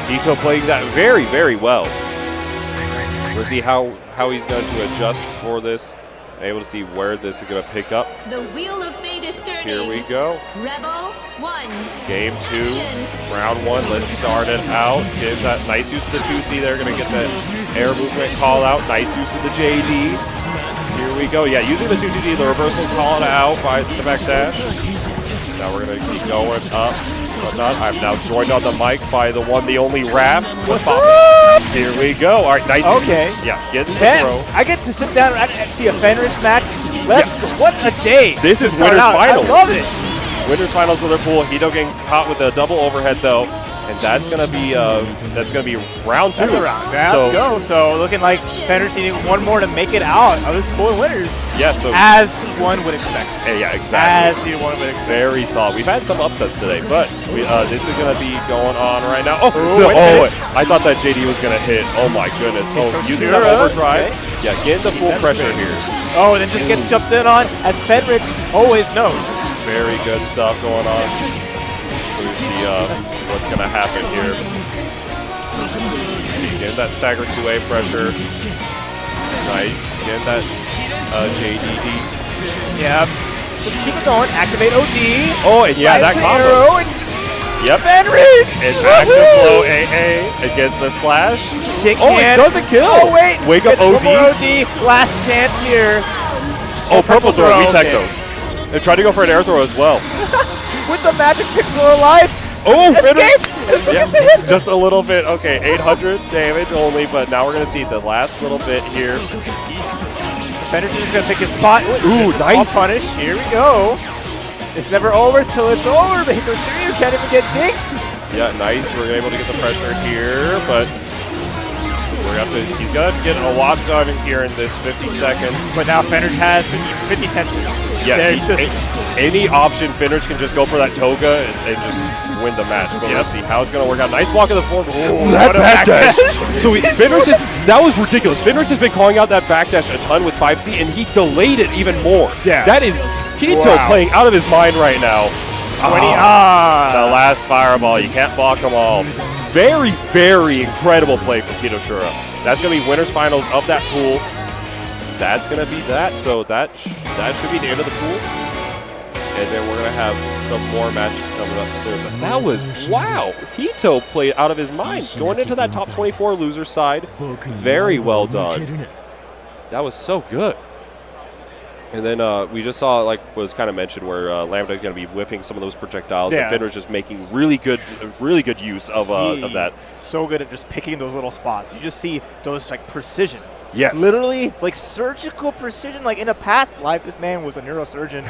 Vito playing that very, very well. We'll see how he's going to adjust for this. Able to see where this is going to pick up. The wheel of fate is turning. Here we go. Rebel 1. Game 2, round 1. Let's start it out. Get that nice use of the 2C there. Going to get that air movement call out. Nice use of the JD. Here we go. Yeah, using the 2-2D, the reversal call out by the back dash. Now we're going to keep going up. Whatnot. I'm now joined on the mic by the one, the only Raph. What's poppin'? Here we go. All right, nice. Okay. Yeah, get the throw. I get to sit down and see a Fenrich match. Let's go. What a day. This is winners finals. I love it. Winners finals of their pool. Hito getting caught with a double overhead though. And that's gonna be round 2. That's a round. Yeah, so, let's go. So looking like Fenris needing one more to make it out of this pool of winners. Yeah, so As one would expect. yeah, exactly. As one would expect. Very solid. We've had some upsets today, but this is going to be going on right now. Oh, wait. I thought that JD was going to hit. Oh my goodness. Oh, using that Shura, overdrive. okay. Yeah, getting the full pressure here. Oh, and then just getting jumped in on as Fenris always knows. Very good stuff going on. So we see what's going to happen here. See, getting that stagger 2A pressure. Nice. Getting that JDD. Yeah. Just keep it going. Activate OD. Oh, and yeah, that combo. Yep. Fenris! It's active blow AA against the slash. Oh, it doesn't kill. Oh, wait. Wake up OD. OD. Last chance here. Oh, purple throw. We tech okay. those. They tried to go for an air throw as well. With the magic pixel alive. Oh, Escapes! yeah, just a little bit. Okay, 800 damage only, but now we're going to see the last little bit here. Fenris is going to pick his spot. Ooh, nice. Punish. Here we go. It's never over till it's over, but Hito Shiryu can't even get dinked. Yeah, nice. We're able to get the pressure here, but he's going to get a lot done here in this 50 seconds. But now Fenris has 50 tension. Yeah, any option, Fenris can just go for that toga and just win the match. But we'll see how it's going to work out. Nice block of the forward. Oh, that backdash. So Fenris that was ridiculous. Fenris has been calling out that backdash a ton with 5C, and he delayed it even more. Yeah. That is Kito playing out of his mind right now. The last fireball. You can't block them all. Very, very incredible play from Kito Shura. That's going to be winners finals of that pool. That's going to be that. So that should be the end of the pool. And then we're going to have some more matches coming up soon. But that was, wow. Hito played out of his mind. Going into that top 24 loser side. Very well done. That was so good. And then we just saw, like was kind of mentioned, where Lambda is going to be whiffing some of those projectiles, and Fenris just making really good use of that. So good at just picking those little spots. You just see those like precision. Yes. Literally like surgical precision. Like in a past life, this man was a neurosurgeon.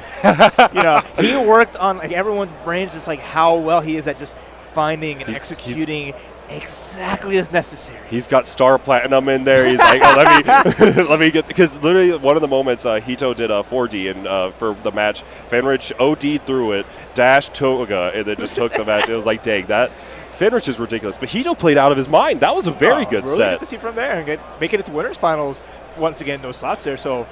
You know, he worked on like everyone's brains, just like how well he is at just finding and executing exactly as necessary. He's got Star Platinum in there. He's like, oh, let me get, because literally one of the moments Hito did a 4D and for the match, Fenris OD'd through it, dashed toga, and then just took the match. It was like, dang, that Fenris is ridiculous. But Hito played out of his mind. That was a very good really set. Good to see from there and making it to winners finals once again. No slots there, so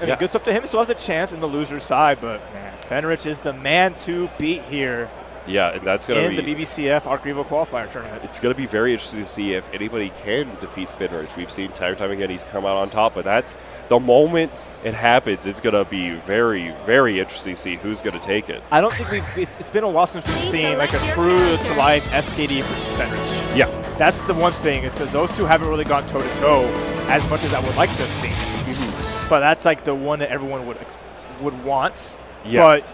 good stuff to him. He still has a chance in the loser side, but man, Fenris is the man to beat here. Yeah, and that's going to be in the BBCF ArcSystemWorks qualifier tournament. It's going to be very interesting to see if anybody can defeat Fenris. We've seen time and time again he's come out on top, but that's the moment it happens. It's going to be very, very interesting to see who's going to take it. I don't think it's been a while since we've seen like a true to life SKD versus Fenris. Yeah, that's the one thing, is because those two haven't really gone toe to toe as much as I would like to have seen. But that's like the one that everyone would want. Yeah. But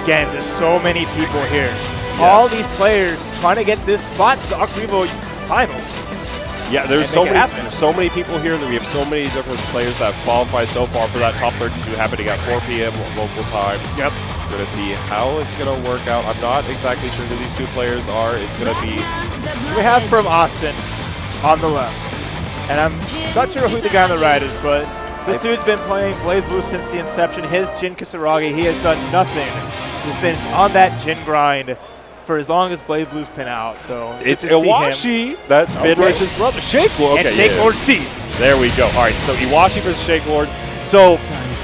again, there's so many people here. Yeah. All these players trying to get this spot to the ArcSystemWorks finals. Yeah, there's so many people here. That we have so many different players that have qualified so far for that top 32 happening at 4 p.m. local time. Yep. We're going to see how it's going to work out. I'm not exactly sure who these two players are. It's going to be... We have from Austin on the left. And I'm not sure who the guy on the right is, but this dude's been playing BlazBlue since the inception. His Jin Kisaragi, he has done nothing. He's been on that Jin grind for as long as BlazBlue's been out. So it's Iwashi, that Fenris' brother. Shake Lord. Okay, and Shake Lord Steve. There we go. All right, so Iwashi versus Shake Lord. So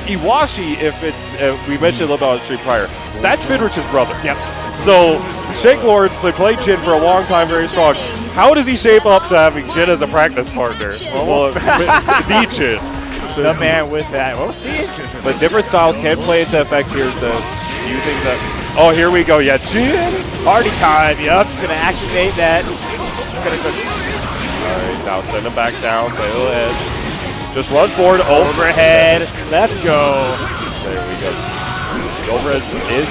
Iwashi, if it's, we mentioned a little bit on the stream prior, that's Fenris' brother. Yep. So Shake Lord played Jin for a long time, very strong. How does he shape up to having Jin as a practice partner? Well, beat Jin. So the man with that. We'll see. But different styles can play into effect here. Using the. Oh, here we go. Yeah, Jin. Party time. Yep. He's gonna activate that. All right, now send him back down. Play a little edge. Just run forward. Overhead. Let's go. There we go. The overhead is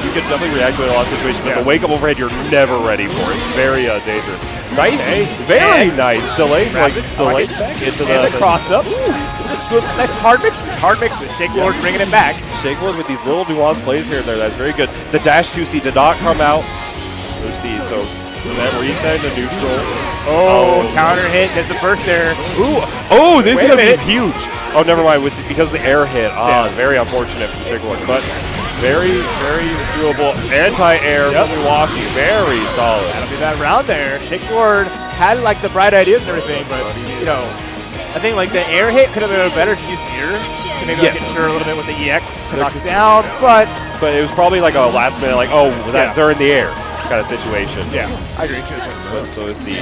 you can definitely react to it in a lot of situations, but the wake up overhead you're never ready for. It's very dangerous. Nice, very nice delay, delay tech into the cross up. This is good. Nice hard mix. Hard mix with Shake Lord bringing it back. Shake Lord with these little nuanced plays here and there. That's very good. The dash 2C did not come out. 2C, so Reset to neutral. Oh, counter hit. There's the burst there. Ooh. Oh, this is Wait a going to be minute. huge. Oh, never mind. Because the air hit. Very unfortunate from Chick-fil-A. But very, very doable. Anti-air from Mawashi. Very solid. That'll be that round there. Shake Lord had like the bright ideas and everything, but you know, I think like the air hit could have been better if you used mirror to maybe like, get Shura a little bit with the EX to knock it down, but it was probably like a last minute, like, they're in the air kind of situation. Yeah, I agree. So let's see.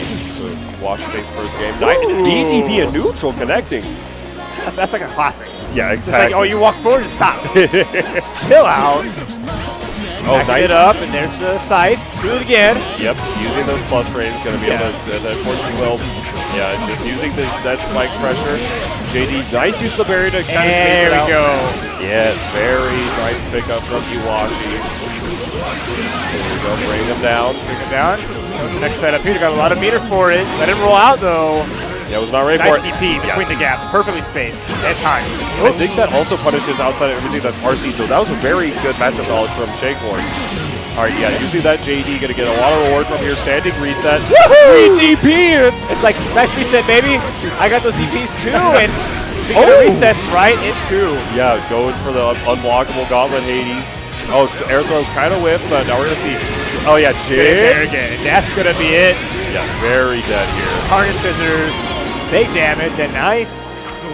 Washington takes first game. BTP and neutral connecting. That's like a classic. Yeah, It's exactly. like, oh, you walk forward and stop. Chill out. Oh, Back nice. it up, and there's the scythe. Do it again. Yep, using those plus frames, going to be able to force the will. Yeah, just using this dead spike pressure. JD, nice use of the barrier to kind of space it out. There we go. Yes, very nice pickup from Iwashi. There we go, bring him down. Bring him down. What's the next setup here? Got a lot of meter for it. Let him roll out, though. Yeah, was not ready Nice for it. DP between the gaps. Perfectly spaced. That time. I think that also punishes outside of everything that's RC, so that was a very good matchup knowledge from Shake Lord. All right, yeah, using that JD, going to get a lot of reward from here. Standing reset. DP! It's like, nice reset, baby. I got those DPs too, and speaking of resets right into. Yeah, going for the unblockable Gauntlet Hades. Oh, air throw kind of whipped, but now we're going to see. Oh, yeah, There Jig. again. That's going to be it. Yeah, very dead here. Harness scissors, big damage, and nice.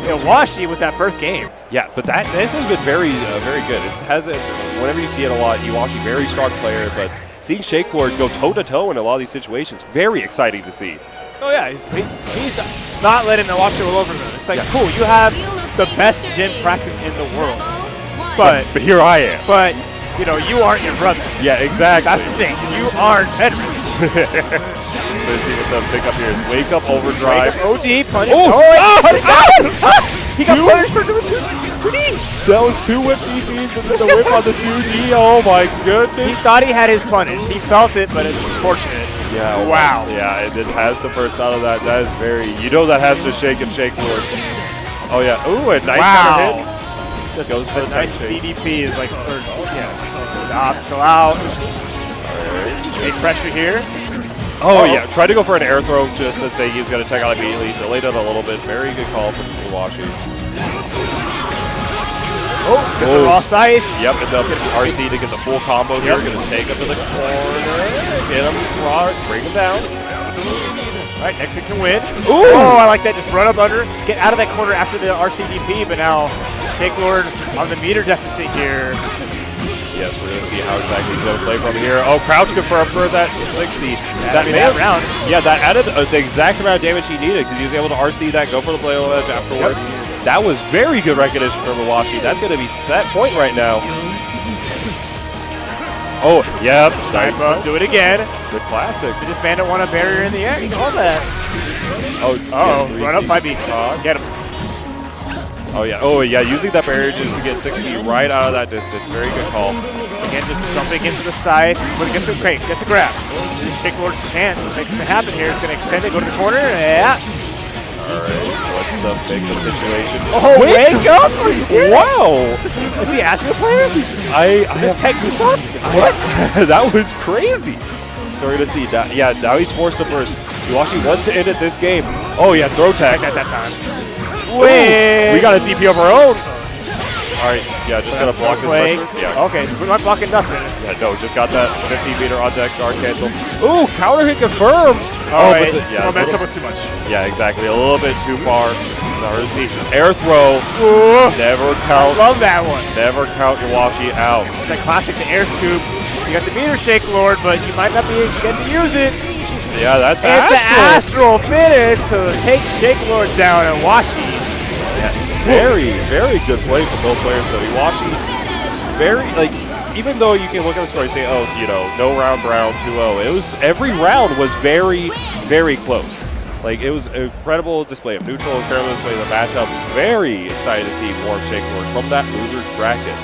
Mawashi with that first game. Yeah, but this has been very good. It has whenever you see it a lot, Iwashi, very strong player, but seeing Shake Lord go toe-to-toe in a lot of these situations, very exciting to see. Oh yeah, he's not letting Mawashi roll over him. It's like, cool, you have the best gym practice in the world, but here I am. But you know, you aren't your brother. Yeah, exactly. That's the thing. You aren't veterans. Let's see what the pickup here is. Wake up overdrive. OD, punish. He got punished for doing 2D. That was 2 whip DPs and then the whip on the 2D. Oh my goodness. He thought he had his punish. He felt it, but it's unfortunate. Yeah. Wow. Yeah, and it has to burst out of that. That is very. You know that has to shake and shake Lord. Oh yeah. Ooh, a nice counter hit. Just goes for a the nice tech shake. CDP is like, stop, chill out. Big pressure here. Oh yeah, tried to go for an air throw just to think he's going to take out immediately. Delayed it a little bit. Very good call from Mawashi. Gets the raw scythe. Yep, and the RC to get the full combo here. Going to take him to the corner. Get him raw, bring him down. All right, next one can win. Ooh! Oh, I like that. Just run up under, get out of that corner after the RCDP, but now Shake Lord on the meter deficit here. Yes, we're going to see how exactly he's going to play from here. Oh, crouch confirmed for that 6C. That round. Yeah, that added the exact amount of damage he needed because he was able to RC that, go for the play edge afterwards. That was very good recognition from Mawashi. That's going to be that point right now. Oh, yep. Nice. Do it again. Good classic. He just bandit won a barrier in the air. He called that. Oh, Run up by B. Get him. Oh yeah, using that barrier just to get 6 feet right out of that distance. Very good call. Again, just jumping into the side. But gets the crate, gets the grab. Shake Lord's chance to make something happen here. It's going to extend it, go to the corner. Yeah. Alright, what's the mix-up situation? Oh, wake up! Are you serious? Wow! Is he Astro player? I This tech Gustav? What? That was crazy. So we're going to see. Yeah, now he's forced to burst. Iwashi wants to end it this game. Oh yeah, throw tech. At that time. Wait. We got a DP of our own. All right, yeah, just gonna block this pressure. Yeah. Okay, we're not blocking nothing. Yeah, no, just got that 15 meter on deck guard cancel. Ooh, counter hit confirmed. Oh, but momentum was too much. Yeah, exactly. A little bit too far. Now we're see air throw. Ooh. Never count. I love that one. Never count Iwashi out. It's a classic, the air scoop. You got the meter shake Lord, but you might not be getting to use it. Yeah, that's It's an astral finish to take Shake Lord down and Washi. Yes, very, very good play from both players. So Iwashi, very, like, even though you can look at the story and say, oh, you know, no round brown, 2-0, it was, every round was very, very close. Like, it was an incredible display of neutral, incredible display of the matchup. Very excited to see more Shake Lord from that loser's bracket.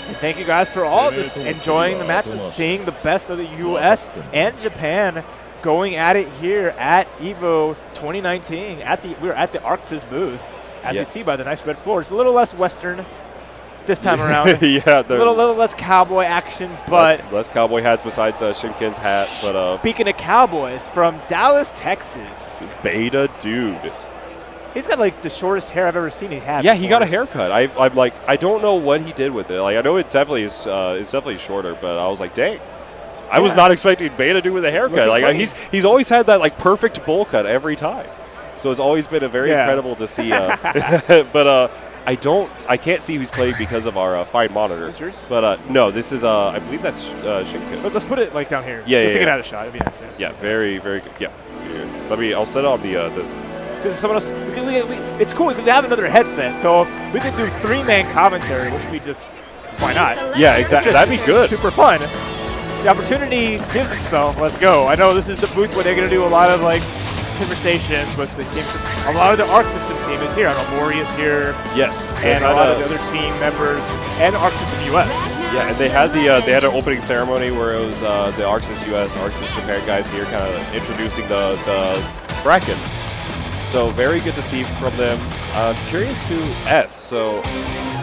And thank you guys for all just enjoying the match and seeing the best of the U.S. and Japan going at it here at EVO 2019. We were at the ArcSys booth, as you see by the nice red floor. It's a little less Western this time around. Yeah, a little less cowboy action, but less cowboy hats besides Shinken's hat. But speaking of cowboys, from Dallas, Texas, Beta Dude. He's got like the shortest hair I've ever seen he had. Yeah, he got a haircut. I'm like, I don't know what he did with it. Like, I know it definitely is. It's definitely shorter, but I was like, dang. I was not expecting Beta Dude with a haircut. Like, he's always had that like perfect bowl cut every time. So it's always been a very incredible to see. But I can't see who's playing because of our fine monitor. But no, this is I believe that's Shinken. Let's put it like down here. Yeah, just to get out of shot. It'd be nice. Yeah, very, very good. Yeah. I'll set it on the because someone else, it's cool. We could have another headset, so we could do 3-man commentary, which we just, why not? Yeah, exactly. That'd be good. Super fun. The opportunity gives itself. Let's go. I know this is the booth where they're going to do a lot of like conversations with the team. A lot of the Arc System team is here. I know Mori is here. Yes, and a lot of the other team members and Arc System US. Yeah, and they had they had an opening ceremony where it was the Arc System US, Arc System Japan guys here, kind of introducing the bracket. So very good to see from them. Curious who S. So,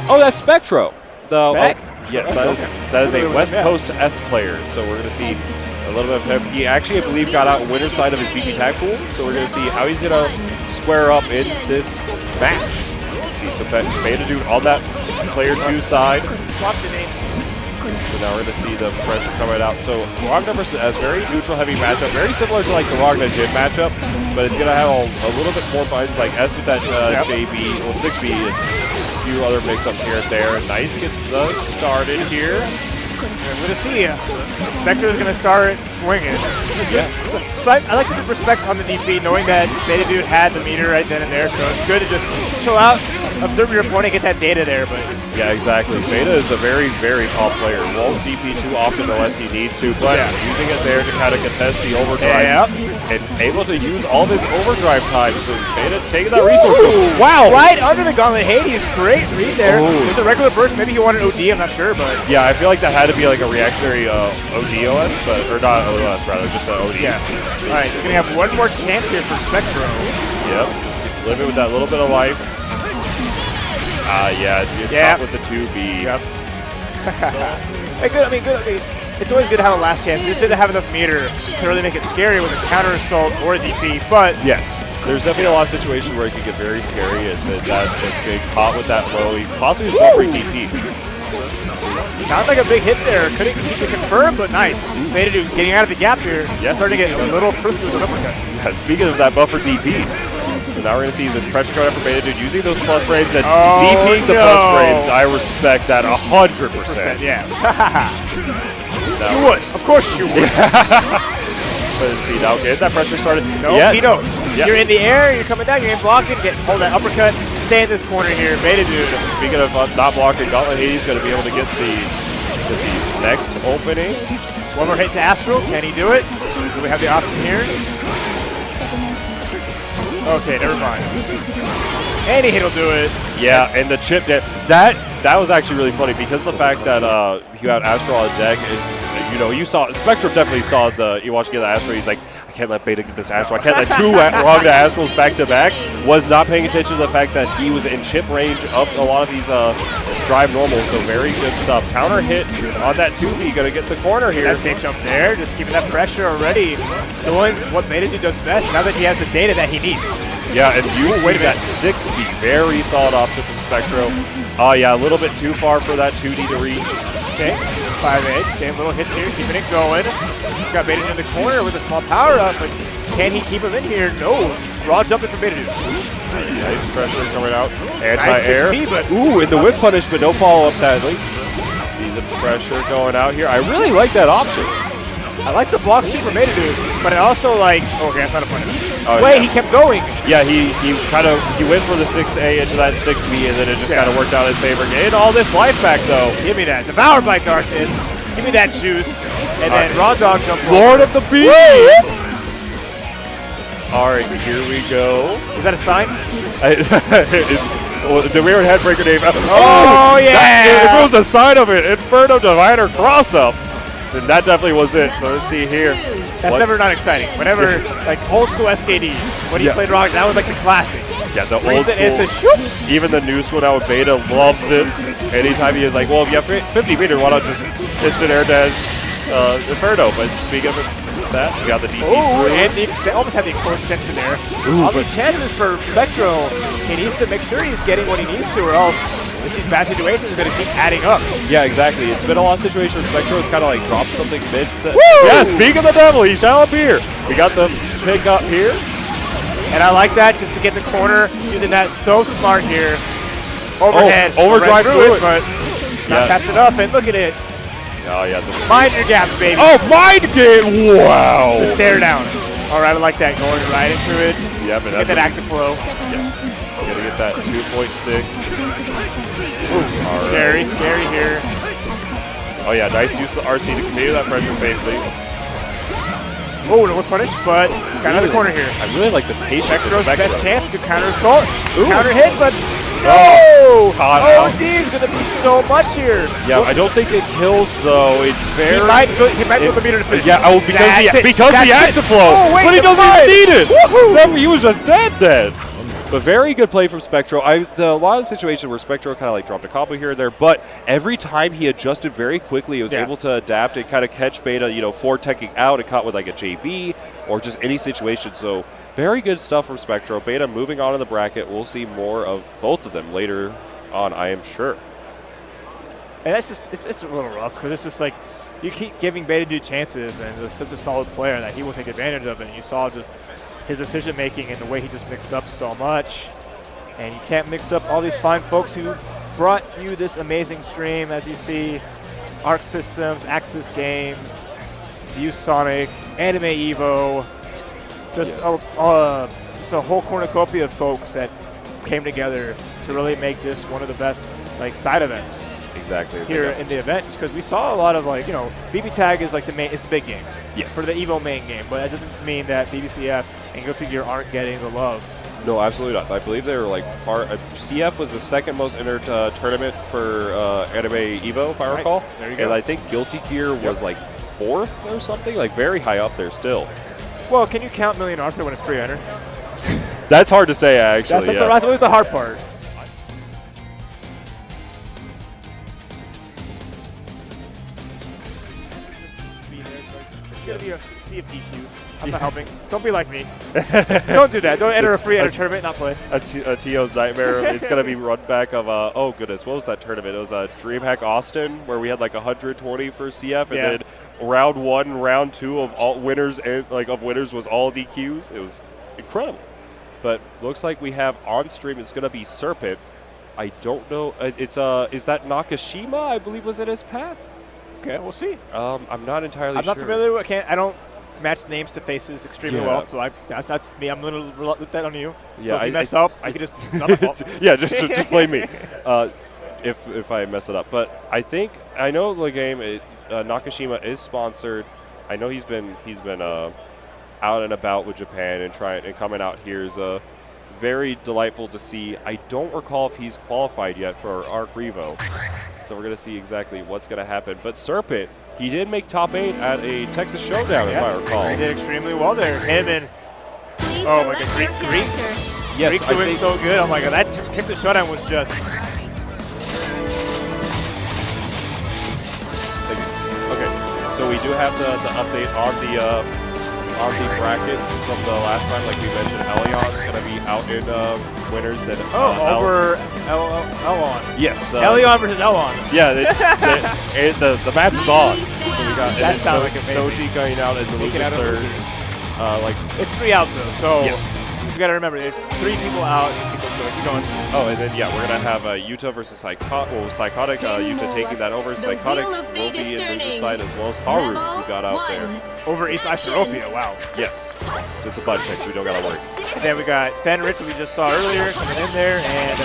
that's Spectro. Yes, that is a West Coast S player. So we're going to see a little bit of him. He actually, I believe, got out winner's side of his BP tag pool. So we're going to see how he's going to square up in this match. Let's see, so Beta Dude on that player 2 side. So now we're going to see the pressure coming out. So Ragna versus S, very neutral heavy matchup, very similar to like the Ragna Jin matchup, but it's going to have a little bit more buttons, like S with that JB, well 6B, and a few other mix-ups here and there. Nice gets started here. We're going to see Spectro is going to start swinging. So I like to put respect on the DP, knowing that Beta Dude had the meter right then and there, so it's good to just chill out, observe your opponent, get that data there. But yeah, exactly. Beta is a very, very calm player. Won't DP too often unless he needs to, but using it there to kind of contest the overdrive and able to use all of his overdrive time. So Beta taking that resource. Wow! Right under the gauntlet. Hades, great read there. There's a regular burst. Maybe he wanted OD, I'm not sure, but yeah, I feel like that had to be like a reactionary OD-OS, or not OS rather, just an OD. Yeah. All right, we're going to have one more chance here for Spectro. Yep, just living with that little bit of life. It's not with the 2B. Yep. Good. It's always good to have a last chance. It's good to have enough meter to really make it scary with a counter assault or a DP, but yes, there's definitely a lot of situations where it can get very scary, and that just getting caught with that low, possibly just buffering DP. Sounds like a big hit there. Couldn't keep it confirmed, but nice. Beta Dude getting out of the gap here. Yes, starting to get a little frisky with uppercuts. Yeah, speaking of that buffer DP, so now we're going to see this pressure coming up for Beta Dude using those plus frames and DPing the plus frames. I respect that 100%. Yeah. You would. Of course you would. But see, now getting that pressure started. No, he knows. You're in the air, you're coming down, you're in blocking, hold that uppercut, stay in this corner here. Beta Dude. Speaking of not blocking, Gauntlet Hades going to be able to get the next opening. One more hit to Astral. Can he do it? Do we have the option here? Okay, never mind. Any hit will do it. Yeah, and the chip that was actually really funny because of the fact that you had Astral on deck. You saw Spectro definitely saw you watch get the Astral. He's like, I can't let Beta get this Astral. I can't let two Ragna Astrals back to back. Was not paying attention to the fact that he was in chip range of a lot of these drive normals. So very good stuff. Counter hit on that 2B. Gonna get the corner here. That safe jump there, just keeping that pressure already. Doing what Beta Dude does best now that he has the data that he needs. Yeah, and you see that 6B. Very solid option from Spectro. Oh yeah, a little bit too far for that 2D to reach. Okay, 5-8, same little hits here, keeping it going. He's got Beta Dude in the corner with a small power up, but can he keep him in here? No. Raw jumping from Beta Dude. Nice pressure coming out. Anti-air. Nice 6B, but ooh, in the whip punish, but no follow-up, sadly. See the pressure going out here. I really like that option. I like the block super Beta Dude, but I also like. Okay, that's not a punish. Oh, wait, he kept going. Yeah, he went for the 6A into that 6B, and then it just kind of worked out in his favor. Getting all this life back though. Give me that. Devoured by Darkness. Give me that juice. And then Raw Dog jump. Lord of the Bees. All right, here we go. Is that a sign? It's the weird headbreaker name. Oh yeah! If it was a sign of it, Inferno Diviner cross up, then that definitely was it. So let's see here. That's never not exciting. Whenever, like old school SKD, when he played Rock, that was like the classic. Yeah, the old Brings it into school. shoot. Even the new school now with Beta loves it. Anytime he is like, well, if you have 50 meter, why not just instant air dash Inferno? But speaking of that, we got the DP. Oh, and they almost had the extension there. All these chances for Spectro. He needs to make sure he's getting what he needs to, or else these bad situations are going to keep adding up. Yeah, exactly. It's been a lot of situations where Spectro's kind of like dropped something mid-set. Yeah, speak of the devil, he shall appear. We got the pick up here. And I like that just to get the corner, using that so smart here. Overhead. Overdrive through it. But not fast enough, and look at it. Oh, yeah. This Mind your gap, baby. oh, mind game. Wow. The stare down. All right, I like that. Going right into it. Yeah, but Get that's that active flow. Gonna get that 2.6. Scary, scary here. Oh, yeah. Nice use of the RC to continue that pressure safely. Oh, no punish, but got another corner here. I really like this patience with Spectro's Spectro. best chance. Good counter assault. Counter hit, but no! Oh, caught Oh, out. D is going to be so much here. Yeah, I don't think it kills, though. It's very... He might go the meter to finish. Yeah, oh, because That's the it. active flow. Oh, wait, but he never doesn't mind. even need it. Woohoo! He was just dead. But very good play from Spectro. A lot of situations where Spectro kind of like dropped a combo here and there, but every time he adjusted very quickly, he was able to adapt and kind of catch Beta, forward teching out and caught with like a JB or just any situation. So very good stuff from Spectro. Beta moving on in the bracket. We'll see more of both of them later on, I am sure. And that's just, it's a little rough because it's just like you keep giving Beta dude chances, and he's such a solid player that he will take advantage of it. And you saw just his decision making and the way he just mixed up so much. And you can't mix up all these fine folks who brought you this amazing stream, as you see. Arc Systems, Axis Games, ViewSonic, AnimEVO, just a whole cornucopia of folks that came together to really make this one of the best side events. Exactly. Here in the event, because we saw a lot of BB Tag is the main, it's the big game. Yes. For the EVO main game, but that doesn't mean that BBCF and Guilty Gear aren't getting the love. No, absolutely not. I believe they were CF was the second most entered tournament for AnimEVO, if I recall. There you go. And I think Guilty Gear was like 4th or something, very high up there still. Well, can you count Million Arthur when it's 300? That's hard to say, actually. That's always the hard part. It's gonna be a sea of DQs. I'm not helping. Don't be like me. Don't do that. Don't enter a free enter tournament, not play. A TO's nightmare. It's going to be run back of, oh goodness, what was that tournament? It was DreamHack Austin, where we had 120 for CF, and then round 1, round 2 of all winners, and winners was all DQs. It was incredible. But looks like we have on stream, it's going to be Serpent. I don't know. Is that Nakashima? I believe was in his path. Okay, we'll see. I'm not entirely sure. I'm not familiar with. I don't match names to faces extremely well, so that's me. I'm gonna let that on you. Yeah, so if you mess up, I can just not my fault. Yeah, just blame me. If I mess it up, but I know the game. Nakashima is sponsored. I know he's been out and about with Japan and coming out here is very delightful to see. I don't recall if he's qualified yet for ArcRevo. So we're going to see exactly what's going to happen. But Serpent, he did make top 8 at a Texas Showdown, if I recall. He did extremely well there. Him and, oh my god, Greek. Yes, Greek doing so good. Oh my god, that Texas Showdown was just... Okay, so we do have the update on the brackets from the last time. Like we mentioned, Elion's going to be out in winners. Then over Elon. Yes. Elion versus Elon. Yeah, the match is on. So we got that sounds like amazing. Sochi going out as the loser's third. It's 3 out though, so yes. You gotta remember, there's 3 people out. Keep going. Oh, and then we're gonna have Yuta versus Psychotic. Yuta taking that over. Psychotic will be in loser side as well as Haru, who got out there. Over East Iceropia, wow. Yes. So it's a butt check, so we don't gotta worry. And then we got Fenrich, who we just saw earlier, coming in there, and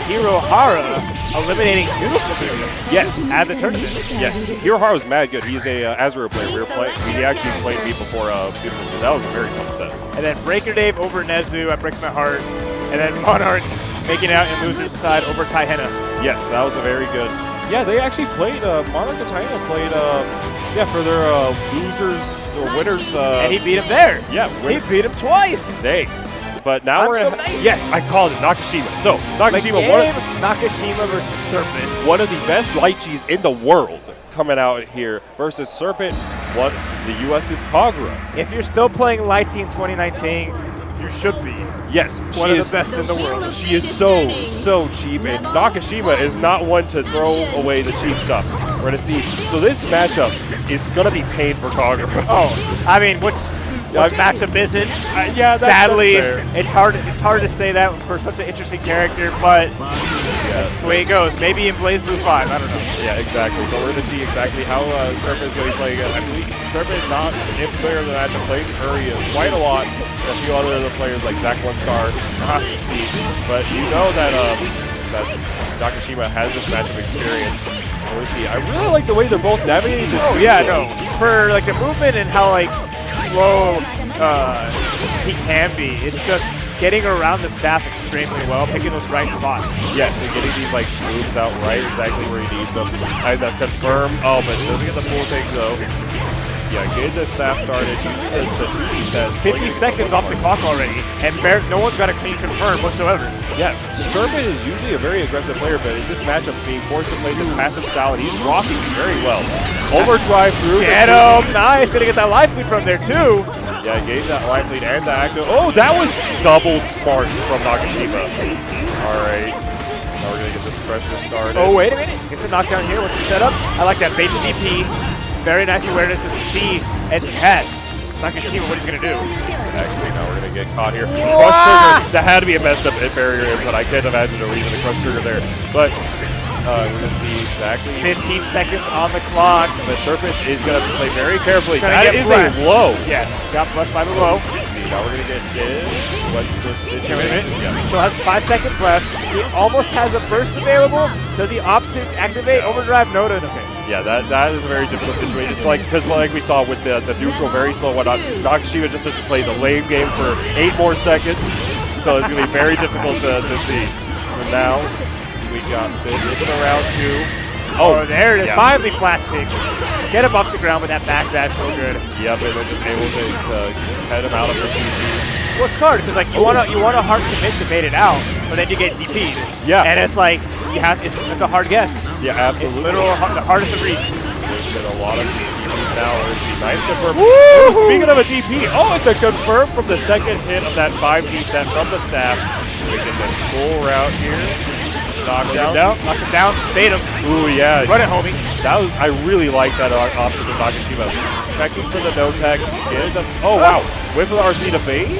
Hirahara eliminating Nuka. Yes. At the tournament. Yeah, Hirahara's mad good. He's a Azure player. He actually played me before Beautiful. That was a very fun set. And then Breaker Dave over Nezu, that breaks my heart. And then Monarch making out in loser's side over Taihena. Yes, that was a very good. Yeah, they actually played, Monarch and Taihena played, for their losers or winners. And he beat him there. Yeah. He beat him twice. But but now I'm we're so gonna nice. yes, I called it Nakashima. So Nakashima, Nakashima versus Serpent. one of the best lychees in the world coming out here versus Serpent. What the US's Kagura. If you're still playing Lychee in 2019, you should be. Yes, One she of is the best in the world. She is so cheap, and Nakashima is not one to throw away the cheap stuff. We're gonna see. So this matchup is gonna be pain for Kagura. Oh, I mean, which matchup isn't? Yeah, sadly, that's fair. it's hard to say that for such an interesting character, but that's the way it goes. Maybe in Blaze Blue 5, I don't know. Yeah, exactly. So we're gonna see exactly how Serpent is gonna be playing. I believe Serpent is not an player of the matchup, played Uri quite a lot. A few other players like Zach One Star, see, but you know that that Nakashima has this matchup experience. We'll see. I really like the way they're both navigating this. Oh yeah, no. For like the movement and how like slow he can be, it's just getting around the staff extremely well, picking those right spots. Yes, and getting these like moves out right exactly where he needs them. And the confirm. Oh, but doesn't get the full thing though. Yeah, getting the staff started. Using this 2D set. 50 seconds off the clock already, and no one's got a clean confirm whatsoever. Yeah, Serpent is usually a very aggressive player, but in this matchup, being forced to play this passive style, and he's rocking it very well. Overdrive through. Get him! Nice! Gonna get that life lead from there, too. Yeah, gave that life lead and the active. Oh, that was double smarts from Nakashima. All right. Now we're gonna get this pressure started. Oh, wait a minute. Gets the knockdown here. What's the setup? I like that bait to DP. Very nice awareness to see and test Nakashima what he's going to do. Actually, now we're going to get caught here. Crush trigger. That had to be a messed up barrier input. I can't imagine a reason to crush trigger there. But we're going to see exactly 15 seconds on the clock. The Serpent is going to play very carefully. That is blessed. a low. Yes, got blessed by the low. See, now we're going to get in. What's the situation? Wait a minute. Yeah. Still has 5 seconds left. He almost has a burst available. Does he opt to activate overdrive? No, no, okay. Yeah, that is a very difficult situation. It's like, because like we saw with the neutral, very slow whatnot, Nakashima just has to play the lane game for 8 more seconds, so it's going to be very difficult to see. So now we got this. Is it around 2? Oh, there it is. Yeah. Finally flash kick. Get him off the ground with that backdash, so good. Yep, and they're just able to head him out of the CC. Well, it's hard because like you want to hard commit to bait it out, but then you get DP'd. Yeah. And it's like it's a hard guess. Yeah, absolutely. It's literally the hardest to reach. There's been a lot of DPs now. Nice confirm. Woo! Oh, speaking of a DP, and the confirm from the second hit of that 5D set from the staff. We get this full route here. Knock him down, bait him. Ooh, yeah. Run it, homie. I really like that option with Nakashima. Checking for the no tag. Oh, wow. Went for the RC to bait?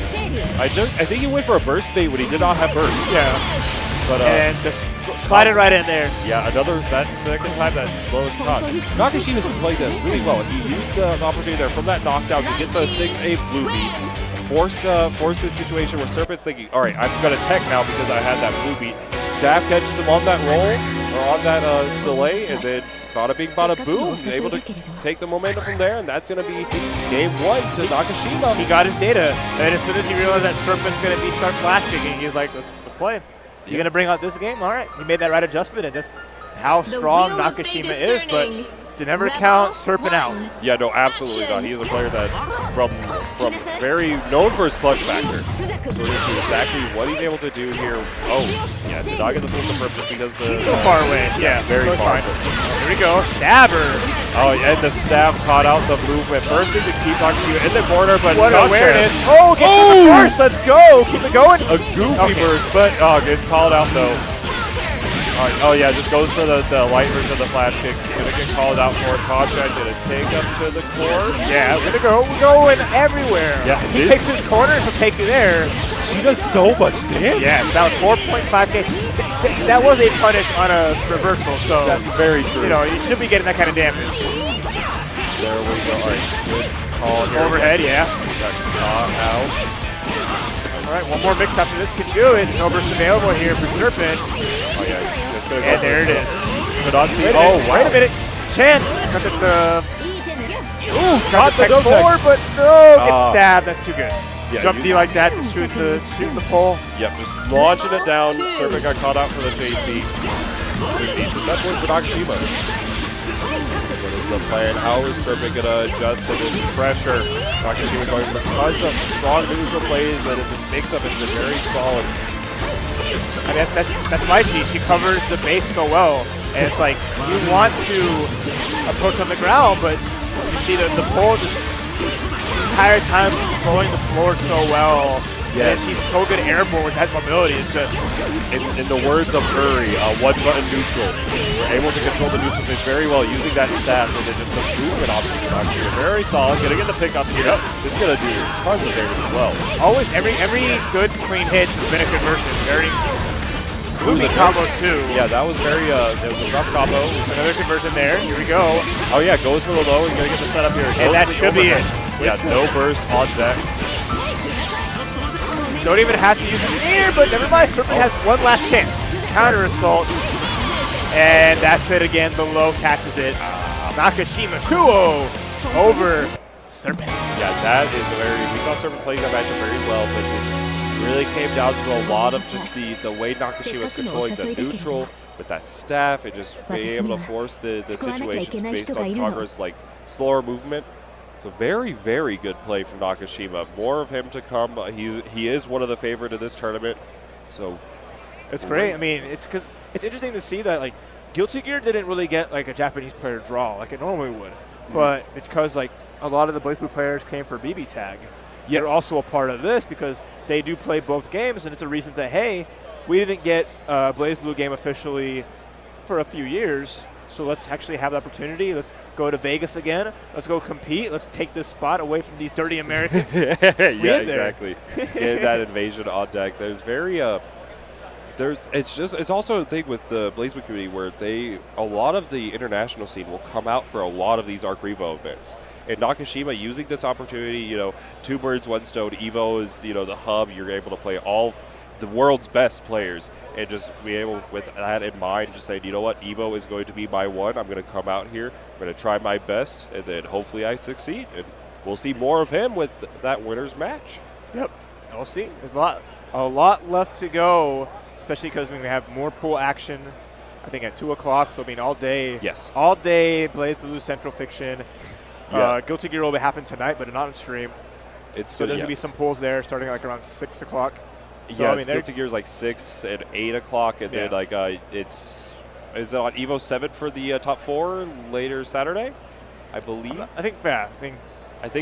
I think he went for a burst bait when he did not have burst. Yeah. But and just slide it right in there. Yeah, that second time that slow is caught. Nakashima's been playing that really well. He used the opportunity there from that knockdown to get the 6-8 blue beat. Force this situation where Serpent's thinking, all right, I'm going to tech now because I had that blue beat. Staff catches him on that roll, or on that delay, and then bada bing, bada boom. He's able to take the momentum from there, and that's going to be game 1 to Nakashima. He got his data, and as soon as he realized that Serpent's going to start flash kicking, he's like, let's play. You're going to bring out this game? All right. He made that right adjustment, and just how strong Nakashima is, but to never count Serpent out. Yeah, no, absolutely not. He is a player that from very known for his clutch factor. So we're going to see exactly what he's able to do here. Oh, yeah, to not get the full confirm just because the so far away. Yeah, very far. Here we go. Stabber. Oh, and the stab caught out the movement. First thing to keep Nakashima in the corner, but what awareness. Chance. Oh, get to the burst. Let's go. Keep it going. A goofy burst, but gets called out though. Oh yeah, just goes for the light version of the flash kick. Gonna get called out for it. Contract did a take up to the core. Yeah, we're going everywhere. Yeah, he picks his corner and he'll take you there. She does so much damage. Yeah, that was 4.5K. That was a punish on a reversal, so that's very true. You know, you should be getting that kind of damage. There we go. All right, good call here. Overhead, yeah. Got caught out. All right, one more mix after this can do it. No burst available here for Serpent. Oh yeah. And there it is. Wait a minute. Chance. Ooh, got the no forward, but no, gets stabbed. That's too good. Yeah, Jump D like that to shoot the pole. Yep, just launching it down. Serpent got caught out for the JC. So that was for Nakashima. the plan. How is Serpent going to adjust to this pressure? Nakashima going for tons of strong neutral plays that it just makes up into very solid. I mean, that's my G. She covers the base so well. And it's like, you want to approach on the ground, but you see the pull just the entire time controlling the floor so well. Yes. And she's so good airborne with that mobility. It's just, in the words of Curry, one button neutral. We're able to control the neutral phase very well using that staff, and then just the movement options are here. Very solid. Gonna get the pickup here. This is gonna do tons of damage as well. always, every good clean hit has been a conversion. Very moving combos too. Yeah, that was very, it was a rough combo. Another conversion there. Here we go. Oh yeah, goes for the low. He's gonna get the setup here. And that should be it. Yeah, no burst on deck. Don't even have to use the air, but never mind. Serpent has one last chance. Counter assault. And that's it again. The low catches it. Nakashima 2-0 over Serpent. Yeah, that is we saw Serpent playing that matchup very well, but it just really came down to a lot of just the way Nakashima was controlling the neutral with that staff and just being able to force the situations based on Kagura's like slower movement. So very, very good play from Nakashima. More of him to come. He is one of the favorite of this tournament. So it's great. I mean, it's interesting to see that like Guilty Gear didn't really get like a Japanese player draw like it normally would, but because like a lot of the BlazBlue players came for BB Tag. Yes. They're also a part of this because they do play both games, and it's a reason that hey, we didn't get a BlazBlue game officially for a few years, so let's actually have the opportunity. Let's go to Vegas again. Let's go compete. Let's take this spot away from these dirty Americans. Yeah, exactly. Get that invasion on deck. It's also a thing with the BlazBlue community where a lot of the international scene will come out for a lot of these ArcRevo events. And Nakashima using this opportunity, two birds, one stone. EVO is, the hub. You're able to play all the world's best players and just be able, with that in mind, just saying, you know what, EVO is going to be my one. I'm going to come out here. I'm going to try my best, and then hopefully I succeed. And we'll see more of him with that winner's match. Yep, we'll see. There's a lot left to go, especially because we have more pool action, I think, at 2 o'clock. So, I mean, all day. Yes. All day, BlazBlue Central Fiction. Yeah. Guilty Gear will happen tonight, but not on stream. So there's going to be some pools there starting like around 6 o'clock. So, yeah, I mean, Guilty Gear is like 6 and 8 o'clock, and then like is it on EVO 7 for the top 4 later Saturday, I believe. I think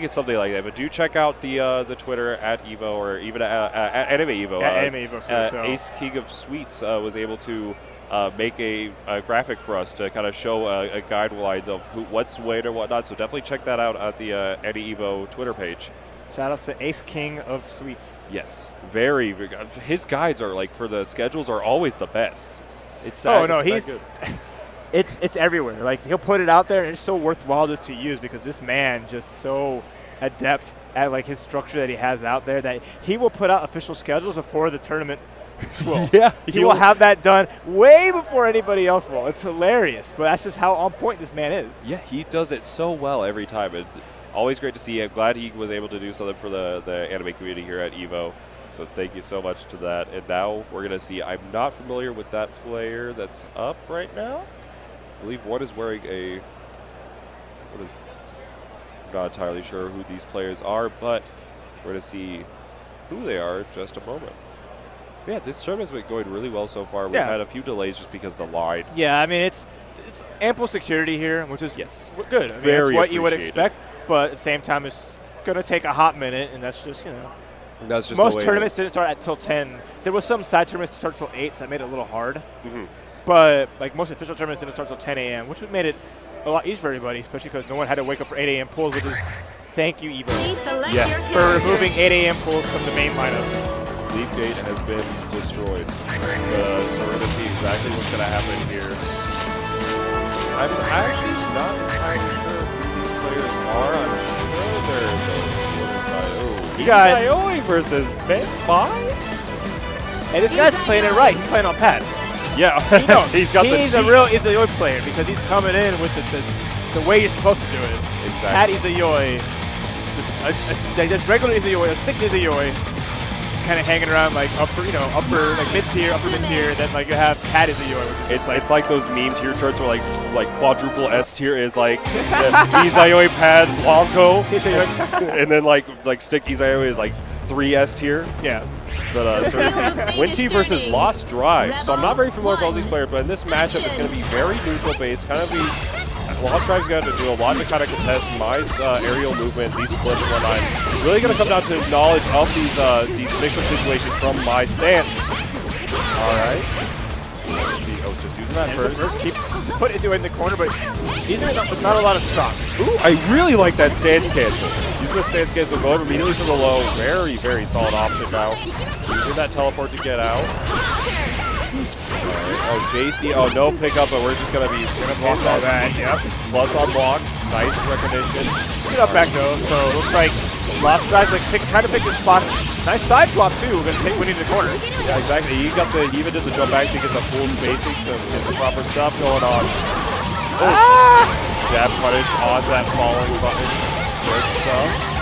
it's something like that. But do check out the Twitter at EVO or even at AnimEVO. AnimEVO. So. Ace King of Sweets was able to make a graphic for us to kind of show a guidelines of what's when or whatnot. So definitely check that out at the AnimEVO Twitter page. Shout outs to Ace King of Sweets. Yes, very, very good. His guides are like for the schedules are always the best. It's he's good. It's everywhere. Like he'll put it out there, and it's so worthwhile just to use because this man just so adept at like his structure that he has out there that he will put out official schedules before the tournament will. Yeah, he will have that done way before anybody else will. It's hilarious, but that's just how on point this man is. Yeah, he does it so well every time. And always great to see. I'm glad he was able to do something for the anime community here at EVO. So thank you so much to that. And now we're going to see, I'm not familiar with that player that's up right now. I believe one is wearing I'm not entirely sure who these players are, but we're going to see who they are in just a moment. Yeah, this tournament's been going really well so far. We've had a few delays just because of the line. Yeah, I mean, it's ample security here, which is good. I mean, Very it's what you would expect, but at the same time, it's going to take a hot minute, and that's just, That's just most tournaments didn't start until 10. There was some side tournaments that start until 8, so that made it a little hard. Mm-hmm. But like most official tournaments didn't start until 10 a.m., which made it a lot easier for everybody, especially because no one had to wake up for 8 a.m. pools, which is thank you, EVO, for removing 8 a.m. pools from the main lineup. Sleepgate has been destroyed. So we're going to see exactly what's going to happen here. I'm actually not entirely sure who these players are. I'm sure they're the other side. Oh, you got Ioi versus Ben Bai? And this guy's playing it right. He's playing on pad. Yeah, he's a real Izayoi player because he's coming in with the way you're supposed to do it. Exactly. Pad Izayoi, just regular Izayoi, a stick Izayoi. kind of hanging around like upper, like mid tier, upper mid tier. Then like you have Pat is a Yoi. It's like those meme tier charts where like quadruple S tier is like Izayoi, Pad, Wamko, and then like stick Izayoi is like 3 S tier. Yeah. But so Winty versus Lost Drive. So I'm not very familiar with all these players, but in this matchup it's going to be very neutral based. Kind of be Lost Drive's got to do a lot to kind of contest my aerial movement, these flips and whatnot. Really going to come down to knowledge of these mix-up situations from my stance. All right. Let's see. Oh, just using that first. Keep put it in the corner, but he's in with not a lot of stocks. Ooh, I really like that stance cancel. Using the stance cancel, go over immediately from the low. Very, very solid option now. Using that teleport to get out. Right. Oh, JC. Oh, no pickup, but we're just going to be block all that. Yep. Plus on block. Nice recognition. Get up back though. So it looks like Lost Drive's like trying to pick his spot. Nice side swap too. We're going to take Winnie to the corner. Yeah, exactly. He even did the jump back to get the full spacing to get the proper stuff going on. Oh. Jab punish on that falling button. Good stuff.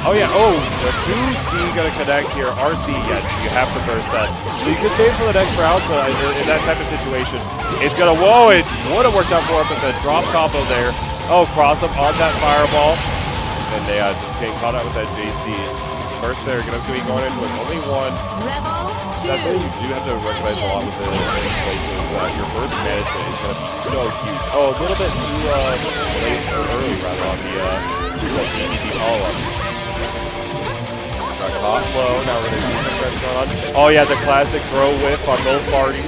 Oh yeah, the 2C gonna connect here. RC, yeah, you have to burst that. So you can save for the next round, but in that type of situation, it's gonna, whoa, it would have worked out for it, but the drop combo there. Oh, cross up on that fireball. And they just getting caught out with that JC. First they're gonna be going into it, only one. That's something you do have to recognize a lot with the winning places, that your burst management is gonna be so huge. Oh, a little bit too late or early rather on the DDD follow-up. Hot flow, now we're going to see some pressure going on. Oh yeah, the classic throw whiff on both parties.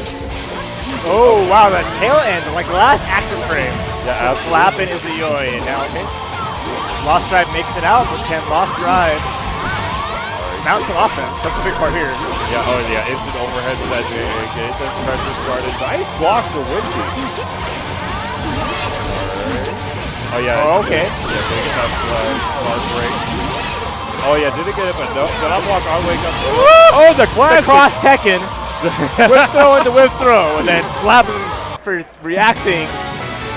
Oh wow, that tail end, like last active frame. Yeah, absolutely. Slapping is a Yoi. And now, okay. Lost Drive makes it out, but can Lost Drive mount some offense? That's the big part here. Yeah, oh yeah, instant overhead with that JA. Get the pressure started. Nice blocks for Winty. Right. Oh yeah. Oh, okay. Yeah, they get that hard break. Oh yeah, didn't get it, but no, the unblock on wake up. Oh, the classic! The cross Tekken. Whip throw into whip throw, and then slap him for reacting.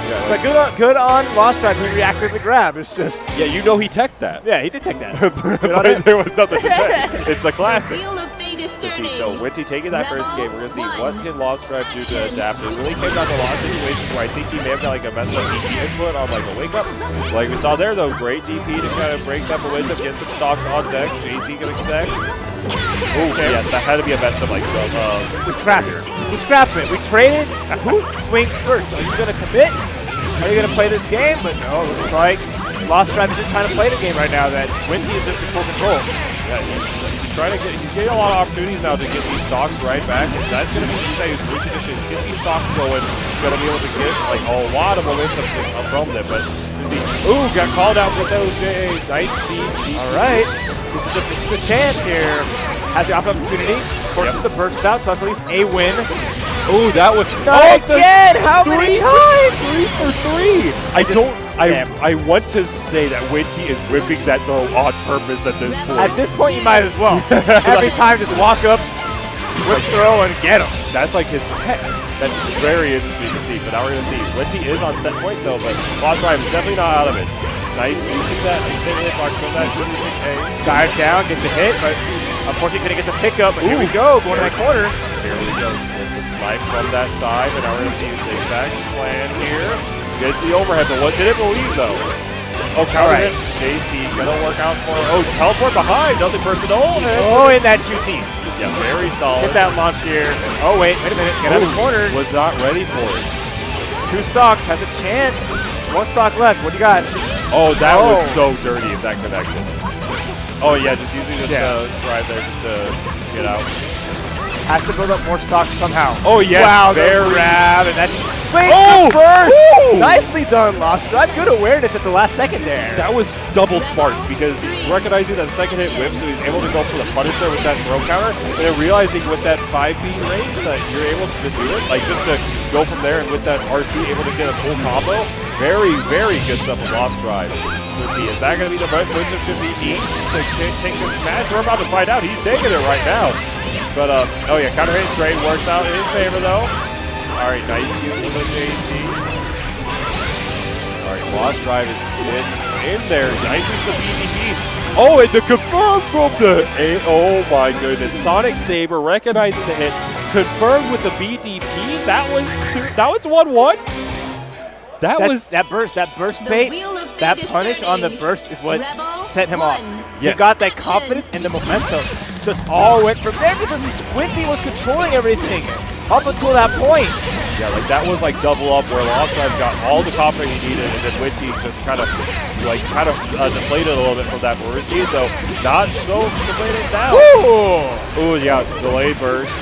Yeah, it's like good on Lost Drive. He reacted to the grab. It's just. Yeah, you know he teched that. Yeah, he did tech that. But there was nothing to tech. It's the classic. Wheel of Fate is turning. So Winty taking that first game. We're gonna see what can Lost Drive do to adapt. It really came down to a lot of situations where I think he may have got like a messed up DP input on like a wake up. Like we saw there though, great DP to kind of break that momentum, get some stocks on deck. JC gonna connect. Okay. Yes, that had to be a best of like we scrapped it. We scrapped it. We traded. Who swings first? Are you gonna commit? Are you gonna play this game? But no, it looks like Lost Drive is just trying to play the game right now. That Winty is just in full control. Yeah, he's trying to he's getting a lot of opportunities now to get these stocks right back. And that's gonna be Izayu's reconditions. Get these stocks going. He's gonna be able to get like a lot of momentum from them. But you see, ooh, got called out with those JA. Nice speed. All right, this is the chance here. Has the opportunity. Forces the burst out, so that's at least a win. Ooh, that was again. How many times? 3 for 3. I want to say that Winty is whipping that throw on purpose at this point. At this point, you might as well. Every time, just walk up, whip throw, and get him. That's like his tech. That's very interesting to see. But now we're going to see. Winty is on set point though, but Lost Drive is definitely not out of it. Nice using that. He's taking it box from that. Dive down, gets the hit, but unfortunately couldn't get the pickup. But here we go, going to that corner. Here we go. Get the snipe from that dive, and now we're going to see the exact plan here. Gets the overhead, but what didn't believe though? Oh, counter hit. JC gonna work out for. Oh, teleport behind. Nothing personal. Oh, in that juicy. Yeah, very solid. Hit that launch here. Oh wait a minute. Get out of the corner. Was not ready for it. 2 stocks has a chance. 1 stock left. What do you got? Oh, that was so dirty if that connected. Oh yeah, just using the drive there just to get out. Has to build up more stock somehow. Oh yes, wow, very grab, and that's first. Nicely done, Lost Drive. Good awareness at the last second there. That was double smarts because recognizing that second hit whip, so he's able to go for the punish there with that throw counter, and then realizing with that 5 feet range that you're able to do it, like just to go from there and with that RC able to get a full combo. Very, very good stuff with Lost Drive. Let's see, is that going to be the momentum shift he needs to take this match? We're about to find out. He's taking it right now. But, oh yeah, counter hit trade works out in his favor, though. All right, nice use of the JC. All right, Lost Drive is in there. Nice use of the BBB. Oh, and the confirm from the oh my goodness, Sonic Saber recognizing the hit, confirmed with the BDP. That was 1-1. That burst bait, that punish on the burst is what set him off. Yes. He got that confidence and the momentum. Just all went from there because Wincy was controlling everything up until that point. Yeah, like that was like double up where Lost Drive got all the confidence he needed, and then Wincy just kind of deflated a little bit from that Mawashi, though not so deflated now. Ooh, yeah, delayed burst.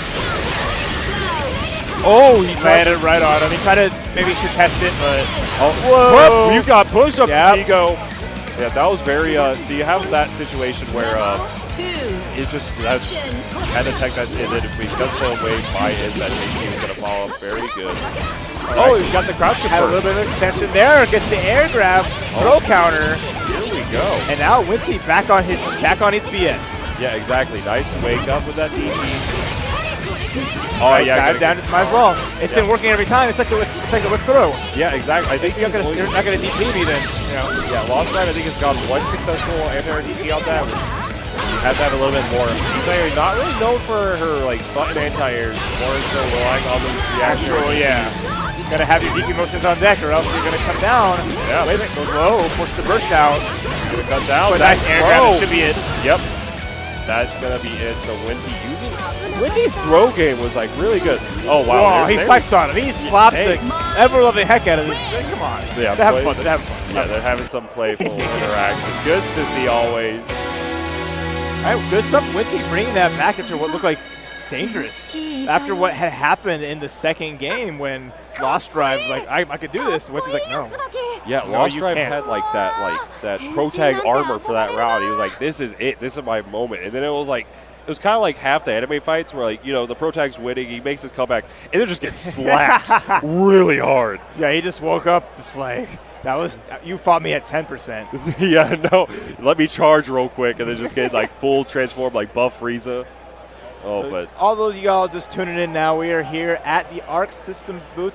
Oh, he landed right on him. He tried to maybe contest it, but whoa! You got push up Yep. to Ego. Yeah, that was very. So you have that situation where it's just had to tech that, and then because the wave by is that JC was going to follow up very good. Oh, he got the crouch had a confirmed. little bit of extension there. Gets the air grab, throw counter, Here we go. and now Wincy back on his BS. Yeah, exactly. Nice to wake up with that DP. Oh yeah, dive down, might as well. It's been working every time. It's like the whip throw. Yeah, exactly. I think You're not gonna DP me then. You know. Yeah, Lost Drive I think has got one successful anti-air DP on that. You had that a little bit more. She's not really known for her like button anti-airs, more so relying on those reaction. Oh yeah. You gotta have your DP motions on deck, or else you're gonna come down. Yeah, Wait a minute, goes low, push the burst out. Gonna cut down. But nice air grab, that should be it. Yep. That's gonna be it. So Wincy's throw game was like really good. Oh wow. Whoa, he flexed on him. He slapped the ever-loving heck out of this. Come on. Yeah, they're having fun. They're having fun. Yeah, they're having some playful interaction. Good to see always. All right, good stuff. Wincy bringing that back after what looked like dangerous. After what had happened in the second game when Lost Drive, like, I could do this. Wincy's like, no. Yeah, No, Lost you Drive can't. had that pro tag armor for that round. He was like, this is it. This is my moment. And then it was kind of like half the anime fights where, like, you know, the pro tag's winning, he makes his comeback, and then just gets slapped really hard. Yeah, he just woke up. It's like, you fought me at 10%. Yeah, no, let me charge real quick, and then just get like full transform like Buff Frieza. Oh, So but all those of y'all just tuning in now, we are here at the Arc Systems booth.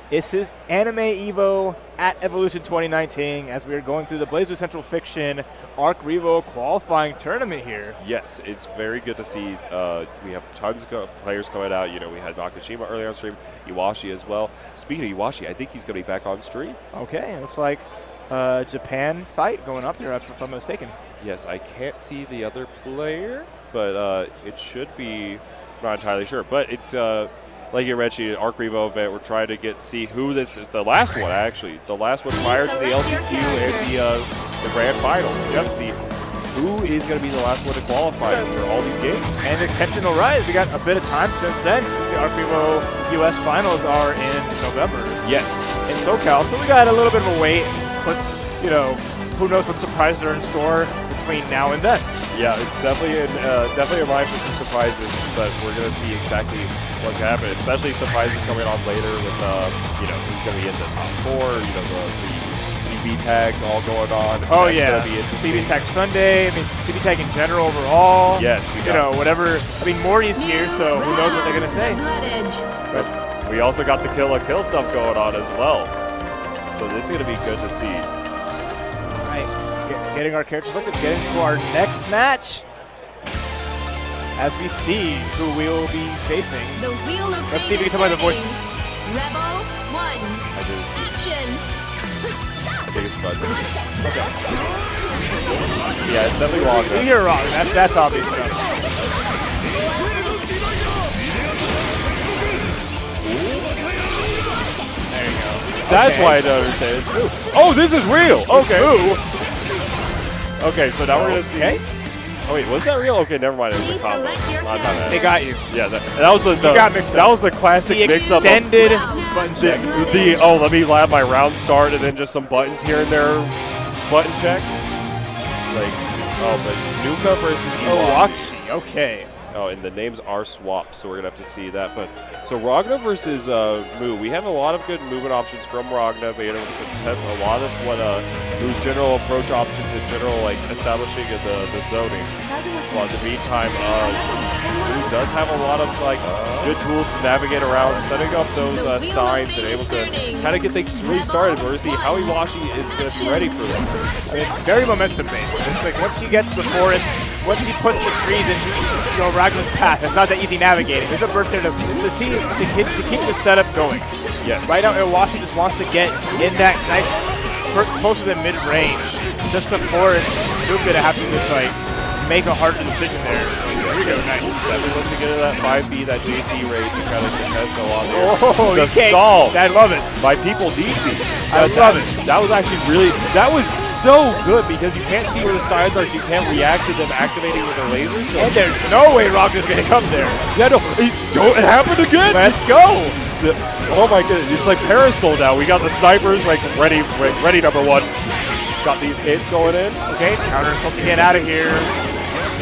This is AnimEVO at Evolution 2019 as we are going through the BlazBlue Central Fiction Arc Revo qualifying tournament here. yes, it's very good to see. We have tons of players coming out. You know, we had Nakashima earlier on stream, Iwashi as well. Speaking of Iwashi, I think he's going to be back on stream. Okay, looks like Japan fight going up here, if I'm mistaken. Yes, I can't see the other player, but it should be. Not entirely sure, but it's like you mentioned, an Arc Revo event. We're trying to see who this is. The last one, actually, the last one prior to the LCQ and the grand finals. So you have to see who is going to be the last one to qualify for all these games. And exceptional rise. We got a bit of time since then. The Arc Revo US finals are in November Yes. in SoCal, so we got a little bit of a wait. But you know, who knows what surprises are in store between now and then. Yeah, it's definitely a ride for some surprises, but we're going to see exactly what's going to happen, especially surprises coming on later with, you know, who's going to be in the top four, you know, the BB tags all going on. Oh, That's yeah. going to be interesting. BB Tag Sunday, I mean, BB Tag in general overall. Yes, we got whatever. I mean, Morty's here, so who knows what they're going to say. Blood Edge. But we also got the kill stuff going on as well. So this is going to be good to see. All right, getting our characters looked at, getting to our next match as we see who we will be facing. The Wheel of Let's Fate see if we is can tell by the turning. voices. Rebel 1. I didn't see it. Action. I think it's Bud. Okay. Yeah, it's definitely long. You're wrong. That's obvious enough. There you go. That's Okay. why I don't understand. It's new. Oh, this is real. Okay. Okay, so now we're gonna see. Okay. Oh wait, was that real? Okay, never mind. It was a Please combo. select your Not that They got you. Yeah, that was the got mixed up. that was the classic The mix-up. extended button check. Let me have my round start and then just some buttons here and there, button check. Like, oh, but Nuka versus Iwashi. Mawashi. Okay. Oh, and the names are swapped, so we're going to have to see that. But so Ragna versus Mu. We have a lot of good movement options from Ragna, being able to contest a lot of what Mu's general approach options and general like establishing of the zoning. While in the meantime, Mu does have a lot of like good tools to navigate around, setting up those signs and able to kind of get things really started. We're going to see how Iwashi is going to be ready for this. It's very momentum based. It's like once he gets before it, once he puts the trees in, you know, Ragna's path, it's not that easy navigating. There's a burst there to keep the setup going. Yes. Right now, Iwashi just wants to get in that nice, closer than mid-range, just to force Nuka to have to just like make a harder decision there. There we go, nice. Definitely wants to get into that 5B, that JC rate to kind of contest a lot there. Oh, the you can't. stall I love it. by people need me. I love it. That was actually really, that was so good because you can't see where the signs are, so you can't react to them activating with their lasers. So. And there's no way Ragna's going to come there. Yeah, no, it happened again. Let's go. Oh my goodness, it's like Parasol now. We got the snipers like ready number one. Got these kids going in. Okay, counter's supposed to get out of here.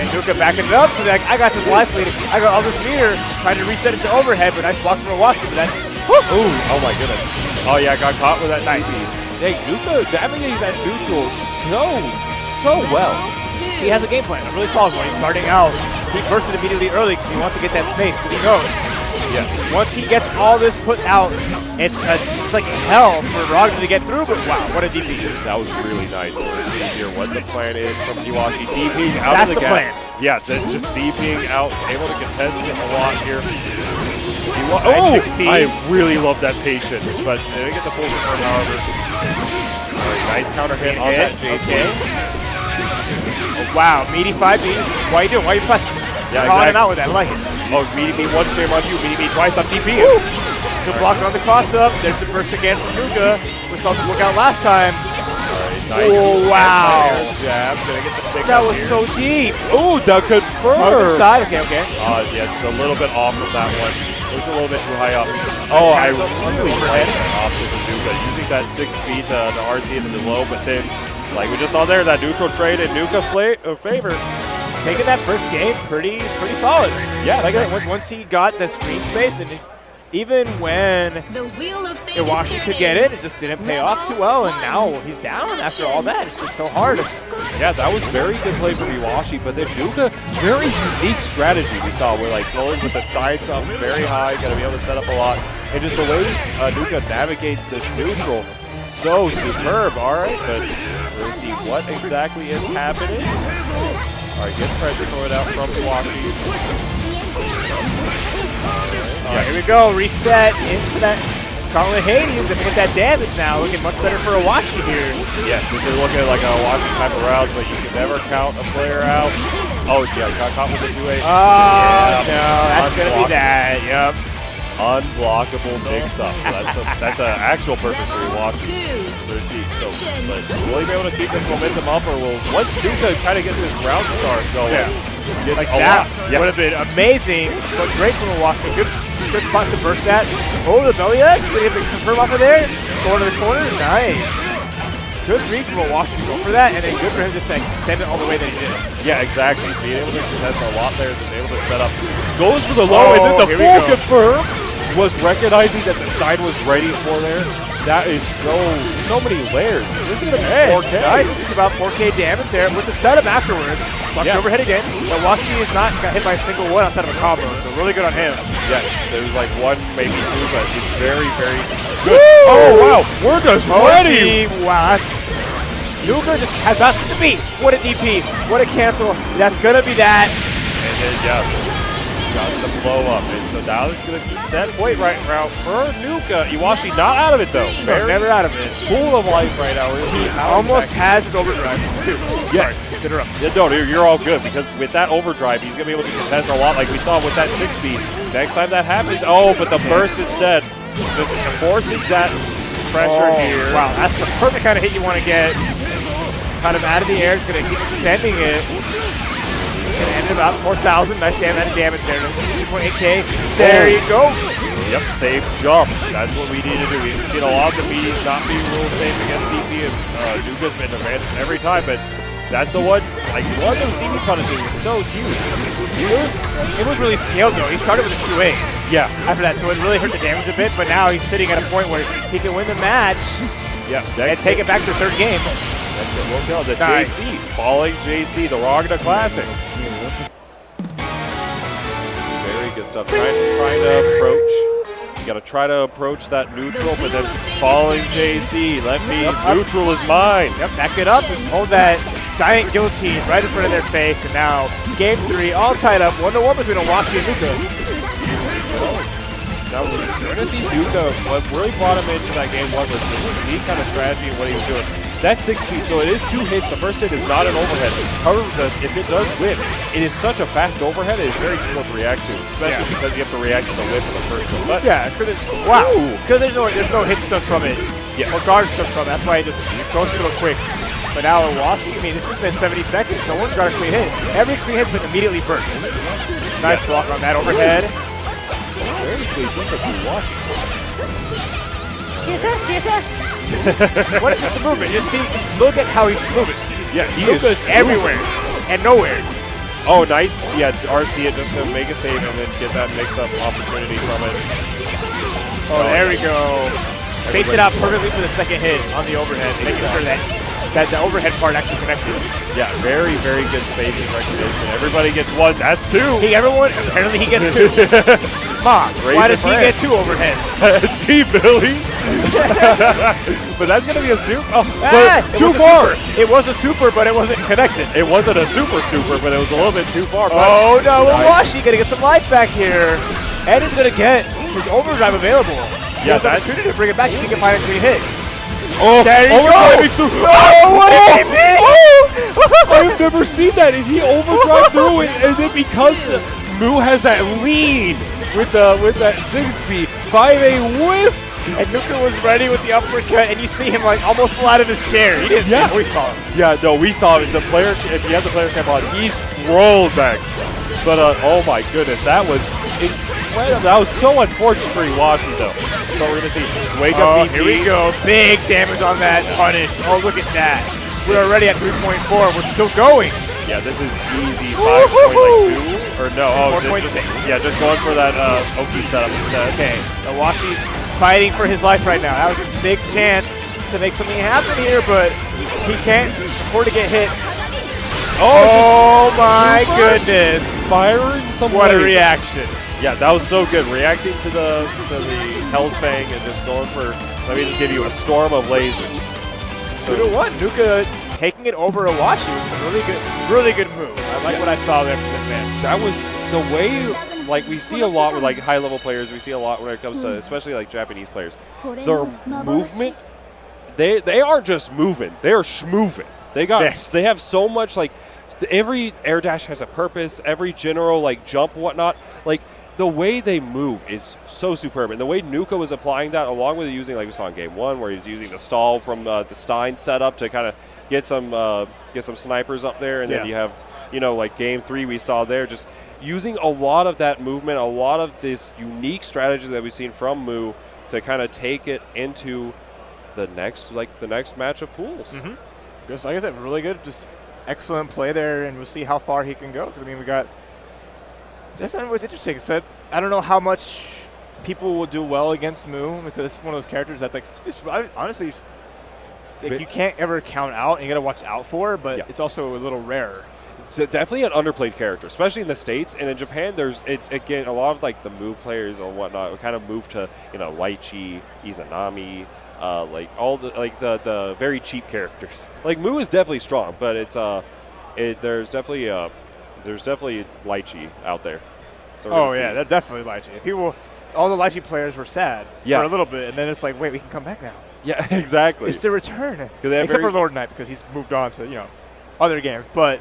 And Nuka backing it up. He's like, I got this life lead. I got all this meter. Trying to reset it to overhead, but nice block from Mawashi. But that's, ooh, oh my goodness. Oh yeah, got caught with that nice. Hey, Nuka navigating that neutral so well. he has a game plan, a really solid one. He's starting out. He bursted immediately early because he wants to get that space, but he knows. Yes. Once he gets all this put out, it's like hell for Ragna to get through, but wow, what a DP. That was really nice. Let's see here what the plan is from Iwashi. DPing out That's of the the gap. plan. Yeah, just DPing out, able to contest it a lot here. Oh, 6P. I really love that patience, but they didn't get the full return, however. Nice counter hit on that JC. Okay. Oh, wow, meaty 5B. Why are you doing? Why are you pressing? Yeah, calling him exactly. out with that. I like it. Oh, meaty me once, shame on you. Meaty me twice, I'm DPing. Good block on the cross-up. There's the burst again from Nuka. We saw the lookout last time. Nice. Oh, wow. Anti-air jab. Gonna get the pick That up was here. so deep. Oh, that could Other side. Okay, okay. Yeah, just a little bit off of that one. Looked a little bit too high up. Oh, I really landed that option to Nuka, using that 6 feet to RC into the low, but then, like we just saw there, that neutral trade in Nuka favor. Taking that first game pretty solid. Yeah, Like I said, once he got the screen space, and even when The wheel of fate Iwashi is could turning. get it, it just didn't pay off too well, and now he's down after all that. It's just so hard. Yeah, that was very good play from Iwashi, but then Nuka, very unique strategy we saw. We're like going with the sides up very high, gonna be able to set up a lot. And just the way Nuka navigates this neutral, so superb. All right, but we're gonna see what exactly is happening. All right, good pressure going out from Iwashi. Here we go, reset into that Gauntlet Hades, and get that damage now. Looking much better for Iwashi here. Yes, this is looking like a Iwashi type of round, but you can never count a player out. Oh, yeah, got caught with the 2-8. Oh, no, that's going to be that, yep. Unblockable mix-up. So that's an actual perfect for Iwashi. Let's see. So, but will he be able to keep this momentum up, or will once Nuka kind of gets his round start going, gets Like a that lot. would have been amazing, but great from Iwashi. Good spot to burst that. Oh, the belly edge. Did he get the confirm off of there? Going to the corner. Nice. Good read from Iwashi to go for that, and then good for him just to extend it all the way that he did. Yeah, exactly. Being able to contest a lot there, just able to set up. Goes for the low, and then the here we full go. confirm was recognizing that the side was ready for there. That is so many layers. This is going to be 4K. Nice. It's about 4K damage there with the setup afterwards. Bucked overhead again. Iwashi is not got hit by a single one outside of a combo, so really good on him. Yeah, there was like one, maybe two, but it's very, very good. Oh, wow. We're just ready. Wow. Nuka just has us to beat. What a DP. What a cancel. That's going to be that. And then, got the blow up. And so now it's going to be set point right now for Nuka. Iwashi not out of it, though. No, never out of it. Full of life right now. We're going to see how Almost exactly. has his overdrive, too. Yes. Sorry, interrupt. Yeah, no, you're all good, because with that overdrive, he's going to be able to contest a lot like we saw with that 6-speed. Next time that happens, oh, but the burst instead. Just forcing that pressure here. Wow, that's the perfect kind of hit you want to get. Kind of out of the air, it's going to keep extending it. Going to end at about 4,000. Nice damage there. 2.8K. There you go. Yep, safe jump. That's what we need to do. We've seen a lot of the meetings not be real safe against DP, and Nuka's been advantage every time, but That's the one. Like one of those DB punishes is so huge. It was really scaled though. He started with a 2-8. Yeah. After that, so it really hurt the damage a bit. But now he's sitting at a point where he can win the match. Yeah. And take it back to the third game. That's it. We'll go. The Nice. JC. Falling JC. The Ragna Classic. Very good stuff. Trying to approach. You got to try to approach that neutral, but then falling JC. Let me. Neutral is mine. Yep, back it up. Just hold that giant guillotine right in front of their face. And now, game 3, all tied up. 1-1 between Mawashi and Nuka. Now we're going to see Nuka. What really brought him into that game was his unique kind of strategy and what he was doing. That's 6-speed, so it is 2 hits. The first hit is not an overhead. However, if it does whip, it is such a fast overhead, it is very difficult to react to, especially because you have to react to the whip in the first one. But Yeah, it's because there's no hit stuff from it. Yeah. Or guard stuff from it. That's why it just goes through it quick. But now Mawashi, I mean, this has been 70 seconds. No one's got a clean hit. Every clean hit's been immediately burst. Nice block on that overhead. very clean defense from Washington. What is the movement? Just look at how he's moving. Yeah, he Nuka's is everywhere and nowhere. Oh, nice. Yeah, RC it just to make a save and then get that mix-up opportunity from it. Oh, there we go. Spaced it out perfectly for the second hit on the overhead, making sure that the overhead part actually connected. Yeah, very, very good spacing recognition. Everybody gets one. That's two. Apparently he gets two. Mom, why does he get two overheads? Gee, Billy. But that's going to be a super. Oh, too far. It was a super, but it wasn't connected. It wasn't a super, but it was a little bit too far. Oh, no. Mawashi going to get some life back here. And he's going to get his overdrive available. Yeah, that's opportunity to bring it back. He can get minus 3 hit. Oh, there you go. Oh, what did he mean? I've never seen that. If he overdrive through it, and then because Mu has that lead with that 6-speed, 5A whiffed. And Nuka was ready with the uppercut, and you see him like almost fall out of his chair. He didn't see him. We saw him. Yeah, no, we saw him. The player, if you have the player cam on, he rolled back. But oh my goodness, that was incredible. That was so unfortunate for Iwashi though. So we're gonna see wake up DP. Here we go. Big damage on that punish. Oh, look at that. We're already at 3.4. We're still going. Yeah, this is easy. 5.2 or no? Oh, 4.6. Yeah, just going for that OP setup instead. Okay, Mawashi fighting for his life right now. That was his big chance to make something happen here, but he can't afford to get hit. Oh my goodness! Firing some. What a reaction! Yeah, that was so good. Reacting to the Hell's Fang and just going for. Let me just give you a storm of lasers. 2-1. Nuka taking it over Iwashi was a really good move. I like what I saw there from this man. That was the way. Like we see a lot with like high-level players. We see a lot when it comes to especially like Japanese players. Their movement. They aren't just moving. They are schmoving. They have so much like. Every air dash has a purpose. Every general like jump, whatnot. Like the way they move is so superb, and the way Nuka was applying that, along with using like we saw in Game 1, where he's using the stall from the Stein setup to kind of get some snipers up there, and then you have like Game 3 we saw there, just using a lot of that movement, a lot of this unique strategy that we've seen from Mu to kind of take it into the next match of pools. Mm-hmm. Just like I said, really good. Just excellent play there, and we'll see how far he can go. Because I mean, we got. That's what's interesting. So I don't know how much people will do well against Mu, because it's one of those characters that's like, honestly, like you can't ever count out, and you got to watch out for. But it's also a little rare. It's definitely an underplayed character, especially in the States. And in Japan, again a lot of like the Mu players and whatnot kind of move to Waichi, Izanami. Like all the very cheap characters. Like Mu is definitely strong, but there's definitely Lychee out there. So they're definitely Lychee. All the Lychee players were sad for a little bit, and then it's like, wait, we can come back now. Yeah, exactly. It's the return. Except for Lord Knight, because he's moved on to other games, but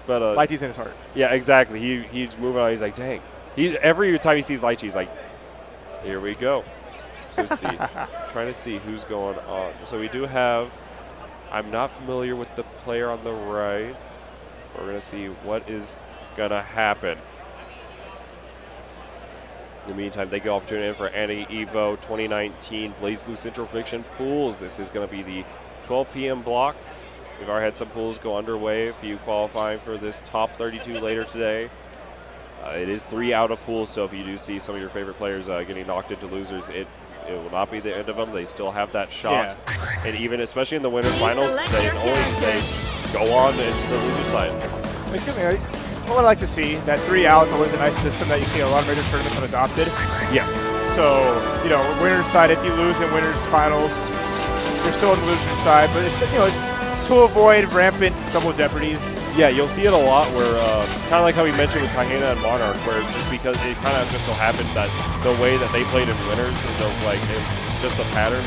Lychee's in his heart. Yeah, exactly. He's moving on. He's like, dang. Every time he sees Lychee, he's like, here we go. So let's see. Trying to see who's going on. So we do have. I'm not familiar with the player on the right. We're going to see what is going to happen. In the meantime, thank you all for tuning in for AnimEVO 2019 BlazBlue Central Fiction Pools. This is going to be the 12 p.m. block. We've already had some pools go underway. A few qualifying for this top 32 later today. It is 3 out of pools, so if you do see some of your favorite players getting knocked into losers, it will not be the end of them. They still have that shot, and even especially in the winners finals, they just go on into the loser side. What I like to see, that 3 out is always a nice system that you see a lot of major tournaments have adopted. Yes. So, you know, winners side, if you lose in winners finals, you're still on the loser side, but it's, you know, it's to avoid rampant double jeopardies. Yeah, you'll see it a lot where, kind of like how we mentioned with Tahena and Monarch, where just because it kind of just so happened that the way that they played in winners, and it's just a pattern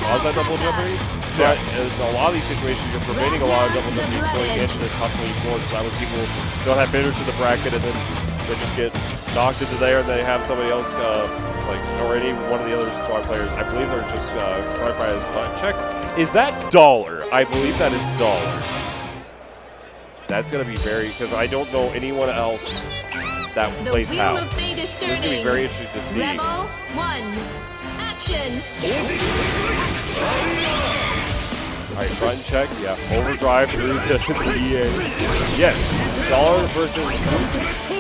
caused that double jeopardy. But in a lot of these situations, you're preventing a lot of double jeopardy going into this top 24, so that when people don't have bitter to the bracket and then they just get knocked into there and they have somebody else, or any one of the other strong players, I believe they're just qualified as button check. Is that $? I believe that is $. That's going to be because I don't know anyone else that plays Tau. This is going to be very interesting to see. Rebel 1, action! All right, front check, overdrive through the EA. Yes, $. Versus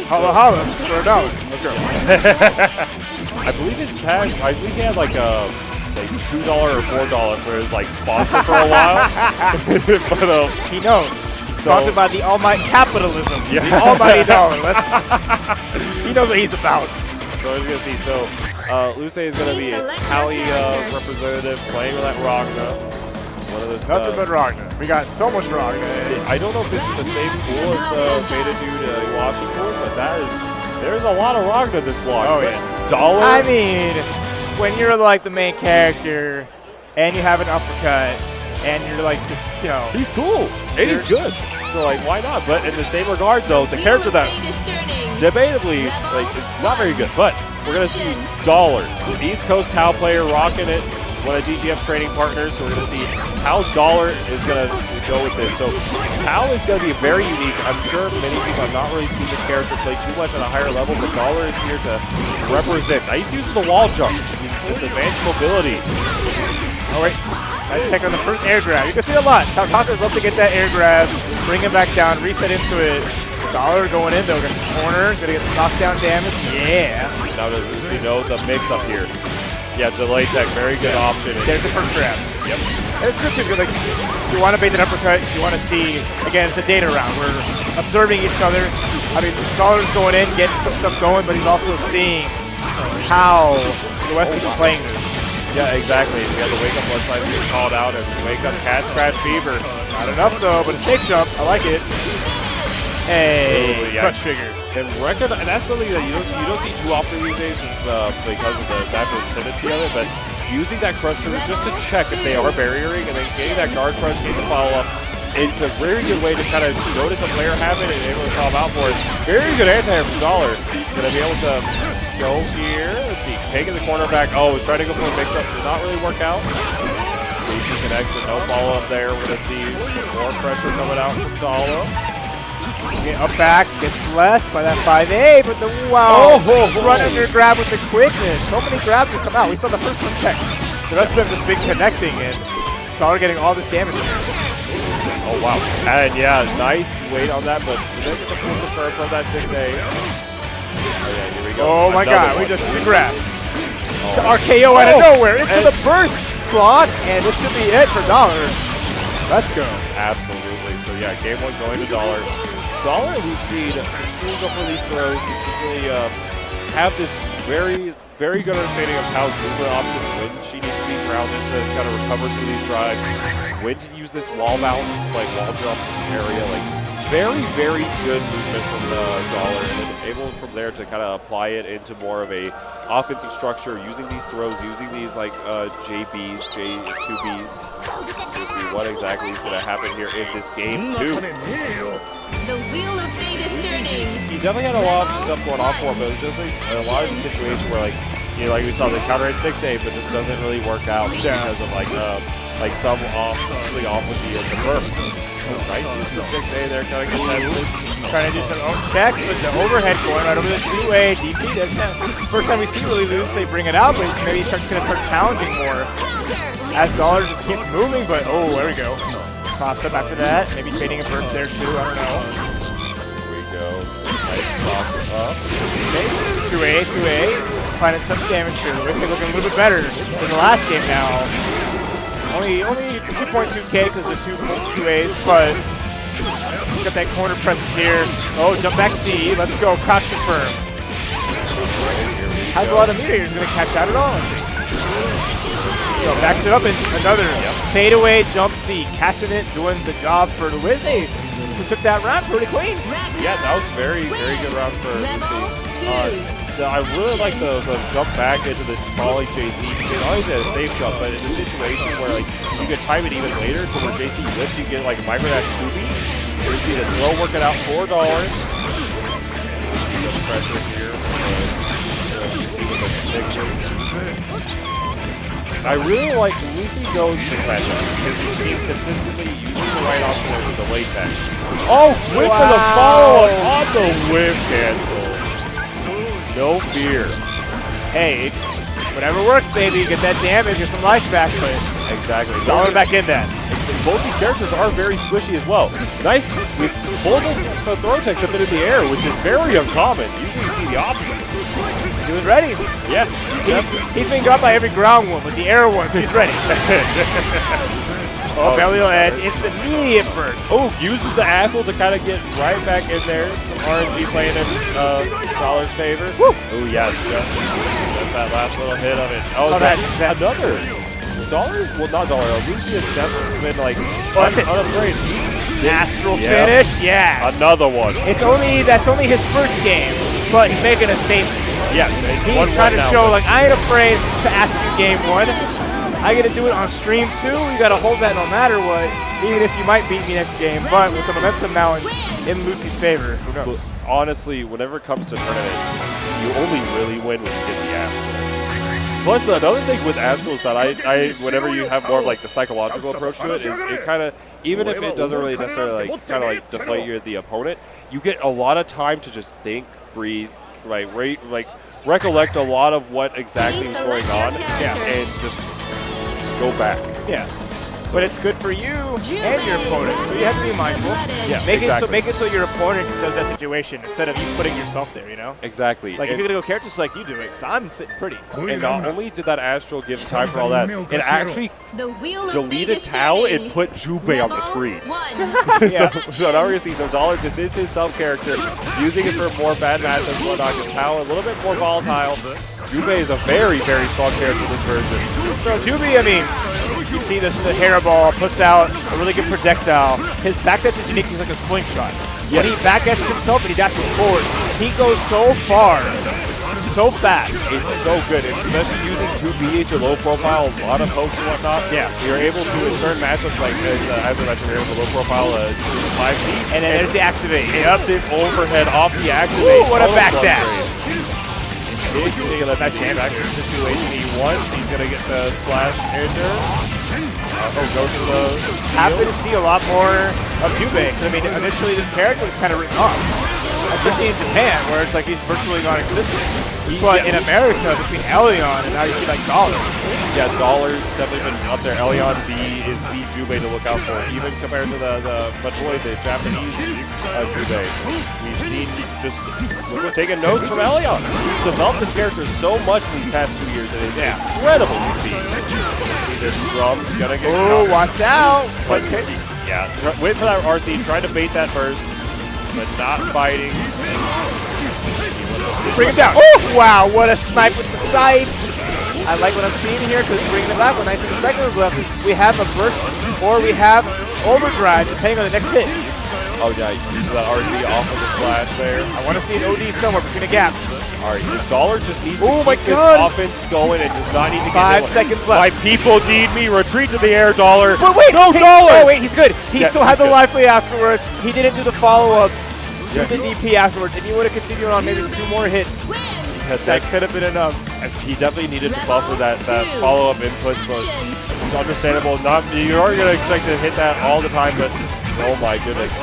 Holla holla for $1. Let's go. I believe his tag, I believe he had like $2 or $4 for his sponsor for a while. But he knows. Sponsored by the almighty capitalism, the almighty dollar. He knows what he's about. So as you can see, Luce is going to be a Cali representative playing with that Ragna. One of those, nothing but Ragna. We got so much Ragna. I don't know if this is the same pool as the Beta Dude Iwashi pool, but there's a lot of Ragna this block. Oh yeah. $. I mean, when you're like the main character and you have an uppercut and you're like, you know, he's cool and he's good. So why not? But in the same regard, though, the character that debatably not very good, but we're gonna see $. East Coast Tau player rocking it. One of DGF's training partners, so we're going to see how $. Is going to go with this. So Tau is going to be very unique. I'm sure many people have not really seen this character play too much at a higher level, but $. Is here to represent. Now he's using the wall jump, this advanced mobility. Oh wait, nice check on the first air grab. You can see a lot. Talkers love to get that air grab, bring him back down, reset into it. $. Going in though, gonna corner, gonna get some knockdown damage. Yeah. Now does he know the mix up here? Yeah, delay tech, very good option. There's the first grab. Yep. And it's good too, because you want to bait an uppercut, you want to see, again, it's a data round. We're observing each other. I mean, $'s going in, getting stuff going, but he's also seeing how the West is playing this. Yeah, exactly. You got the wake up blood sign being called out and wake up cat scratch fever. Not enough though, but a safe jump. I like it. Hey, crush trigger. And that's something that you don't see too often these days because of the natural tendency of it, but using that crush trigger just to check if they are barriering and then getting that guard crush, getting the follow-up, it's a very good way to kind of notice a player habit and able to call them out for it. Very good anti-air from $. Going to be able to go here. Let's see, taking the cornerback. Oh, was trying to go for a mix-up. Did not really work out. Pesu connects, but no follow-up there. We're going to see more pressure coming out from $. Okay, up back, gets blessed by that 5A, but the run under grab with the quickness. So many grabs will come out. We saw the first one check. The rest of them just big connecting, and $. Getting all this damage here. Oh wow, and yeah, nice weight on that, but this is a cool confirm from that 6A. Oh yeah, here we go. Oh my god, we just did the grab. Oh. The RKO out of nowhere into the burst block, and this should be it for $. Let's go. Absolutely. So yeah, game one going to $. We've seen go for these throws, consistently have this very, very good understanding of Tau's movement options, when she needs to be grounded to kind of recover some of these drives, when to use this wall bounce, wall jump area, very, very good movement from the $, and then able from there to kind of apply it into more of a offensive structure, using these throws, using these JBs, J2Bs. We'll see what exactly is going to happen here in this game too. The wheel of fate is turning. He definitely had a lot of stuff going on for him, but it was just a lot of the situation where we saw the counter at 6A, but just doesn't really work out because of some off with the burp. Nice use of the 6A there, kind of contested. Trying to do some check with the overhead going right over the 2A DP. That's first time we see really lose. They bring it out, but maybe he's going to start pounding more as $. Just keeps moving. But oh, there we go. Toss up after that. Maybe trading a burst there too. I don't know. Here we go. Nice toss it up. Okay. 2A. Finding some damage here. Wicked looking a little bit better than the last game now. Only 2.2k because of the 2As, but got that corner presence here. Oh, jump back C. Let's go. Crouch confirm. Has a lot of meter. He's going to catch that at all. So backs it up and another fadeaway jump C. Catching it, doing the job for the Lucy, who took that round pretty clean. Yeah, that was very good round for Lucy. I really like the jump back into the volley JC. It always had a safe jump, but in a situation where like you could time it even later to where JC whips, you get like micro dash 2B. You see the throw working out $4. Pressure here. You see with the fixes. I really like Lucy goes this matchup because you see consistently using the right option as the delay tech. Oh, whip for the follow-up on the whip cancel. No fear. Hey, whatever works, baby. Get that damage, get some life back, but exactly. Dollar back in that. Both these characters are very squishy as well. Nice. Both the throw techs have been in the air, which is very uncommon. Usually you see the opposite. He was ready. Yeah. He's been got by every ground one, but the air ones, he's ready. Oh, belly edge. It's immediate burst. Oh, uses the apple to kind of get right back in there. Some RNG playing in Dollar's favor. Woo. Oh, yeah, just that last little hit of it. Oh, that another. Dollar? Well, not Dollar. Lucy has definitely been like unafraid. Astral finish, yeah. Another one. That's only his first game, but he's making a statement. Yeah, he's trying to show like I ain't afraid to ask you game 1. I got to do it on stream too. You got to hold that no matter what, even if you might beat me next game. But with the momentum now in Lucy's favor, who knows? Honestly, whenever it comes to tournament, you only really win when you get the Astral. Plus, another thing with Astrals that I whenever you have more of like the psychological approach to it, is it kind of, even if it doesn't really necessarily like kind of like deflate you at the opponent, you get a lot of time to just think, breathe, like recollect a lot of what exactly was going on, and just go back. Yeah. But it's good for you and your opponent, so you have to be mindful. Yeah, make it so your opponent does that situation instead of you putting yourself there, you know? Exactly. Like if you're going to go character select, you do it, because I'm sitting pretty. And not only did that Astral give time for all that, it actually deleted Tao and put Jubei on the screen. So now we're going to see some Dollar. This is his sub-character, using it for more bad matchups and whatnot, because Tao a little bit more volatile. Jubei is a very strong character in this version. So Jubei, I mean, you see this, the hairball puts out a really good projectile. His backdash is unique, he's like a slingshot. When he backdashes himself and he dashes forward, he goes so far, so fast. It's so good, especially using 2B at your low profile, a lot of pokes and whatnot. Yeah. You're able to, in certain matchups, like as I mentioned, you're able to low profile 5C. And then there's the activate. Instant overhead off the activate. Ooh, what a backdash. Basically, that back situation he wants. He's going to get the slash enter. Go to the Happy to see a lot more of Jubei, because I mean, initially this character was kind of written off. Especially in Japan, where it's like he's virtually non-existent. But in America, between Elion and now you see like Dollar. Yeah, Dollar's definitely been up there. Elion is the Jubei to look out for, even compared to the Japanese Jubei. We've seen just taking notes from Elion. He's developed this character so much in these past 2 years, and it's incredible to see. See this drum's gonna get caught. Watch out! Yeah, wait for that RC, trying to bait that first, but not biting. Bring him down. Oh, wow, what a snipe with the side. I like what I'm seeing here because bringing it back with 19 seconds left. We have a burst or we have overdrive depending on the next hit. Oh, nice. Use that RC off of the slash there. I want to see an OD somewhere between the gaps. All right, the Dollar just needs to keep this offense going and does not need to get 5 seconds left. My people need me. Retreat to the air, Dollar. But wait, no, Dollar. Oh, wait, he's good. He still has the life lead afterwards. He didn't do the follow-up to the DP afterwards. If he would have continued on maybe 2 more hits, that could have been enough. He definitely needed to buffer that follow-up inputs, but it's understandable. You are going to expect to hit that all the time, but oh my goodness.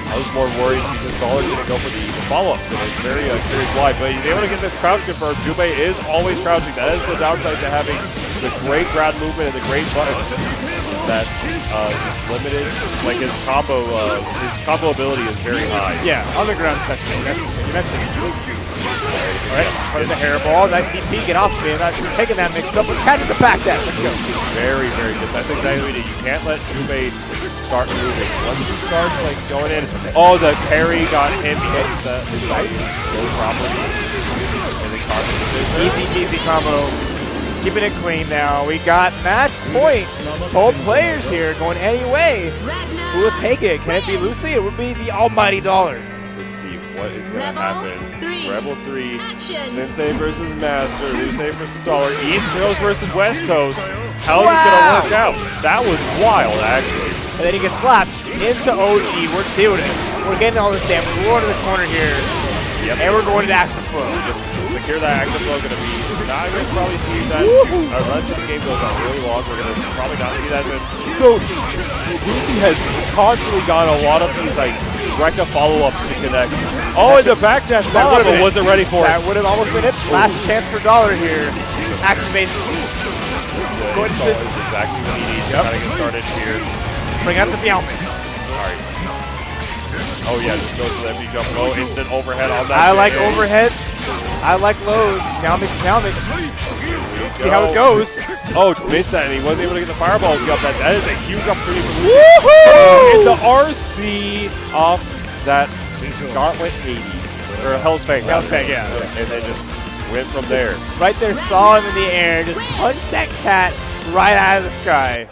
I was more worried because Dollar didn't go for the follow-ups, and it's very curious why. But he's able to get this crouch confirmed. Jubei is always crouching. That is the downside to having the great ground movement and the great buttons. that is limited. Like his combo ability is very high. Yeah, underground especially. You mentioned. Alright, putting the hairball. Nice DP. Get off of him. You're taking that mix up, but catches the back dash. Let's go. Very, very good. That's exactly what you can't let Jubei start moving. Once he starts like going in, oh, the parry got him. He hit the right. No problem. And then caught the Easy combo. Keeping it clean now. We got match point. Both players here going any way. Who will take it? Can it be Lucy? It would be the almighty dollar. Let's see what is going to Rebel happen. 3. Rebel 3, Action. Sensei versus Master, Luce versus Dollar, East Coast versus West Coast. How is this going to work out? That was wild, actually. And then he gets slapped into OG. We're doing it. We're getting all this damage. We're going to the corner here. Yep. And we're going to active flow. Just secure that active flow. Going to be not going to probably see that unless this game goes on really long. We're going to probably not see that. So Lucy has constantly got a lot of these like Rekka follow-ups to connect. Oh, and the backdash follow-up, but wasn't ready for it. That would have almost been it. Last chance for Dollar here. Activates. It's exactly what he needs to kind of get started here. Bring out the Meowmix. Alright. Oh yeah, just goes to the empty jump low. Instant overhead on that. I like overheads. I like lows. Meowmix. See how it goes. Oh, missed that, and he wasn't able to get the fireball up. That is a huge opportunity for Lucy. Woohoo! And the RC off that Gauntlet 80s. Or Hell's Fang. Yeah. And then just went from there. Right there, saw him in the air. Just punched that cat right out of the sky.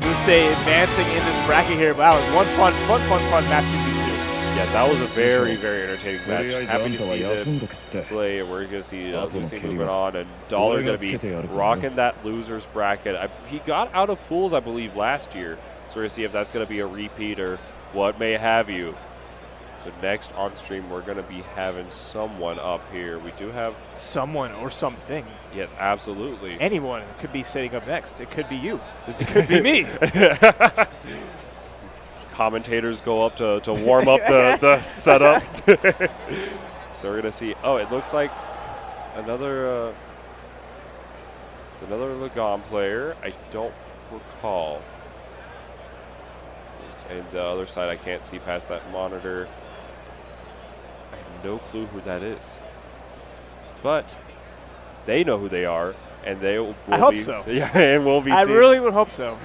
Lucy advancing in this bracket here. Wow, it was one fun match with these two. Yeah, that was a very, very entertaining match. Happy to see them play, and we're going to see Lucy moving on, and Dollar going to be rocking that loser's bracket. He got out of pools, I believe, last year, so we're going to see if that's going to be a repeat or what may have you. So next on stream, we're going to be having someone up here. We do have someone or something. Yes, absolutely. Anyone could be sitting up next. It could be you. It could be me. Commentators go up to warm up the setup. So we're gonna see. Oh, it looks like another. It's another Lagan player. I don't recall. And the other side, I can't see past that monitor. I have no clue who that is. But they know who they are, and they will I hope so. Yeah, and we'll be. I really would hope so.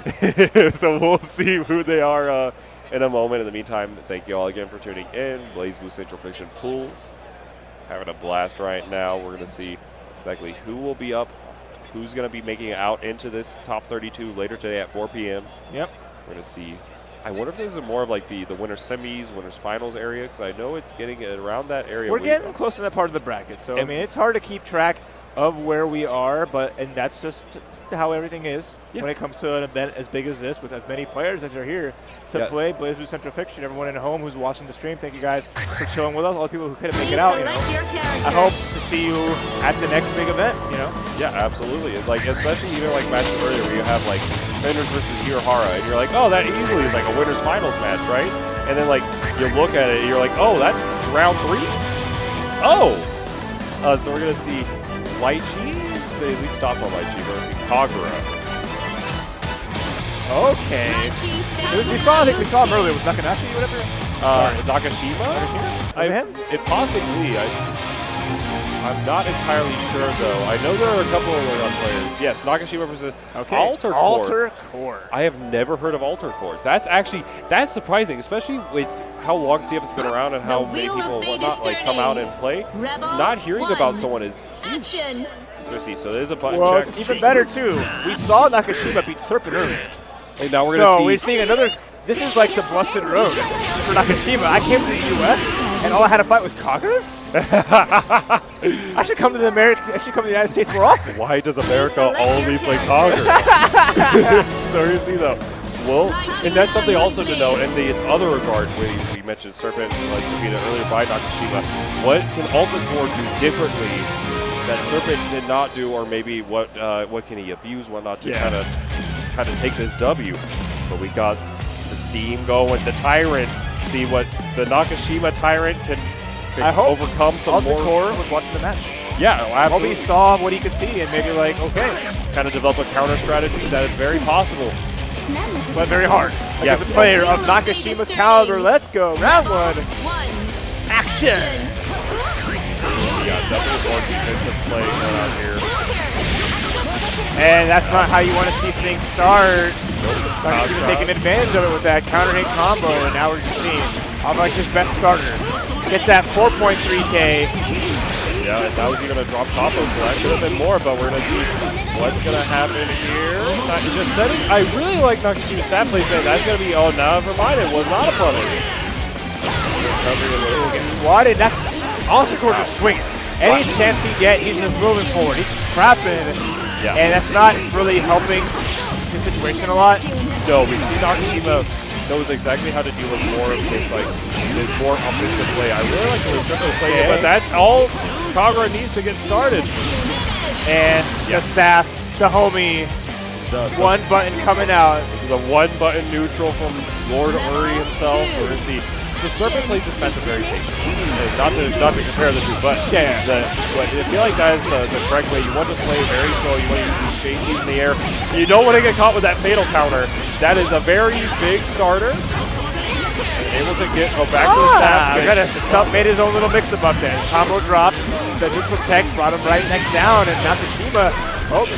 So we'll see who they are in a moment. In the meantime, thank you all again for tuning in. BlazBlue Central Fiction Pools, having a blast right now. We're going to see exactly who will be up, who's going to be making it out into this top 32 later today at 4 p.m. Yep. We're going to see. I wonder if this is more of like the winter semis, winners finals area, because I know it's getting around that area. We're getting close to that part of the bracket, so I mean it's hard to keep track of where we are, and that's just how everything is when it comes to an event as big as this with as many players as are here to play BlazBlue Central Fiction. Everyone at home who's watching the stream, thank you guys for chilling with us. All the people who couldn't make it out, I hope to see you at the next big event. Yeah, absolutely. It's like especially even like matches earlier where you have like Fenders versus Hirahara, and you're like, oh, that easily is like a winners finals match, right? And then like you look at it, and you're like, oh, that's round 3. Oh, so we're gonna see Lychee. They at least stopped on Lychee versus Kagura. Okay. I think we saw him earlier with Nakashima, whatever. Nakashima? Him? It possibly. I'm not entirely sure though. I know there are a couple of players. Yes, Nakashima versus Alter Core. Alter Core. I have never heard of Alter Core. That's surprising, especially with how long CF has been around and how many people will not come out and play. Not hearing about someone is huge. So there's a button check. Even better too. We saw Nakashima beat Serpent earlier. And now we're gonna see. We're seeing another. This is like the blessed road for Nakashima. I came to the U.S. and all I had to fight was Kagura's. I should come to the United States more often. Why does America only play Kagura? So we're gonna see though. Well, and that's something also to note. In the other regard, we mentioned Serpent, like Sabina earlier by Nakashima. What can Alter Core do differently that Serpent did not do, or maybe what can he abuse, what not to kind of take this W? But we got the theme going, the Tyrant. See what the Nakashima Tyrant can I hope overcome some Alter more. Core was watching the match. Yeah, absolutely. Hope he saw what he could see and maybe like, okay. Kind of develop a counter strategy that is very possible. but very hard. Yeah. Against a player of Nakashima's caliber. Let's go. Round 1. One. Action. Yeah, definitely more defensive play going on here. And that's not how you want to see things start. Nakashima taking advantage of it with that counter hit combo, and now we're just seeing how much his best starter gets that 4.3K. Yeah, and that was even a drop combo, so that could have been more, but we're going to see what's going to happen here. Just setting, I really like Nakashima's stat placement. That's going to be, oh, never mind, it was not a punish. Swatted, that's also just swinging. Any chance he gets, he's just moving forward. He's trapping, and that's not really helping his situation a lot. No, we've seen Nakashima knows exactly how to deal with more of this, like, this more offensive play. I really like the Serpent play, but that's all Kagura needs to get started. And the staff, the homie, the one button coming out. The one button neutral from Lord Uri himself. We're going to see. So Serpent played this match very patient. Not to compare the two, but but I feel like that is the correct way. You want to play very slow. You want to use these JCs in the air. You don't want to get caught with that fatal counter. That is a very big starter. Able to go back to the staff. Made his own little mix-up up there. Combo drop, the neutral tech brought him right next down, and Nakashima,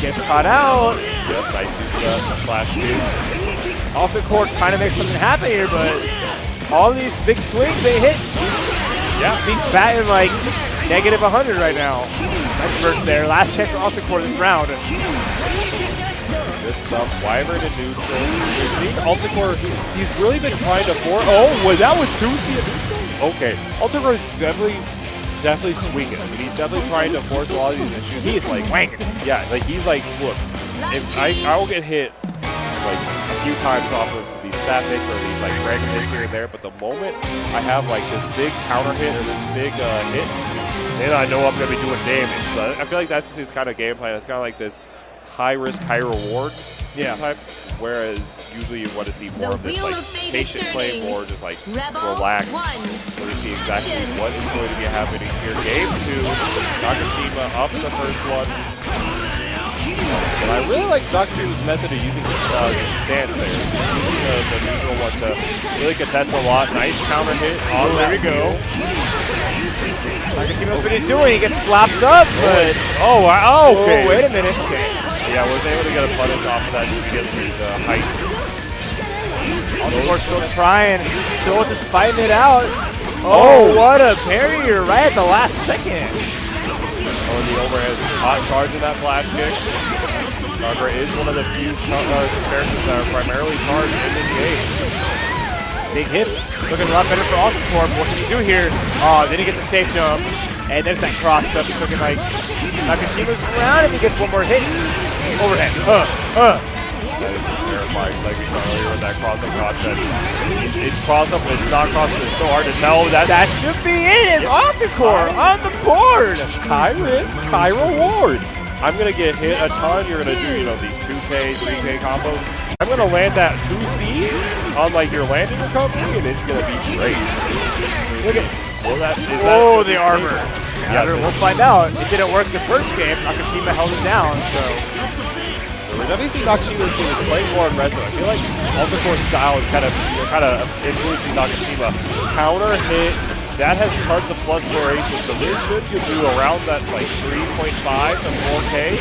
gets caught out. Yep, nice use of the flash dude. Off the court trying to make something happen here, but all these big swings they hit. Yeah, he's batting like negative 100 right now. Nice burst there. Last chance for off the court this round. Good stuff. Wyvern and neutral. We've seen Alticore, he's really been trying to force. Oh, that was 2C at neutral? Okay. Alticore is definitely swinging. I mean, he's definitely trying to force a lot of these issues. He is like, wanging. Yeah, like he's like, look, if I will get hit like a few times off of these staff hits or these like dragon hits here and there, but the moment I have like this big counter hit or this big hit, then I know I'm going to be doing damage. So I feel like that's his kind of game plan. It's kind of like this high risk, high reward type. Whereas usually you want to see more of this like patient play, more just like relaxed. So we see exactly what is going to be happening here. Game 2, Nakashima up in the first one. But I really like Nakashima's method of using his stance there. Using the neutral one to really contest a lot. Nice counter hit. Oh, there we go. Nakashima, what he's doing, he gets slapped up, but okay. Oh, wait a minute. Okay. Yeah, was able to get a punish off of that to get his height. Alticore still trying, still just fighting it out. Oh, what a barrier right at the last second. Oh, the overhead hot charge in that flash kick. Kagura is one of the few characters that are primarily charged in this game. Big hits, looking a lot better for Alticore. What can you do here? Oh, then he gets the safe jump, and there's that cross up. He's looking like Nakashima's around, and he gets one more hit. Overhead. That is terrifying, like we saw earlier with that cross-up concept. It's cross-up, but it's not cross-up. It's so hard to tell. That should be it. Alticore on the board. High risk, high reward. I'm going to get hit a ton. You're going to do, these 2K, 3K combos. I'm going to land that 2C on, like, your landing recovery, and it's going to be great. Look at the armor. Yeah, we'll find out. It didn't work the first game. Nakashima held it down, so. We're definitely seeing Nakashima's team is playing more aggressive. I feel like Alticore's style is kind of influencing Nakashima. Counter hit, that has tons of plus duration, so this should give you around that like 3.5 to 4K.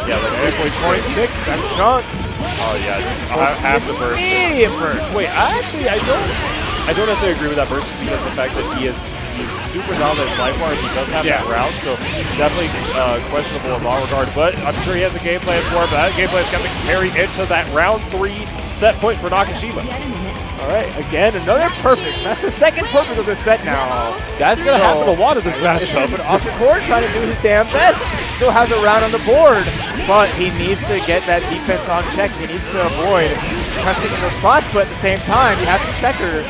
Yeah, like 3.6. That's a chunk. Oh yeah, just half the burst. Immediate burst. Wait, I don't necessarily agree with that burst because of the fact that he's super dominant slide bar. He does have that round, so definitely questionable in that regard. But I'm sure he has a game plan for it. But that game plan is going to carry into that round 3 set point for Nakashima. All right, again, another perfect. That's the second perfect of the set now. That's going to happen a lot of this matchup. But Alticore trying to do his damn best. Still has a round on the board, but he needs to get that defense on check. He needs to avoid pressing in those spots, but at the same time, you have to check her.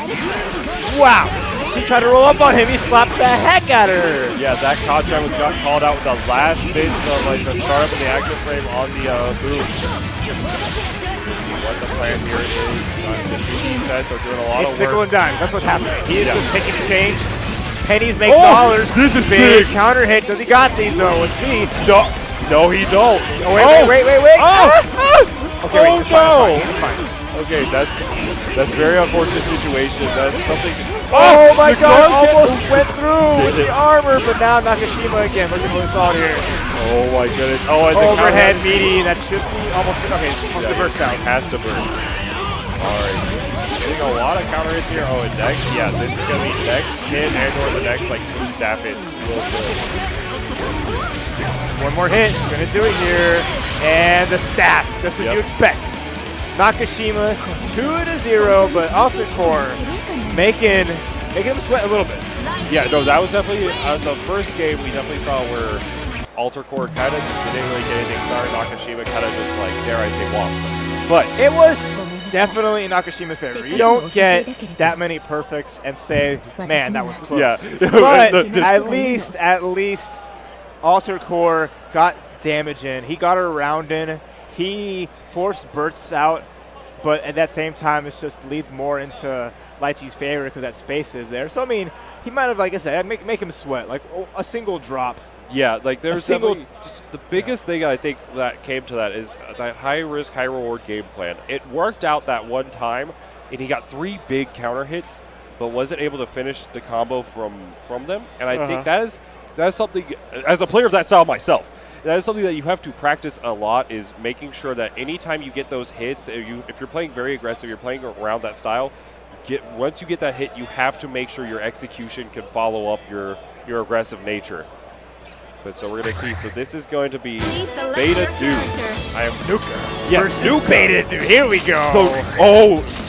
Wow. She tried to roll up on him. He slapped the heck out of her. Yeah, that contract was got called out with the last bits of like the startup of the active frame on the boom. Let's see what the plan here is. The 2D sets are doing a lot of work. It's nickel and dime. That's what's happening. He is just taking change. Pennies make dollars. This is big. Counter hit. Does he got these though? Let's see. No, he don't. Oh, wait. Oh, Okay, wait, no. fine. Okay, that's very unfortunate situation. That's something. Oh my God! Nuka Almost went through with the armor, but now Nakashima again. Look at what we saw here. Oh my goodness! Oh, as Overhead meaty. That should be almost okay. Almost to burst out. Has to burst. All right, getting a lot of counter hits here. Oh, and next, yeah, this is gonna be next hit and/or the next like 2 staff hits. Real good. One more hit. Gonna do it here, and the staff, just as you expect. Nakashima 2-0, but off the core, making him sweat a little bit. Yeah, no, that was definitely the first game. We definitely saw where Alter Core kind of didn't really get anything started. Nakashima kind of just like, dare I say, washed them. But it was definitely in Nakashima's favor. You don't get that many perfects and say, man, that was close. Yeah. But at least Alter Core got damage in. He got a round in. He forced bursts out, but at that same time, it just leads more into Lychee's favor because that space is there. So, I mean, he might have, like I said, make him sweat, like a single drop. Yeah, like there's the biggest thing I think that came to that is that high risk, high reward game plan. It worked out that one time, and he got 3 big counter hits, but wasn't able to finish the combo from them. And I think that is something, as a player of that style myself, that is something that you have to practice a lot, is making sure that anytime you get those hits, if you're playing very aggressive, you're playing around that style, once you get that hit, you have to make sure your execution can follow up your aggressive nature. But so we're going to see. So this is going to be Beta Dude. I am Nuka. Yes, Nuka. Beta Dude. Here we go. So,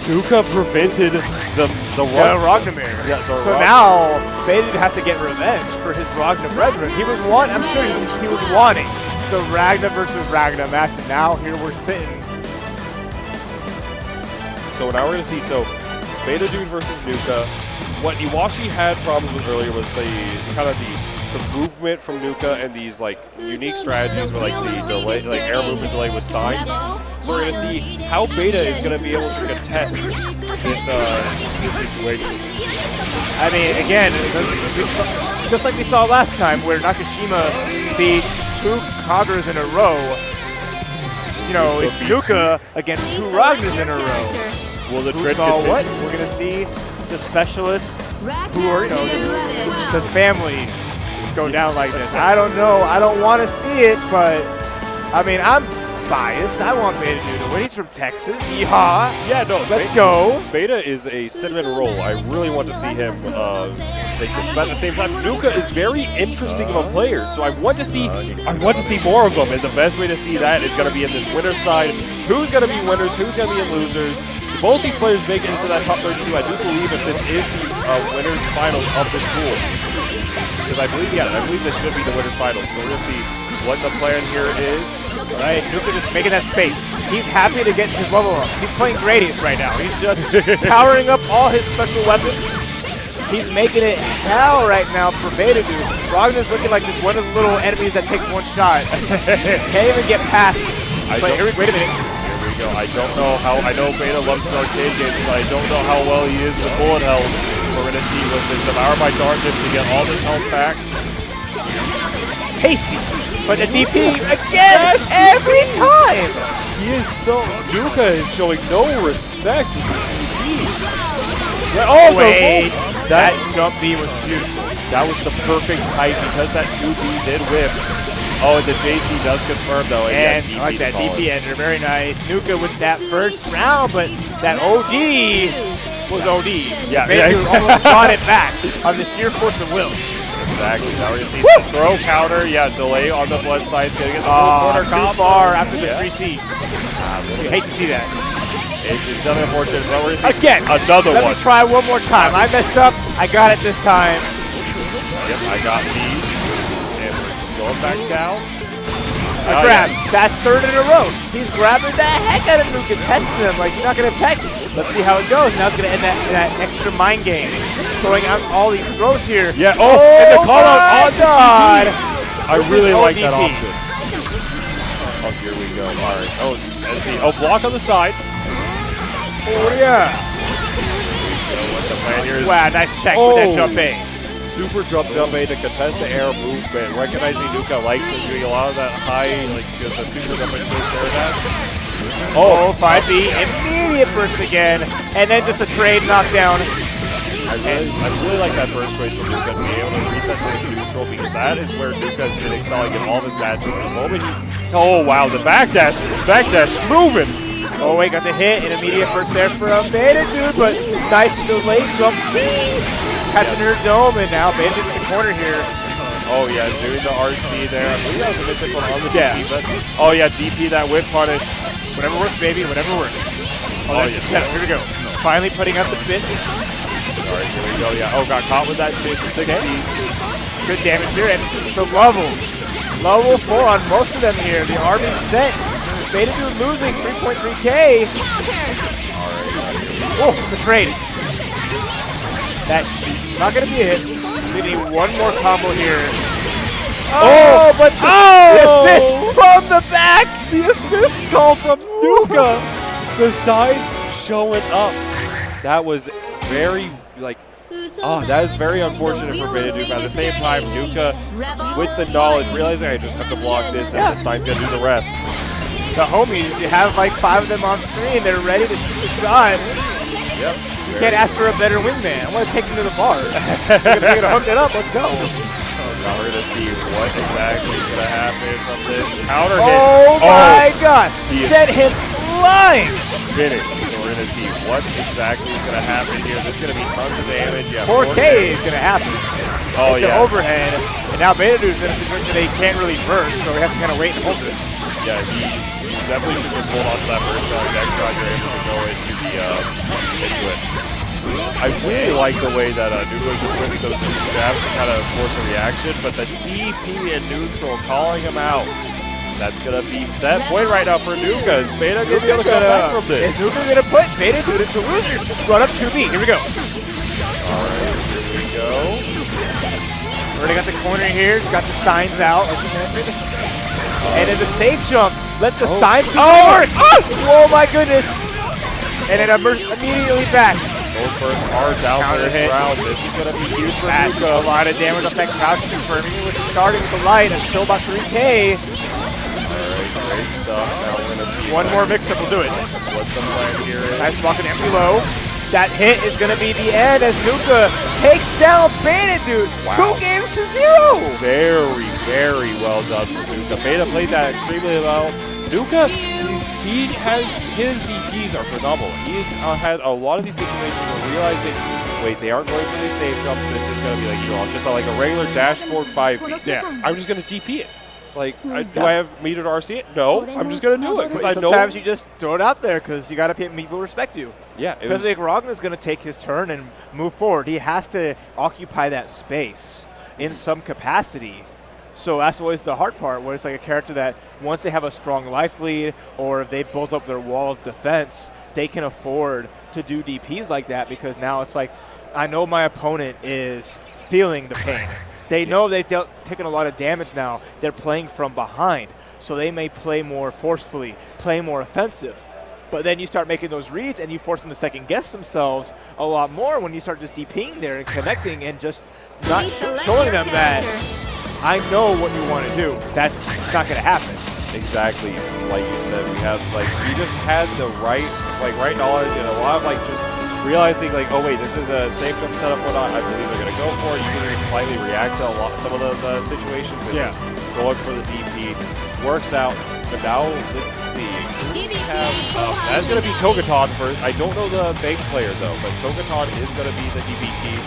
Nuka prevented the Ragnamir. Yeah, so now Beta Dude has to get revenge for his Ragna brethren. He was I'm sure he was wanting the Ragna versus Ragna match, and now here we're sitting. So now we're going to see. So Beta Dude versus Nuka. What Iwashi had problems with earlier was the movement from Nuka and these like unique strategies with like the delay, like air movement delay with Steins. So we're gonna see how Beta is gonna be able to contest this situation. I mean, again, just like we saw last time, where Nakashima beat 2 Kagras in a row. You know, it's Nuka against 2 Ragnars in a row. Will the trend continue? What? We're gonna see the specialists who are, the family go down like this. I don't know. I don't want to see it, but I mean, I'm biased. I want Beta Dude to win. He's from Texas. Yeehaw. Yeah, no. Let's go. Beta is a cinnamon roll. I really want to see him take this. But at the same time, Nuka is very interesting of a player, so I want to see more of him. And the best way to see that is going to be in this winner's side. Who's going to be winners? Who's going to be losers? Both these players make it into that top 32. I do believe if this is the winners finals of this pool. Because I believe this should be the winners finals. So we're going to see what the plan here is. Right, Nuka just making that space. He's happy to get his level up. He's playing Gradius right now. He's just powering up all his special weapons. He's making it hell right now for Beta Dude. Ragnar's looking like just one of the little enemies that takes 1 shot. Can't even get past. But wait a minute. Here we go. I don't know how. I know Beta loves his arcade games, but I don't know how well he is with bullet health. We're going to see with this Devour by Darkness to get all this health back. Tasty. But the DP again, every time. He is Nuka is showing no respect with his DPs. Oh, wait. That jump B was beautiful. That was the perfect height because that 2B did whip. Oh, and the JC does confirm, though. And I like that DP ender. Very nice. Nuka with that first round, but that OD was OD. Yeah, almost got it back on the sheer force of will. Exactly. Now we're going to see the throw counter. Yeah, delay on the blood side. Going to get the full corner combo. Far after the 3C. You hate to see that. It's unfortunate, but we're going to see again, another one. Let me try one more time. I messed up. I got it this time. Yep, I got these. And going back down. A grab. That's 3rd in a row. He's grabbing the heck out of Nuka, testing him like you're not going to attack. Let's see how it goes. Now it's going to end that extra mind game. Throwing out all these throws here. Yeah. Oh, and the call out on God. I really like that option. Oh, here we go. All right. Oh, let's see. Oh, block on the side. Oh, yeah. What the plan here is. Wow, nice check with that jump A. Super jump A to contest the air movement. Recognizing Nuka likes it, doing a lot of that high, like the super jump into his air dash. Oh, 5B, immediate burst again, and then just a trade knockdown. I really like that burst race from Nuka to be able to reset to his neutral because that is where Nuka has been excelling in all of his matches. The moment he's, oh wow, the backdash moving. Oh wait, got the hit, an immediate burst there for a Beta Dude, but nice delayed jump. Catching her dome, and now Beta Dude in the corner here. Oh yeah, doing the RC there. I believe that was a missing one on the DP, but oh yeah, DP that whip punish. Whatever works, baby, whatever works. Oh, yes. Setup. Here we go. Finally putting up the bit. Alright, here we go, yeah. Oh, got caught with that shit, the 60. Good damage here, and the levels. Level 4 on most of them here. The army's set. Beta Dude losing 3.3k. Oh, the trade. That's not going to be a hit. We need one more combo here. Oh, but the assist from the back. The assist call from Nuka. The sides showing up. That was very, like, that is very unfortunate for Beta Dude. But at the same time, Nuka, with the knowledge, realizing I just have to block this and the Stein's going to do the rest. The homies, you have like 5 of them on screen. They're ready to shoot the shot. Yep. You can't ask for a better wingman. I want to take him to the bar. We're going to hook it up. Let's go. Now we're going to see what exactly is going to happen from this counter hit. Oh my god! Set him flying! Spinning. So we're going to see what exactly is going to happen here. This is going to be tons of damage. Yeah, 4K is going to happen. Oh, it's yeah. an overhead. And now Beta Dude's in a situation they can't really burst, so we have to kind of wait and hold this. Yeah, he definitely should just hold on to that burst next time you're able to go into it. I really like the way that Nuka is winning those two jabs to kind of force a reaction, but the DP and neutral calling him out. That's going to be set point right now for Nuka. Is Beta going to be able to come back from this? Is Nuka going to put Beta Dude into losers? Run up 2B. Here we go. Alright, here we go. Already got the corner here. Got the Steins out. And then the safe jump. Let the Steins do work. Oh my goodness. And then immediately back. Those first hard down for this round. This is going to be huge for Nuka. A lot of damage off that crouch, confirming it was starting with the light and still about 3k. Alright, great stuff. Now we're going to see one more mix-up will do it. What the plan here is. Nice block and empty low. That hit is going to be the end as Nuka takes down Beta Dude. Wow. 2 games to 0. Very, very well done for Nuka. Beta played that extremely well. Nuka, he has, his DPs are phenomenal. He had a lot of these situations where realizing, wait, they aren't going for these safe jumps. This is going to be like, you know, just like a regular dashboard 5B. Yeah. I'm just going to DP it. Like, do I have meter to RC it? No, I'm just going to do it. Because I know. Sometimes you just throw it out there because you got to people respect you. Yeah. Because like Ragna's going to take his turn and move forward. He has to occupy that space in some capacity. So that's always the hard part, where it's like a character that once they have a strong life lead or if they build up their wall of defense, they can afford to do DPs like that because now it's like, I know my opponent is feeling the pain. They know they've taken a lot of damage now. They're playing from behind, so they may play more forcefully, play more offensive. But then you start making those reads and you force them to second guess themselves a lot more when you start just DPing there and connecting and just not showing them that I know what you want to do. That's not going to happen. Exactly, like you said, we have like we just had the right knowledge and a lot of like just realizing like, oh wait, this is a safe jump setup. What I believe they're gonna go for. You can slightly react to some of the situations. And just going for the DP works out. But now let's see. We have, that's gonna be Kogaton first. I don't know the bank player though, but Kogaton is gonna be the DPT.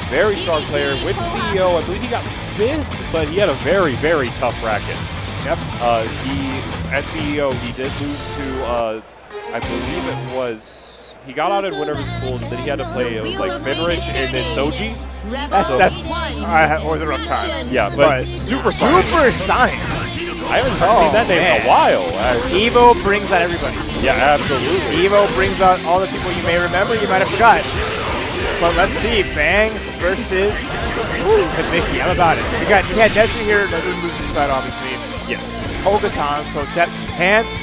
Very strong player with CEO. I believe he got 5th, but he had a very, very tough bracket. Yep. At CEO, he did lose to, I believe it was, he got out in Winner's Pools, then he had to play, it was like Finrich and then Sochi. That was a rough time. Yeah, but Super Science. Super Science. I haven't seen that name in a while. EVO brings out everybody. Yeah, absolutely. EVO brings out all the people you may remember, you might have forgot. But let's see, Bang versus Hibiki. How about it? We had Desu here, another losing side, obviously. Yes. Kogaton, so Pants,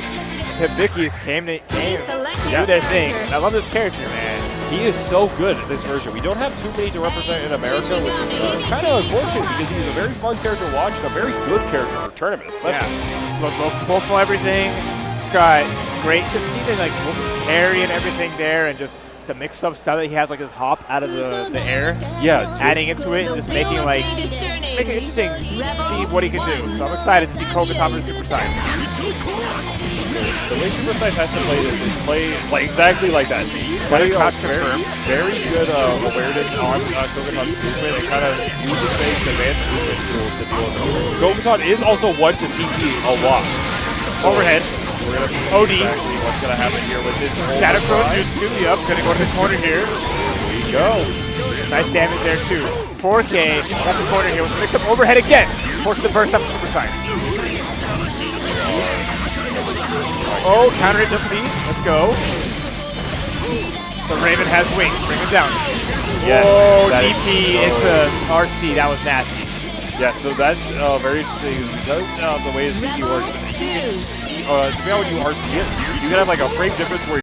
Hibiki came to do their thing. I love this character, man. He is so good at this version. We don't have too many to represent in America, which is kind of unfortunate because he's a very fun character to watch and a very good character for tournaments, especially. Yeah. Look, profile everything, Monarch's got great, just even like carry and everything there, and just the mix-up style that he has, like his hop out of the air. Yeah, adding into it, and just making like make it interesting to see what he can do. So I'm excited to see Koga top of the Super Saiyan. The way Super Saiyan has to play this is play like exactly like that. Play very good awareness on Kogaton's movement and kind of using Fade's advanced movement tools to deal with it. Kogaton is also one to TP a lot. Overhead. We're going to see OD. exactly what's going to happen here with this. Shadow Crow Jutsu, yep, gonna go to the corner here. There you go. Nice damage there too. 4K, that's the corner here with the mix-up overhead again. Forces the burst up to Super Saiyan. Oh, counter hit just speed. Let's go. The Raven has wings. Bring him down. Yes. Oh, that is DP into RC. That was nasty. Yeah, so that's very interesting because of the way his Mickey works. Depending on when you RC it, you can have like a frame difference where